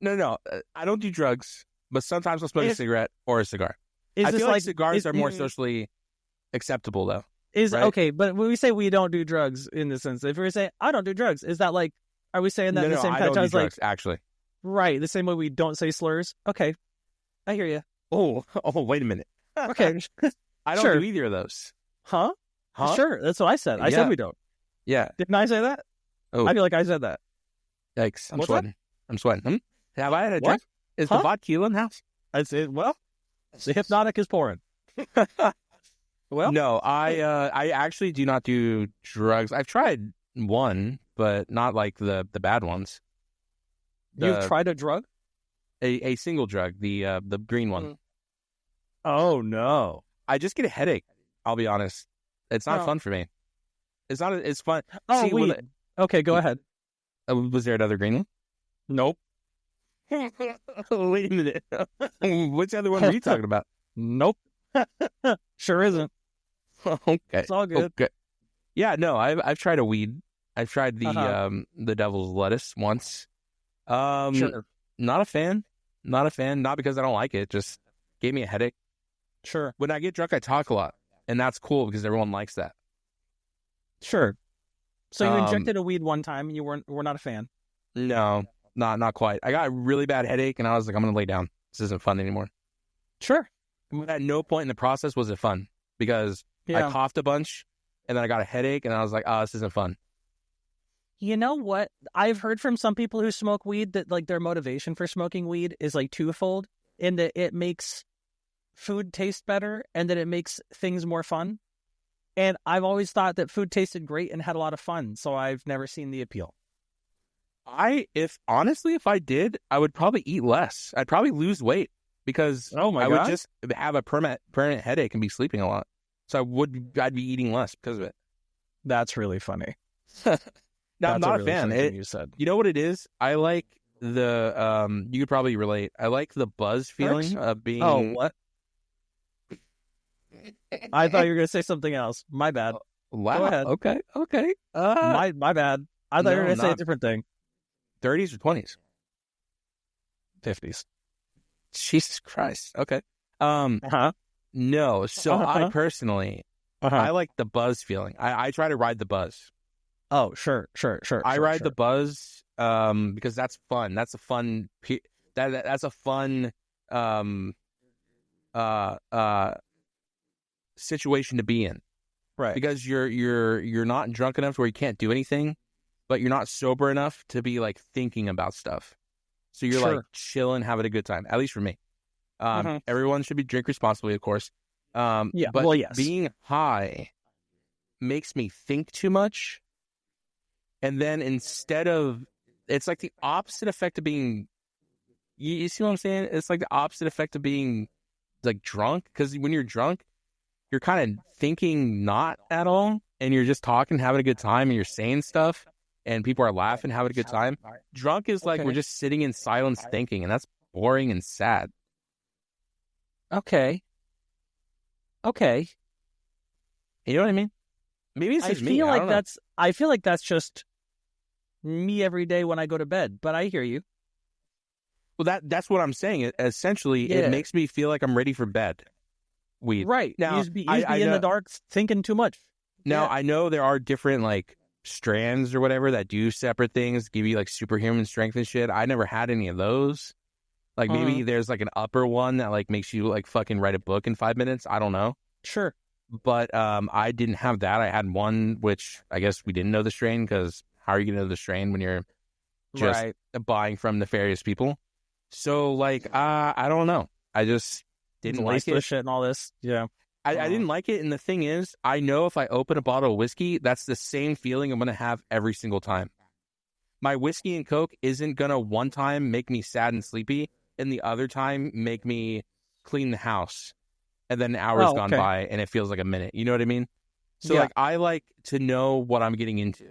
No. I don't do drugs, but sometimes I'll smoke a cigarette or a cigar. I feel like cigars are more socially acceptable, though. Right? Okay, but when we say we don't do drugs, in the sense, if we say, I don't do drugs, is that like, are we saying that in the same kind of time? Drugs, actually. Right, the same way we don't say slurs? Okay, I hear you. Oh, wait a minute. Okay. I don't do either of those. Huh? Sure, that's what I said. I said we don't. Yeah. Didn't I say that? Oh. I feel like I said that. Yikes, I'm sweating. I'm sweating. Have I had a drink? Is the vodka in the house? I said, well, the hypnotic is pouring. Well, no, I actually do not do drugs. I've tried one, but not like the bad ones. You've tried a drug? A single drug, the green one. Oh no. I just get a headache. I'll be honest. It's not fun for me. It's not. It's fun. Oh, wait. Okay, go ahead. Was there another green one? Nope. Wait a minute. Which other one were you talking about? Nope. Sure isn't. Okay. It's all good. Okay. Yeah, no, I've tried a weed. I've tried the devil's lettuce once. Sure. Not a fan. Not a fan. Not because I don't like it. Just gave me a headache. Sure. When I get drunk, I talk a lot, and that's cool because everyone likes that. Sure. So you injected a weed one time, and you were not a fan. No, not quite. I got a really bad headache, and I was like, I'm gonna lay down. This isn't fun anymore. Sure. At no point in the process was it fun because I coughed a bunch, and then I got a headache, and I was like, oh, this isn't fun. You know what? I've heard from some people who smoke weed that like their motivation for smoking weed is like twofold, in that it makes food taste better and that it makes things more fun. And I've always thought that food tasted great and had a lot of fun, so I've never seen the appeal. If I did, I would probably eat less. I'd probably lose weight because would just have a permanent headache and be sleeping a lot. So I'd be eating less because of it. That's really funny. Now, I'm not a fan. You said. You know what it is? I like the you could probably relate. I like the buzz feeling of being. Oh, what? I thought you were going to say something else. My bad. Wow. Go ahead. Okay. My bad. I thought you were going to say a different thing. 30s or 20s? 50s. Jesus Christ. Okay. No. So I personally, I like the buzz feeling. I try to ride the buzz. Oh, sure. I ride the buzz because that's fun. That's a fun. That's a fun situation to be in, right? Because you're not drunk enough where you can't do anything, but you're not sober enough to be like thinking about stuff. So you're like chilling, having a good time. At least for me. Everyone should drink responsibly, of course. But yes. Being high makes me think too much. And then it's like the opposite effect of being, you see what I'm saying? It's like the opposite effect of being like drunk. Because when you're drunk, you're kind of thinking not at all. And you're just talking, having a good time. And you're saying stuff. And people are laughing, having a good time. Drunk is like we're just sitting in silence thinking. And that's boring and sad. Okay. You know what I mean? Maybe it's just me. I feel like that's just me every day when I go to bed, but I hear you. Well, that's what I'm saying. Essentially, it makes me feel like I'm ready for bed. Weed. Right. Now, you be in the dark thinking too much. Now, I know there are different like strands or whatever that do separate things, give you like superhuman strength and shit. I never had any of those. Like maybe there's like an upper one that like makes you like fucking write a book in 5 minutes. I don't know. Sure. But I didn't have that. I had one, which I guess we didn't know the strain because how are you going to know the strain when you're just buying from nefarious people? So like, I don't know. I just didn't like it. Shit and all this. Yeah. I didn't like it. And the thing is, I know if I open a bottle of whiskey, that's the same feeling I'm going to have every single time. My whiskey and Coke isn't going to one time make me sad and sleepy and the other time make me clean the house. And then an hour's gone by and it feels like a minute. You know what I mean? So like, I like to know what I'm getting into.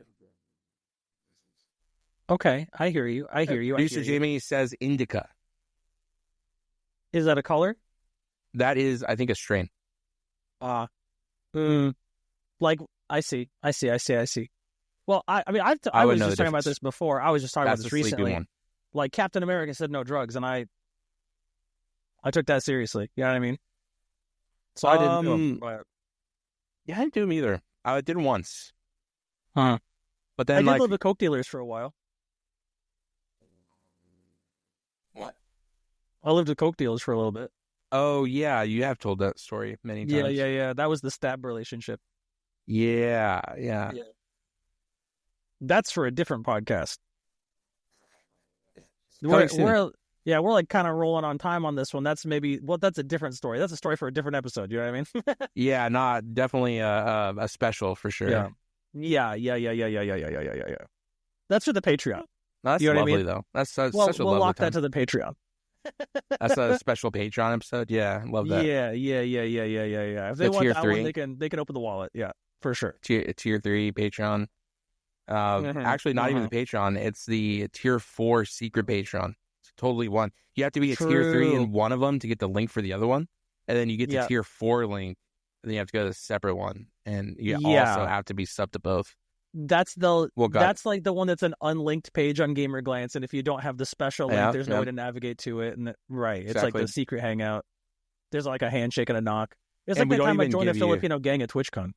Okay. I hear you. Producer Jamie says indica. Is that a color? That is, I think, a strain. Like, I see. Well, I was just talking about this before. I was just talking about this recently. Like, Captain America said no drugs, and I took that seriously. You know what I mean? So I didn't do them. But... Yeah, I didn't do them either. I did them once. But then I did live with coke dealers for a while. What? I lived with coke dealers for a little bit. Oh, yeah. You have told that story many times. Yeah. That was the stab relationship. Yeah. That's for a different podcast. We're like kind of rolling on time on this one. That's that's a different story. That's a story for a different episode. You know what I mean? Yeah, definitely a special for sure. Yeah. That's for the Patreon. That's you know lovely, what I mean? though. That's such a lovely we'll lock time. that to the Patreon. That's a special Patreon episode. Yeah, love that. Yeah. If they want tier that 3. one, they can open the wallet. Yeah, for sure. Tier 3 Patreon. Actually, not even the Patreon. It's the tier 4 secret Patreon. It's totally one. You have to be a tier 3 in one of them to get the link for the other one, and then you get the tier 4 link, and then you have to go to the separate one, and you also have to be sub to both. That's that's like the one that's an unlinked page on Gamer Glance, and if you don't have the special link, there's no way to navigate to it. And it's like the secret hangout. There's like a handshake and a knock. It's like the time I joined a Filipino gang at TwitchCon.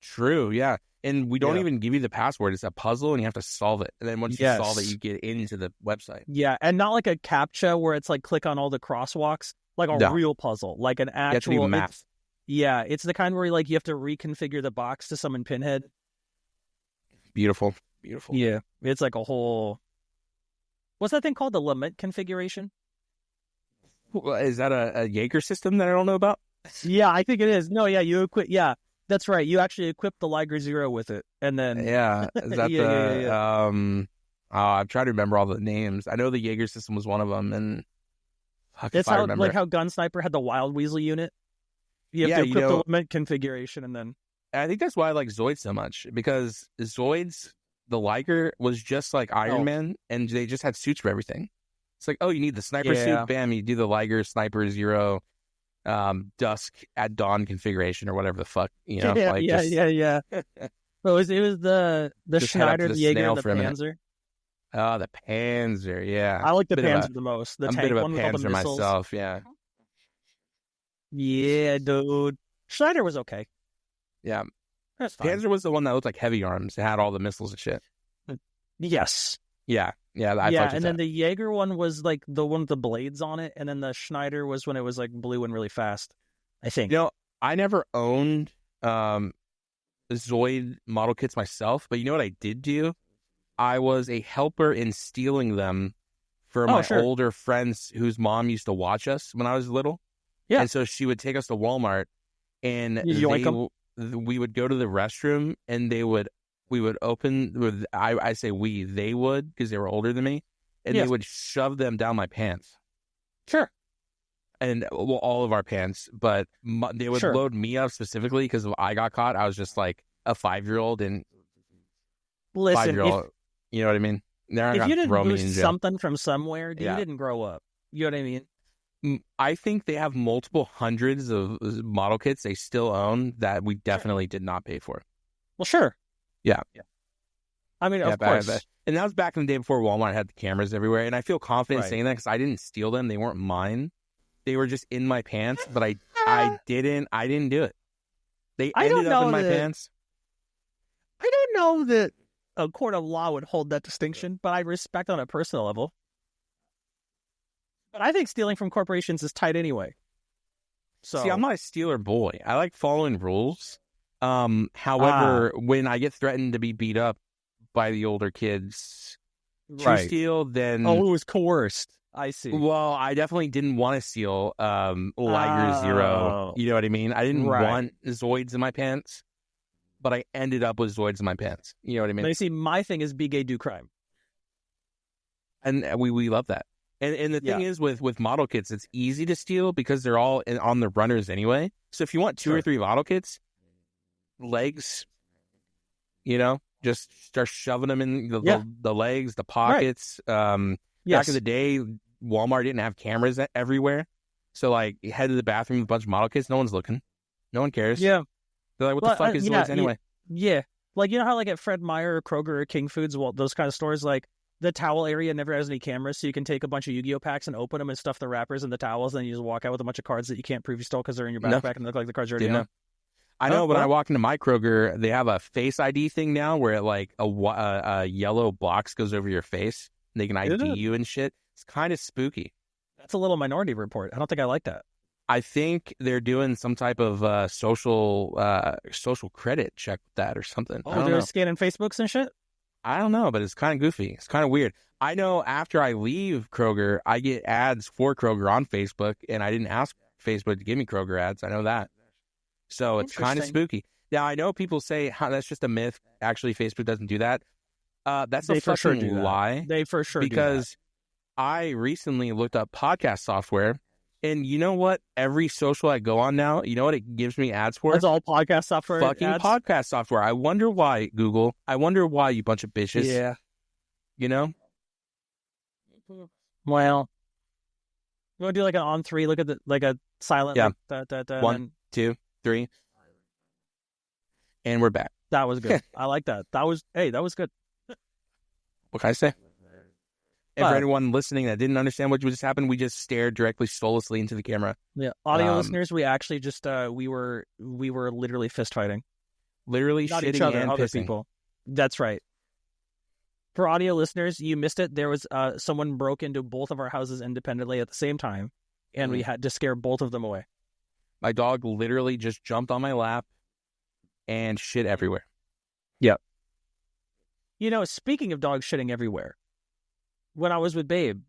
True, yeah. And we don't even give you the password. It's a puzzle, and you have to solve it. And then once you solve it, you get into the website. Yeah, and not like a CAPTCHA where it's like click on all the crosswalks, like a real puzzle, like an actual... You have to do math. It's the kind where you have to reconfigure the box to summon Pinhead. Beautiful. Yeah, it's like a whole... What's that thing called? The lament configuration? Is that a Jaeger system that I don't know about? Yeah, I think it is. No, yeah, you equip... Yeah, that's right. You actually equip the Liger Zero with it, and then... Yeah, is that I'm trying to remember all the names. I know the Jaeger system was one of them, and... It's how Gun Sniper had the Wild Weasel unit. You have to equip the lament configuration, and then... I think that's why I like Zoids so much, because Zoids, the Liger, was just like Iron Man, and they just had suits for everything. It's like, you need the sniper suit, bam, you do the Liger, Sniper Zero, Dusk at Dawn configuration, or whatever the fuck, Yeah. It was the Schneider, the Jaeger, and the Panzer. Oh, the Panzer, yeah. I like the Panzer the most. The I'm tank a bit of a one with all the Panzer missiles. myself, yeah. Yeah, dude. Schneider was okay. Yeah. That's fine. Panzer was the one that looked like heavy arms. It had all the missiles and shit. Yes. Yeah. And then the Jaeger one was like the one with the blades on it, and then the Schneider was when it was like blue and really fast, I think. I never owned Zoid model kits myself, but you know what I did do? I was a helper in stealing them for my older friends whose mom used to watch us when I was little. Yeah. And so she would take us to Walmart, and we would go to the restroom, and we would open, I say they would, because they were older than me, and they would shove them down my pants. Sure. And all of our pants, but they would load me up specifically because I got caught. I was just like a 5-year-old, and listen, 5-year-old, you know what I mean? If you didn't boost something from somewhere, you didn't grow up. You know what I mean? I think they have multiple hundreds of model kits they still own that we definitely did not pay for. Well, sure. Yeah. I mean, of course. And that was back in the day before Walmart had the cameras everywhere. And I feel confident saying that because I didn't steal them. They weren't mine. They were just in my pants, but I didn't do it. They ended up in my pants. I don't know that a court of law would hold that distinction, but I respect on a personal level. But I think stealing from corporations is tight anyway. So see, I'm not a stealer boy. I like following rules. However, when I get threatened to be beat up by the older kids to steal, then it was coerced. I see. Well, I definitely Didn't want to steal Liger Zero. You know what I mean? I didn't want Zoids in my pants, but I ended up with Zoids in my pants. You know what I mean? Now, you see, my thing is be gay, do crime. And we love that. And the thing is with model kits, it's easy to steal because they're all on the runners anyway. So if you want 2 or 3 model kits, legs, just start shoving them in the legs, the pockets. Back in the day, Walmart didn't have cameras everywhere. So like you head to the bathroom with a bunch of model kits, no one's looking. No one cares. Yeah. They're like, what the fuck is this anyway? Yeah. Like, you know how like at Fred Meyer or Kroger or King Foods, those kind of stores, like the towel area never has any cameras, so you can take a bunch of Yu-Gi-Oh packs and open them and stuff the wrappers and the towels, and then you just walk out with a bunch of cards that you can't prove you stole because they're in your backpack and look like the cards are already on. I know when I walk into my Kroger, they have a face ID thing now where like a yellow box goes over your face. And they can ID you and shit. It's kind of spooky. That's a little Minority Report. I don't think I like that. I think they're doing some type of social credit check with that or something. Oh, they're scanning Facebooks and shit? I don't know, but it's kind of goofy. It's kind of weird. I know after I leave Kroger, I get ads for Kroger on Facebook, and I didn't ask Facebook to give me Kroger ads. I know that. So it's kind of spooky. Now, I know people say that's just a myth. Actually, Facebook doesn't do that. That's a fucking lie. They for sure because I recently looked up podcast software, and you know what? Every social I go on now, you know what it gives me ads for? It's all podcast software. Fucking ads? podcast software. I wonder why, Google. I wonder why, you bunch of bitches. Yeah. You know? Well, you want to do like an on three? Look at a silent. Yeah. Like, 1, 2, 3. And we're back. That was good. I like that. That was good. What can I say? And for anyone listening that didn't understand what just happened, we just stared directly soullessly into the camera. Yeah, audio listeners, we actually just we were literally fist fighting, literally not shitting each other, and other pissing. people. That's right. For audio listeners, you missed it. There was someone broke into both of our houses independently at the same time, and we had to scare both of them away. My dog literally just jumped on my lap and shit everywhere. Yep. You know, speaking of dogs shitting everywhere, when I was with Babe,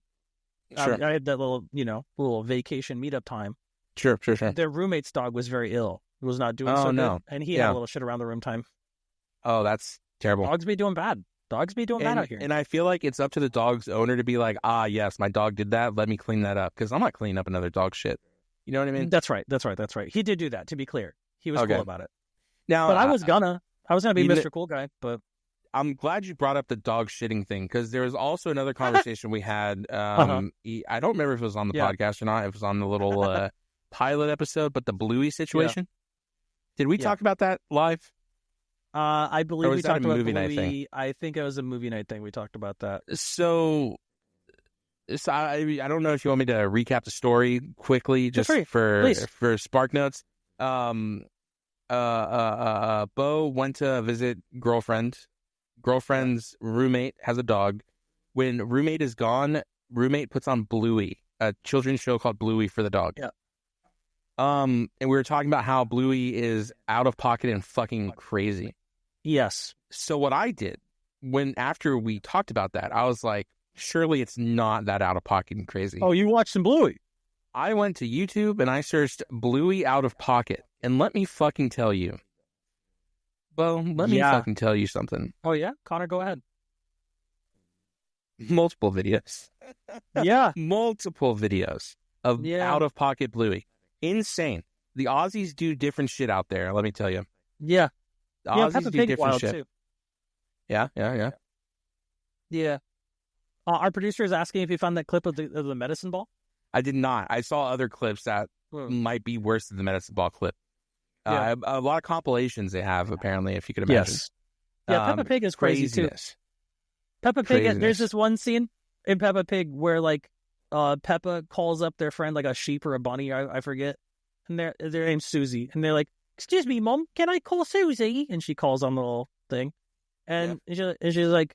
Sure. I had that little vacation meetup time. Sure. Their roommate's dog was very ill. It was not doing so good, and he had a little shit around the room time. Oh, that's terrible. Dogs be doing bad. Bad out here. And I feel like it's up to the dog's owner to be like, yes, my dog did that. Let me clean that up, because I'm not cleaning up another dog's shit. You know what I mean? That's right. He did do that, to be clear. He was cool about it. Now, but I was gonna be Mr. Cool Guy, but I'm glad you brought up the dog shitting thing, because there was also another conversation we had. I don't remember if it was on the podcast or not. It was on the little pilot episode, but the Bluey situation. Did we talk about that live? I believe we talked about movie Bluey. night thing? I think it was a movie night thing. We talked about that. So I don't know if you want me to recap the story quickly, just for Spark Notes. Beau went to visit girlfriend. Girlfriend's roommate has a dog. When roommate is gone, roommate puts on Bluey, a children's show called Bluey for the dog. Yeah. And we were talking about how Bluey is out of pocket and fucking crazy. Yes. So what I did after we talked about that, I was like, surely it's not that out of pocket and crazy. Oh, you watched some Bluey? I went to YouTube and I searched Bluey out of pocket, and let me fucking tell you. Well, let me fucking tell you something. Oh, yeah? Connor, go ahead. Multiple videos. Yeah. Multiple videos of out-of-pocket Bluey. Insane. The Aussies do different shit out there, let me tell you. Yeah. The Aussies do different shit. Too. Yeah. Yeah. Our producer is asking if you found that clip of the medicine ball. I did not. I saw other clips that might be worse than the medicine ball clip. A lot of compilations they have, apparently, if you could imagine. Yes. Yeah, Peppa Pig is crazy, craziness. too. Peppa Pig, there's this one scene in Peppa Pig where, like, Peppa calls up their friend, like a sheep or a bunny, I forget, and their name's Susie, and they're like, "Excuse me, Mom, can I call Susie?" And she calls on the little thing, and she's like,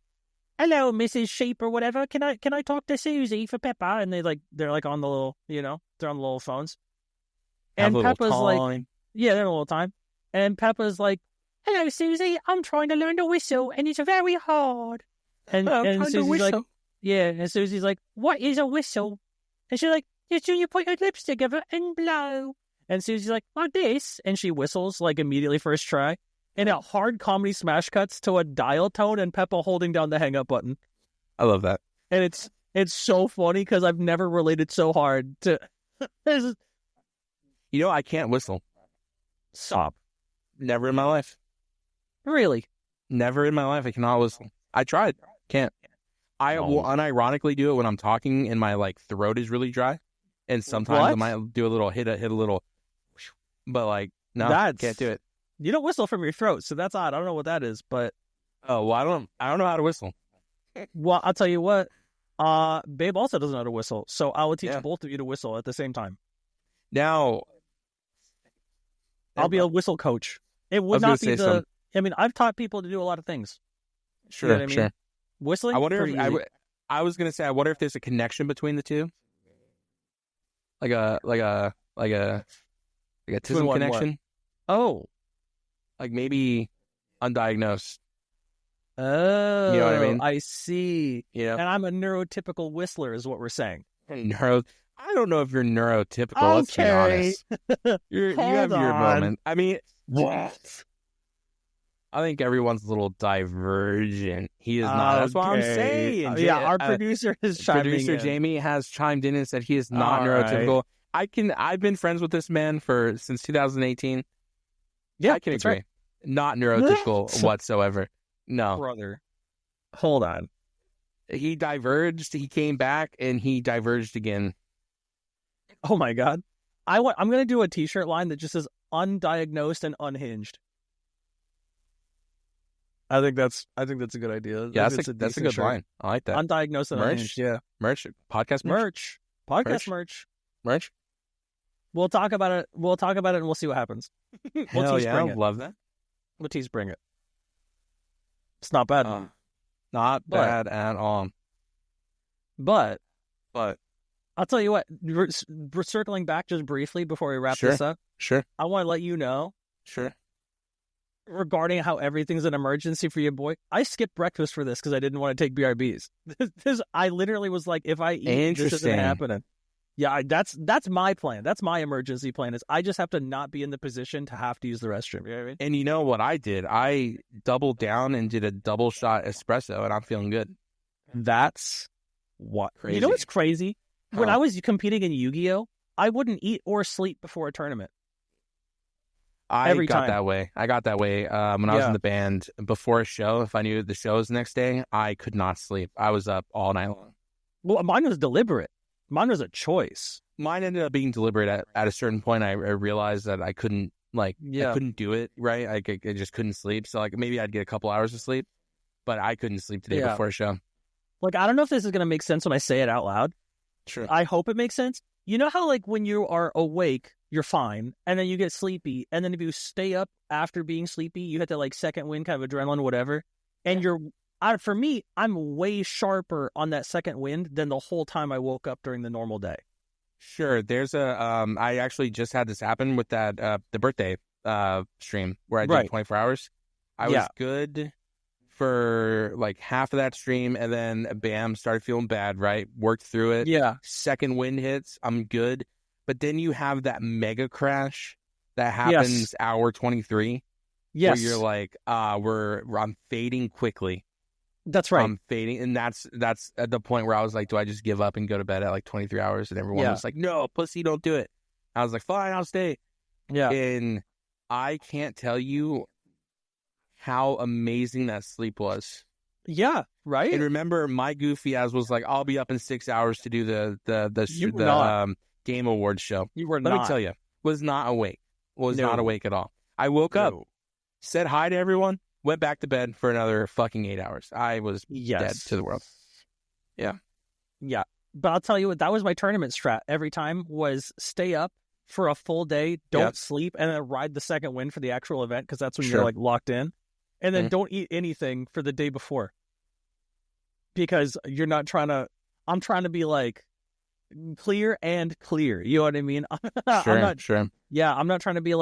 "Hello, Mrs. Sheep or whatever. Can I talk to Susie for Peppa?" And they're like on the little, they're on the little phones, and Peppa's like, they're in a little time, and Peppa's like, "Hello, Susie, I'm trying to learn to whistle, and it's very hard." And Susie's like, and Susie's like, "What is a whistle?" And she's like, "It's when you put your lips together and blow." And Susie's like this, and she whistles like immediately first try. And a hard comedy smash cuts to a dial tone and Peppa holding down the hang up button. I love that. And it's so funny because I've never related so hard to. I can't whistle. Stop. Never in my life. Really? Never in my life. I cannot whistle. I tried. Can't. I will unironically do it when I'm talking and my throat is really dry, and sometimes I might do a little hit a little, but no, can't do it. You don't whistle from your throat, so that's odd. I don't know what that is, but I don't know how to whistle. Well, I'll tell you what. Babe also doesn't know how to whistle, so I will teach both of you to whistle at the same time. Now, I'll be a whistle coach. It would not be I mean, I've taught people to do a lot of things. Sure, you know what I mean? Whistling. I wonder if I was gonna say, I wonder if there's a connection between the two, like a tism connection. What? Oh, like maybe undiagnosed. Oh, you know what I mean? I see. Yeah, and I'm a neurotypical whistler, is what we're saying. I don't know if you're neurotypical. Okay. Let's be honest. You have your moment. I mean, what? I think everyone's a little divergent. He is not. That's what I'm saying. Our producer is chiming in. Producer Jamie has chimed in and said he is not neurotypical. Right. I've been friends with this man since 2018. Yeah, I can agree. Right. Not neurotypical whatsoever. No. Brother. Hold on. He diverged, he came back, and he diverged again. Oh my God. I'm going to do a t-shirt line that just says undiagnosed and unhinged. I think that's a good idea. Yeah, that's a good line. I like that. Undiagnosed and unhinged. Yeah. Merch. Podcast merch. Podcast merch. Merch. We'll talk about it. And we'll see what happens. Hell yeah, I love that. We'll bring it. It's not bad. Not bad at all. But I'll tell you what, we're circling back just briefly before we wrap this up. Sure. I want to let you know. Sure. Regarding how everything's an emergency for you, boy. I skipped breakfast for this because I didn't want to take BRBs. I literally was like, if I eat, this isn't happening. Yeah, that's my plan. That's my emergency plan is I just have to not be in the position to have to use the restroom. You know what I mean? And you know what I did? I doubled down and did a double shot espresso, and I'm feeling good. That's what crazy. You know what's crazy? When I was competing in Yu-Gi-Oh, I wouldn't eat or sleep before a tournament. I got that way when I was in the band before a show. If I knew the show was the next day, I could not sleep. I was up all night long. Well, mine was deliberate. Mine was a choice. Mine ended up being deliberate. At a certain point, I realized that I couldn't I couldn't do it right. I just couldn't sleep. So maybe I'd get a couple hours of sleep, but I couldn't sleep today before a show. I don't know if this is gonna make sense when I say it out loud. Sure. I hope it makes sense. You know how when you are awake, you're fine, and then you get sleepy, and then if you stay up after being sleepy, you hit that second wind, kind of adrenaline, whatever, and for me, I'm way sharper on that second wind than the whole time I woke up during the normal day. Sure. There's I actually just had this happen with that the birthday stream where I did 24 hours. I was good for half of that stream, and then bam, started feeling bad, right? Worked through it. Yeah. Second wind hits, I'm good. But then you have that mega crash that happens hour 23. Yes. Where you're like, I'm fading quickly. That's right. I'm fading. And that's at the point where I was like, do I just give up and go to bed at 23 hours? And everyone was like, no, pussy, don't do it. I was like, fine, I'll stay. Yeah. And I can't tell you how amazing that sleep was. Yeah, right. And remember, my goofy ass was like, I'll be up in 6 hours to do the Game Awards show. You were not. Let me tell you, was not awake. Not awake at all. I woke up, said hi to everyone, went back to bed for another fucking 8 hours. I was dead to the world. Yeah. Yeah. But I'll tell you what, that was my tournament strat every time was stay up for a full day, don't sleep, and then ride the second wind for the actual event because that's when you're locked in. And then don't eat anything for the day before. Because you're not trying to, I'm trying to be clear and clear. You know what I mean? Sure. Yeah, I'm not trying to be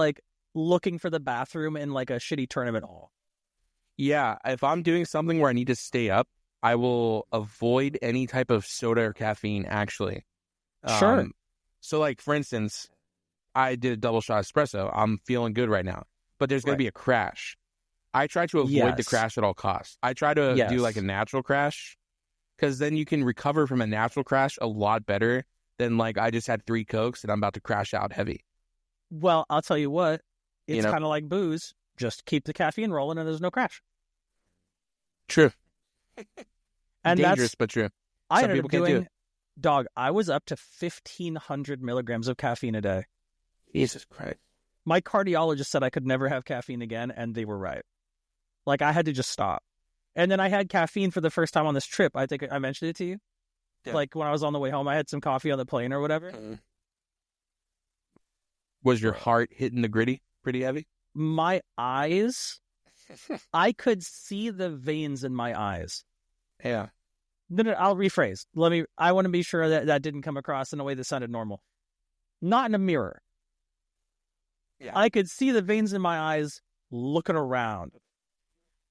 looking for the bathroom in a shitty tournament hall. Yeah, if I'm doing something where I need to stay up, I will avoid any type of soda or caffeine, actually. Sure. So, for instance, I did a double shot espresso. I'm feeling good right now. But there's going to be a crash. I try to avoid the crash at all costs. I try to do a natural crash because then you can recover from a natural crash a lot better than I just had 3 Cokes and I'm about to crash out heavy. Well, I'll tell you what, it's kind of like booze. Just keep the caffeine rolling and there's no crash. True. And dangerous, but true. Some people can't do it. Dog, I was up to 1,500 milligrams of caffeine a day. Jesus Christ. My cardiologist said I could never have caffeine again, and they were right. I had to just stop. And then I had caffeine for the first time on this trip. I think I mentioned it to you. Yeah. When I was on the way home, I had some coffee on the plane or whatever. Was your heart hitting the gritty pretty heavy? My eyes, I could see the veins in my eyes. Yeah. No, I'll rephrase. I want to be sure that didn't come across in a way that sounded normal. Not in a mirror. Yeah. I could see the veins in my eyes looking around.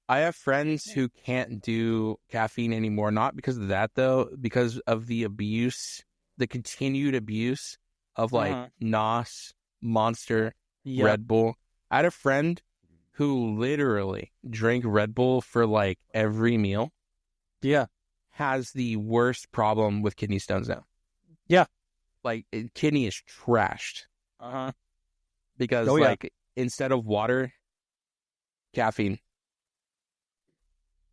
I have friends who can't do caffeine anymore, not because of that, though, because of the abuse, the continued abuse of NOS, Monster, Red Bull. I had a friend who literally drink Red Bull for like every meal, has the worst problem with kidney stones now. Yeah. Like, kidney is trashed. Because, instead of water, caffeine.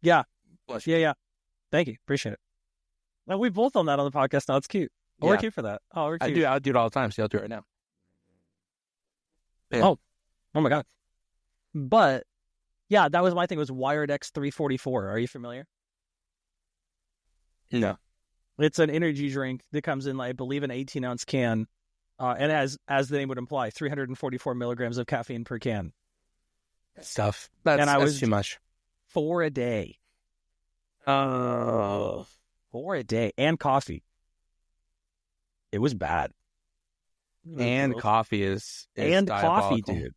Yeah. Yeah. Thank you. Appreciate it. Well, we've both done that on the podcast now. It's cute. We're cute for that. Oh, we're cute. I'll do it all the time. See, I'll do it right now. Yeah. Oh my God. But, yeah, that was my thing. It was Wired X 344. Are you familiar? No. It's an energy drink that comes in, I believe, an 18-ounce can. And as the name would imply, 344 milligrams of caffeine per can. Stuff. That's too much. 4 a day. 4 a day. And coffee. It was bad. And coffee is and diabolical. Coffee, dude.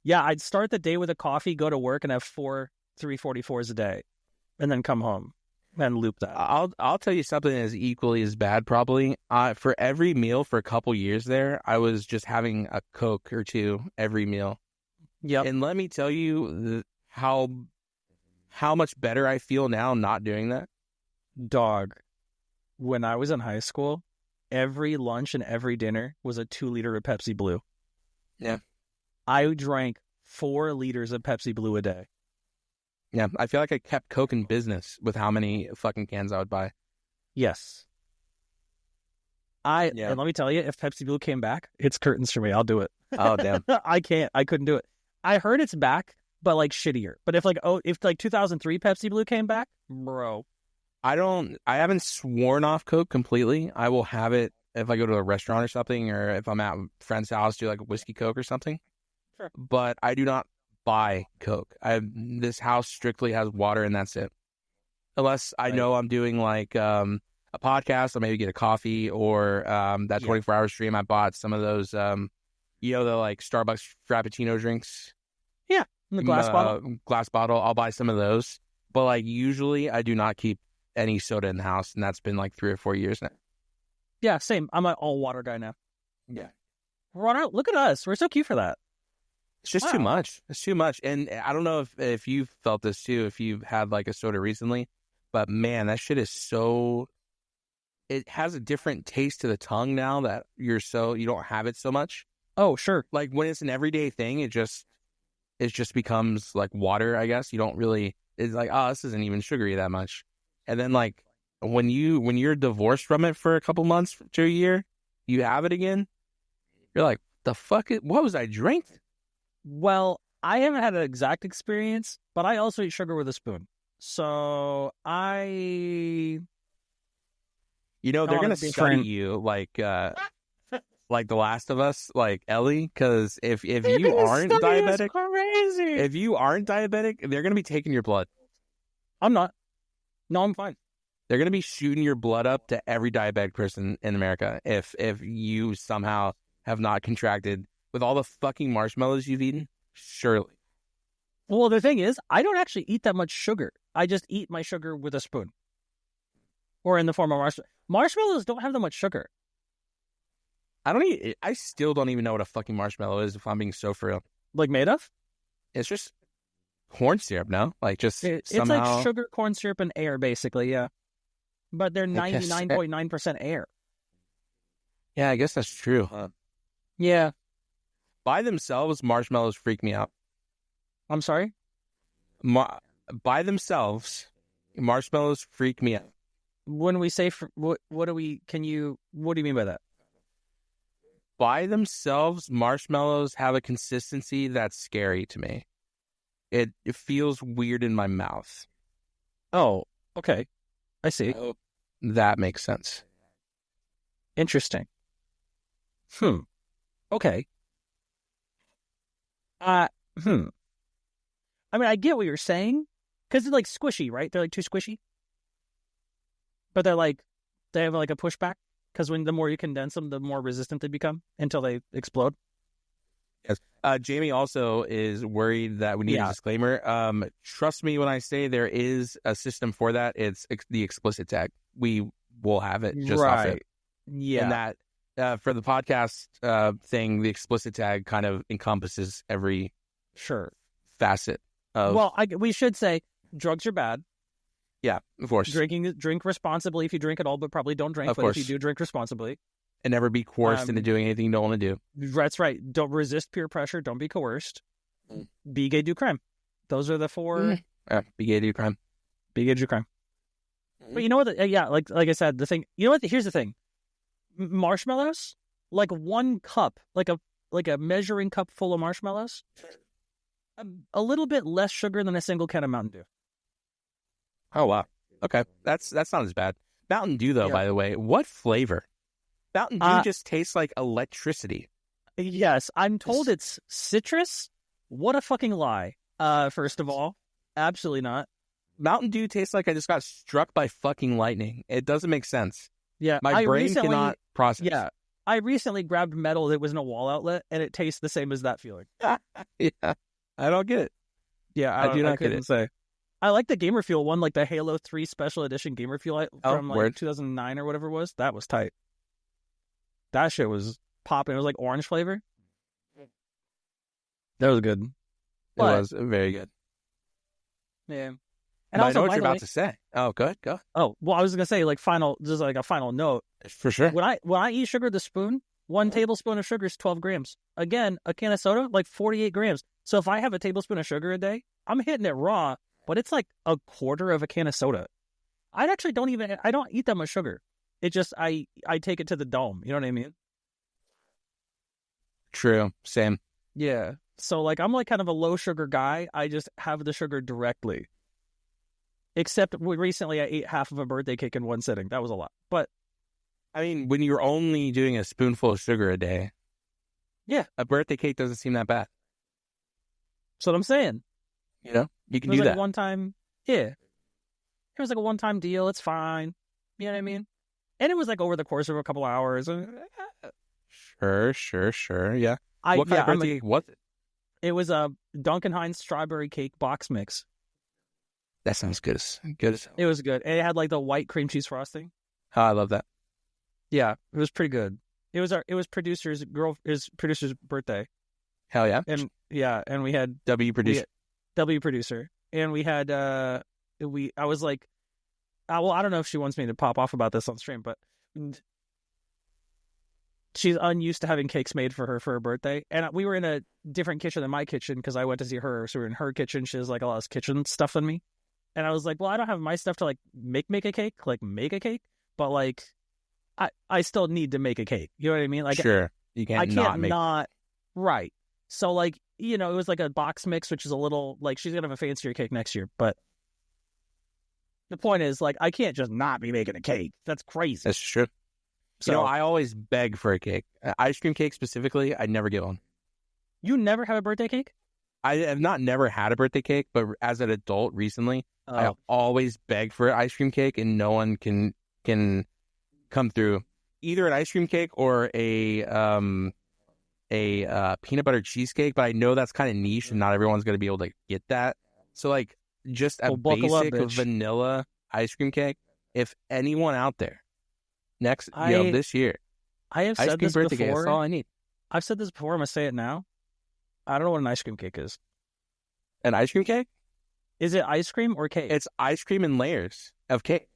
Yeah, I'd start the day with a coffee, go to work, and have 4 344s a day. And then come home and loop that. I'll tell you something that is equally as bad, probably. For every meal for a couple years there, I was just having a Coke or two every meal. Yep. And let me tell you how much better I feel now not doing that. Dog, when I was in high school, every lunch and every dinner was a 2-liter of Pepsi Blue. Yeah. I drank 4 liters of Pepsi Blue a day. Yeah, I feel like I kept Coke in business with how many fucking cans I would buy. Yes. And let me tell you, if Pepsi Blue came back, it's curtains for me. I'll do it. Oh, damn. I couldn't do it. I heard it's back, but like shittier. But if 2003 Pepsi Blue came back, bro. I haven't sworn off Coke completely. I will have it if I go to a restaurant or something, or if I'm at a friend's house, do like a whiskey Coke or something. Sure. But I do not buy Coke. This house strictly has water, and that's it. Unless I know I'm doing like a podcast, I'll maybe get a coffee, or that 24-hour stream. I bought some of those, the like Starbucks Frappuccino drinks. Yeah, in the glass bottle. Glass bottle. I'll buy some of those. But like usually, I do not keep any soda in the house, and that's been like 3 or 4 years now. Yeah, same. I'm an all water guy now. Yeah. Look at us. We're so cute for that. It's just too much. It's too much. And I don't know if you've felt this too, if you've had like a soda recently, but man, that shit is it has a different taste to the tongue now that you don't have it so much. Oh, sure. Like when it's an everyday thing, it just becomes like water, I guess. You don't really, it's like, oh, this isn't even sugary that much. And then like when you're divorced from it for a couple months to a year, you have it again. You're like, the fuck? What was I drinking? Well, I haven't had an exact experience, but I also eat sugar with a spoon. So they're going to study you like The Last of Us, like Ellie, because if you aren't diabetic, crazy. If you aren't diabetic, they're going to be taking your blood. I'm not. No, I'm fine. They're going to be shooting your blood up to every diabetic person in America if you somehow have not contracted with all the fucking marshmallows you've eaten. Surely. Well, the thing is, I don't actually eat that much sugar. I just eat my sugar with a spoon. Or in the form of marshmallows. Marshmallows don't have that much sugar. I still don't even know what a fucking marshmallow is, if I'm being so for real. Like made of? It's just corn syrup, no? Like just It's somehow... like sugar, corn syrup, and air, basically, yeah. But they're 99.9% air. Yeah, I guess that's true, huh? Yeah. By themselves, marshmallows freak me out. I'm sorry? By themselves, marshmallows freak me out. When we say, what do you mean by that? By themselves, marshmallows have a consistency that's scary to me. It feels weird in my mouth. Oh, okay. I see. I hope that makes sense. Interesting. Okay. I mean, I get what you're saying, because they're like squishy, right? They're like too squishy. But they have like a pushback, because the more you condense them, the more resistant they become until they explode. Yes. Jamie also is worried that we need a disclaimer. Trust me when I say there is a system for that. It's the explicit tag. We will have it just off it. Yeah. And that for the podcast thing, the explicit tag kind of encompasses every facet of. Well, we should say drugs are bad. Yeah, of course. Drink responsibly if you drink at all, but probably don't drink. Of but course. if you do, drink responsibly. And never be coerced into doing anything you don't want to do. That's right. Don't resist peer pressure. Don't be coerced. Be gay, do crime. Those are the 4. Be gay, do crime. Be gay, do crime. But you know what? Like I said, the thing. You know what? Here's the thing. Marshmallows, like 1 cup, like a measuring cup full of marshmallows, a little bit less sugar than a single can of Mountain Dew. Oh wow. Okay, that's not as bad. Mountain Dew though, by the way, what flavor? Mountain Dew just tastes like electricity. Yes, I'm told it's citrus. What a fucking lie. First of all, absolutely not. Mountain Dew tastes like I just got struck by fucking lightning. It doesn't make sense. Yeah, my brain cannot process. Yeah, I recently grabbed metal that was in a wall outlet, and it tastes the same as that feeling. Yeah, I don't get it. Yeah, I do not get it. Say. I like the Gamer Fuel one, like the Halo 3 Special Edition Gamer Fuel from 2009 or whatever it was. That was tight. That shit was popping. It was like orange flavor. That was good. It was very good. Yeah. And also, I know what you're about to say. Oh, good. Go. Oh, well, I was gonna say just like a final note. For sure. When I eat sugar with a spoon, 1 tablespoon of sugar is 12 grams. Again, a can of soda, like 48 grams. So if I have a tablespoon of sugar a day, I'm hitting it raw, but it's like a quarter of a can of soda. I don't eat that much sugar. It just, I take it to the dome. You know what I mean? True. Same. Yeah. So like, I'm like kind of a low sugar guy. I just have the sugar directly. Except recently I ate half of a birthday cake in one sitting. That was a lot. But I mean, when you're only doing a spoonful of sugar a day, yeah, a birthday cake doesn't seem that bad. That's what I'm saying. You know, you can do that. One time, yeah. It was like a one-time deal. It's fine. You know what I mean? And it was like over the course of a couple hours. Sure. Yeah. What kind of birthday cake was it? It was a Duncan Hines strawberry cake box mix. That sounds good. It was good. And it had like the white cream cheese frosting. Oh, I love that. Yeah, it was pretty good. It was producer's birthday. Hell yeah. And we had W producer. And we had I was like, well, I don't know if she wants me to pop off about this on stream, but she's unused to having cakes made for her birthday. And we were in a different kitchen than my kitchen because I went to see her. So we were in her kitchen. She has like a lot of kitchen stuff than me. And I was like, well, I don't have my stuff to like make a cake, but like I still need to make a cake. You know what I mean? Like, sure. You can't not right. So like, it was like a box mix, which is a little like she's gonna have a fancier cake next year. But the point is, like, I can't just not be making a cake. That's crazy. That's true. So I always beg for a cake. Ice cream cake specifically, I never get one. You never have a birthday cake? I have never had a birthday cake, but as an adult recently, I always beg for an ice cream cake, and no one can come through. Either an ice cream cake or a peanut butter cheesecake, but I know that's kind of niche, and not everyone's going to be able to get that. So like just a basic vanilla ice cream cake. If anyone out there this year, I have ice said cream this birthday before. Cake, that's all I need. I've said this before. I'm gonna say it now. I don't know what an ice cream cake is. An ice cream cake? Is it ice cream or cake? It's ice cream and layers of cake.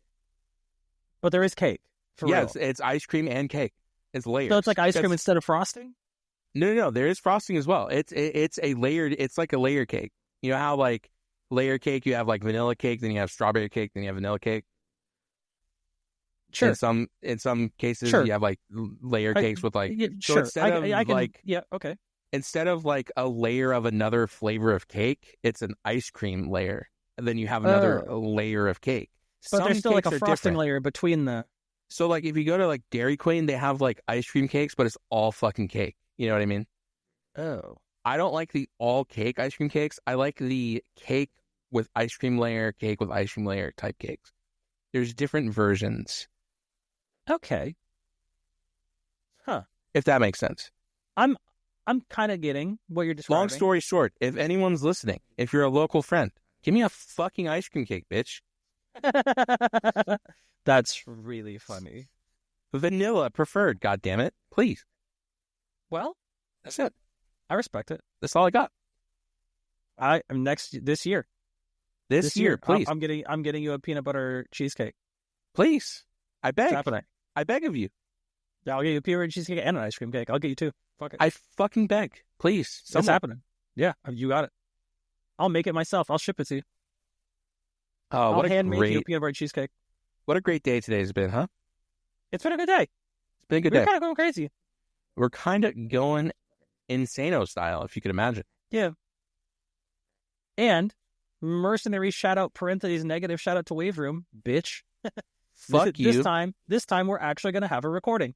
But there is cake. It's ice cream and cake. It's layers. So it's like ice cream instead of frosting? No. There is frosting as well. It's a layered. It's like a layer cake. You know how like layer cake, you have like vanilla cake, then you have strawberry cake, then you have vanilla cake. Sure. In some cases, you have like layer cakes with like. So instead of instead of like a layer of another flavor of cake, it's an ice cream layer, and then you have another layer of cake. But there's still like a frosting layer between the. So like if you go to like Dairy Queen, they have like ice cream cakes, but it's all fucking cake. You know what I mean? Oh. I don't like the all cake ice cream cakes. I like the cake with ice cream layer, cake with ice cream layer type cakes. There's different versions. Okay. Huh. If that makes sense. I'm kind of getting what you're describing. Long story short, if anyone's listening, if you're a local friend, give me a fucking ice cream cake, bitch. That's really funny. Vanilla preferred, goddammit. Please. Well, that's it. I respect it. That's all I got. This year. This year, please. I'm getting you a peanut butter cheesecake. Please. I beg. It's happening. I beg of you. Yeah, I'll get you a peanut butter cheesecake and an ice cream cake. I'll get you two. Fuck it. I fucking beg. Please. It's happening. Yeah, you got it. I'll make it myself. I'll ship it to you. Oh, what I'll make you a peanut butter cheesecake. What a great day today's been, huh? It's been a good day. It's been a good day. We're kind of going crazy. We're kind of going insano style, if you can imagine. Yeah. And mercenary shout out parentheses negative shout out to Wave Room, bitch. Fuck you. This time we're actually going to have a recording.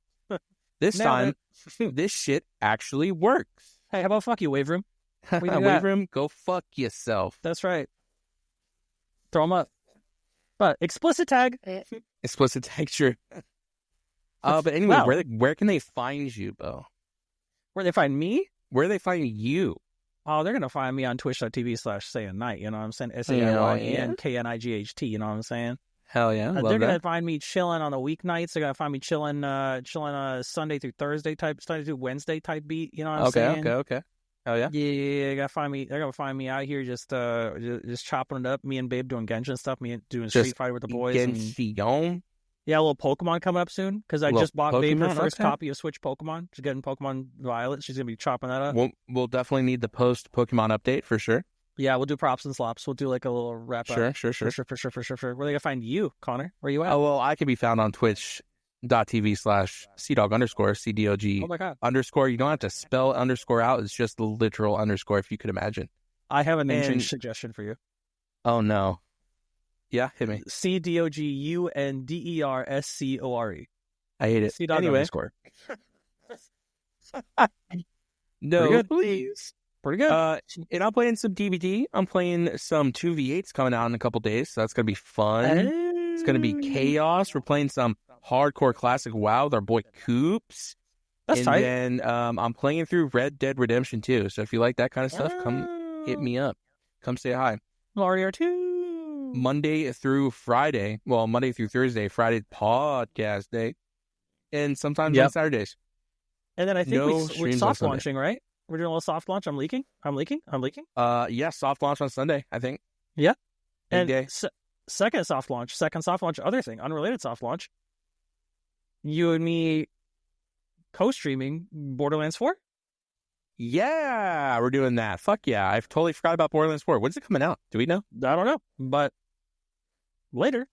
This time, this shit actually works. Hey, how about fuck you, Wave Room? Wave Room, go fuck yourself. That's right. Throw them up. But explicit tag. Explicit tag, sure. But anyway, wow. Where can they find you, Beau? Where they find me? Where they find you? Oh, they're going to find me on twitch.tv/sayinnight, you know what I'm saying? SAIYNKNIGHT, you know what I'm saying? Hell yeah. They're going to find me chilling on the weeknights. They're going to find me chilling Sunday through Thursday type, Sunday through Wednesday type beat, you know what I'm saying? Okay. Hell yeah. Yeah, they're going to find me out here just chopping it up. Me and Babe doing Genshin stuff, me doing Street Fighter with the boys. Genshin? Yeah, a little Pokemon coming up soon because I just bought Babe her first copy of Switch Pokemon. She's getting Pokemon Violet. She's going to be chopping that up. We'll definitely need the post Pokemon update for sure. Yeah, we'll do props and slops. We'll do like a little wrap up. Sure. For sure. Where are they going to find you, Connor? Where are you at? Oh, well, I can be found on twitch.tv/CDog_CDOG. Oh my God. _. You don't have to spell _ out. It's just the literal _ if you could imagine. I have a name change suggestion for you. Oh, no. Yeah, hit me. CDOGUNDERSCORE. I hate it. CDog anyway. No, please. Pretty good. And I'm playing some DVD. I'm playing some 2v8s coming out in a couple days, so that's going to be fun. It's going to be chaos. We're playing some hardcore classic WoW with our boy Coops. That's tight. And then I'm playing through Red Dead Redemption 2, so if you like that kind of stuff, come hit me up. Come say hi. Mario 2. Monday through Thursday, Friday podcast day, and sometimes on Saturdays. And then I think we're soft launching, right? We're doing a little soft launch. I'm leaking. Yeah, soft launch on Sunday, I think. Yeah. Big day. Second soft launch, other thing, unrelated soft launch. You and me co-streaming Borderlands 4? Yeah, we're doing that. Fuck yeah. I totally forgot about Borderlands 4. When's it coming out? Do we know? I don't know, but later.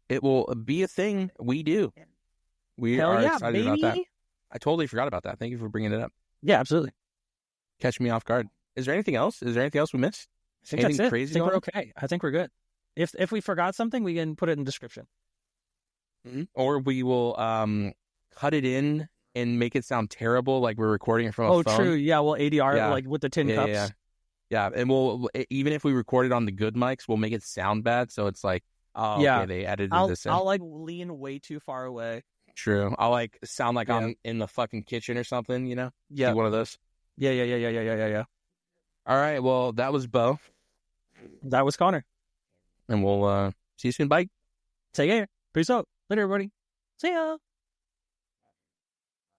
It will be a thing we do. We are excited about that. I totally forgot about that. Thank you for bringing it up. Yeah, absolutely. Catch me off guard. Is there anything else? We missed? I think that's it. Crazy I think we're okay. I think we're good. If we forgot something, we can put it in the description. Mm-hmm. Or we will cut it in and make it sound terrible, like we're recording it from a phone. Oh, true. Yeah, we'll ADR like with the tin cups. Yeah, and we'll even if we record it on the good mics, we'll make it sound bad. So it's like, okay, they edited this in. I'll like lean way too far away. True. I'll like sound like I'm in the fucking kitchen or something, you know? Yeah. Do one of those. Yeah. All right. Well, that was Beau. That was Connor. And we'll see you soon. Bye. Take care. Peace out. Later, everybody. See ya.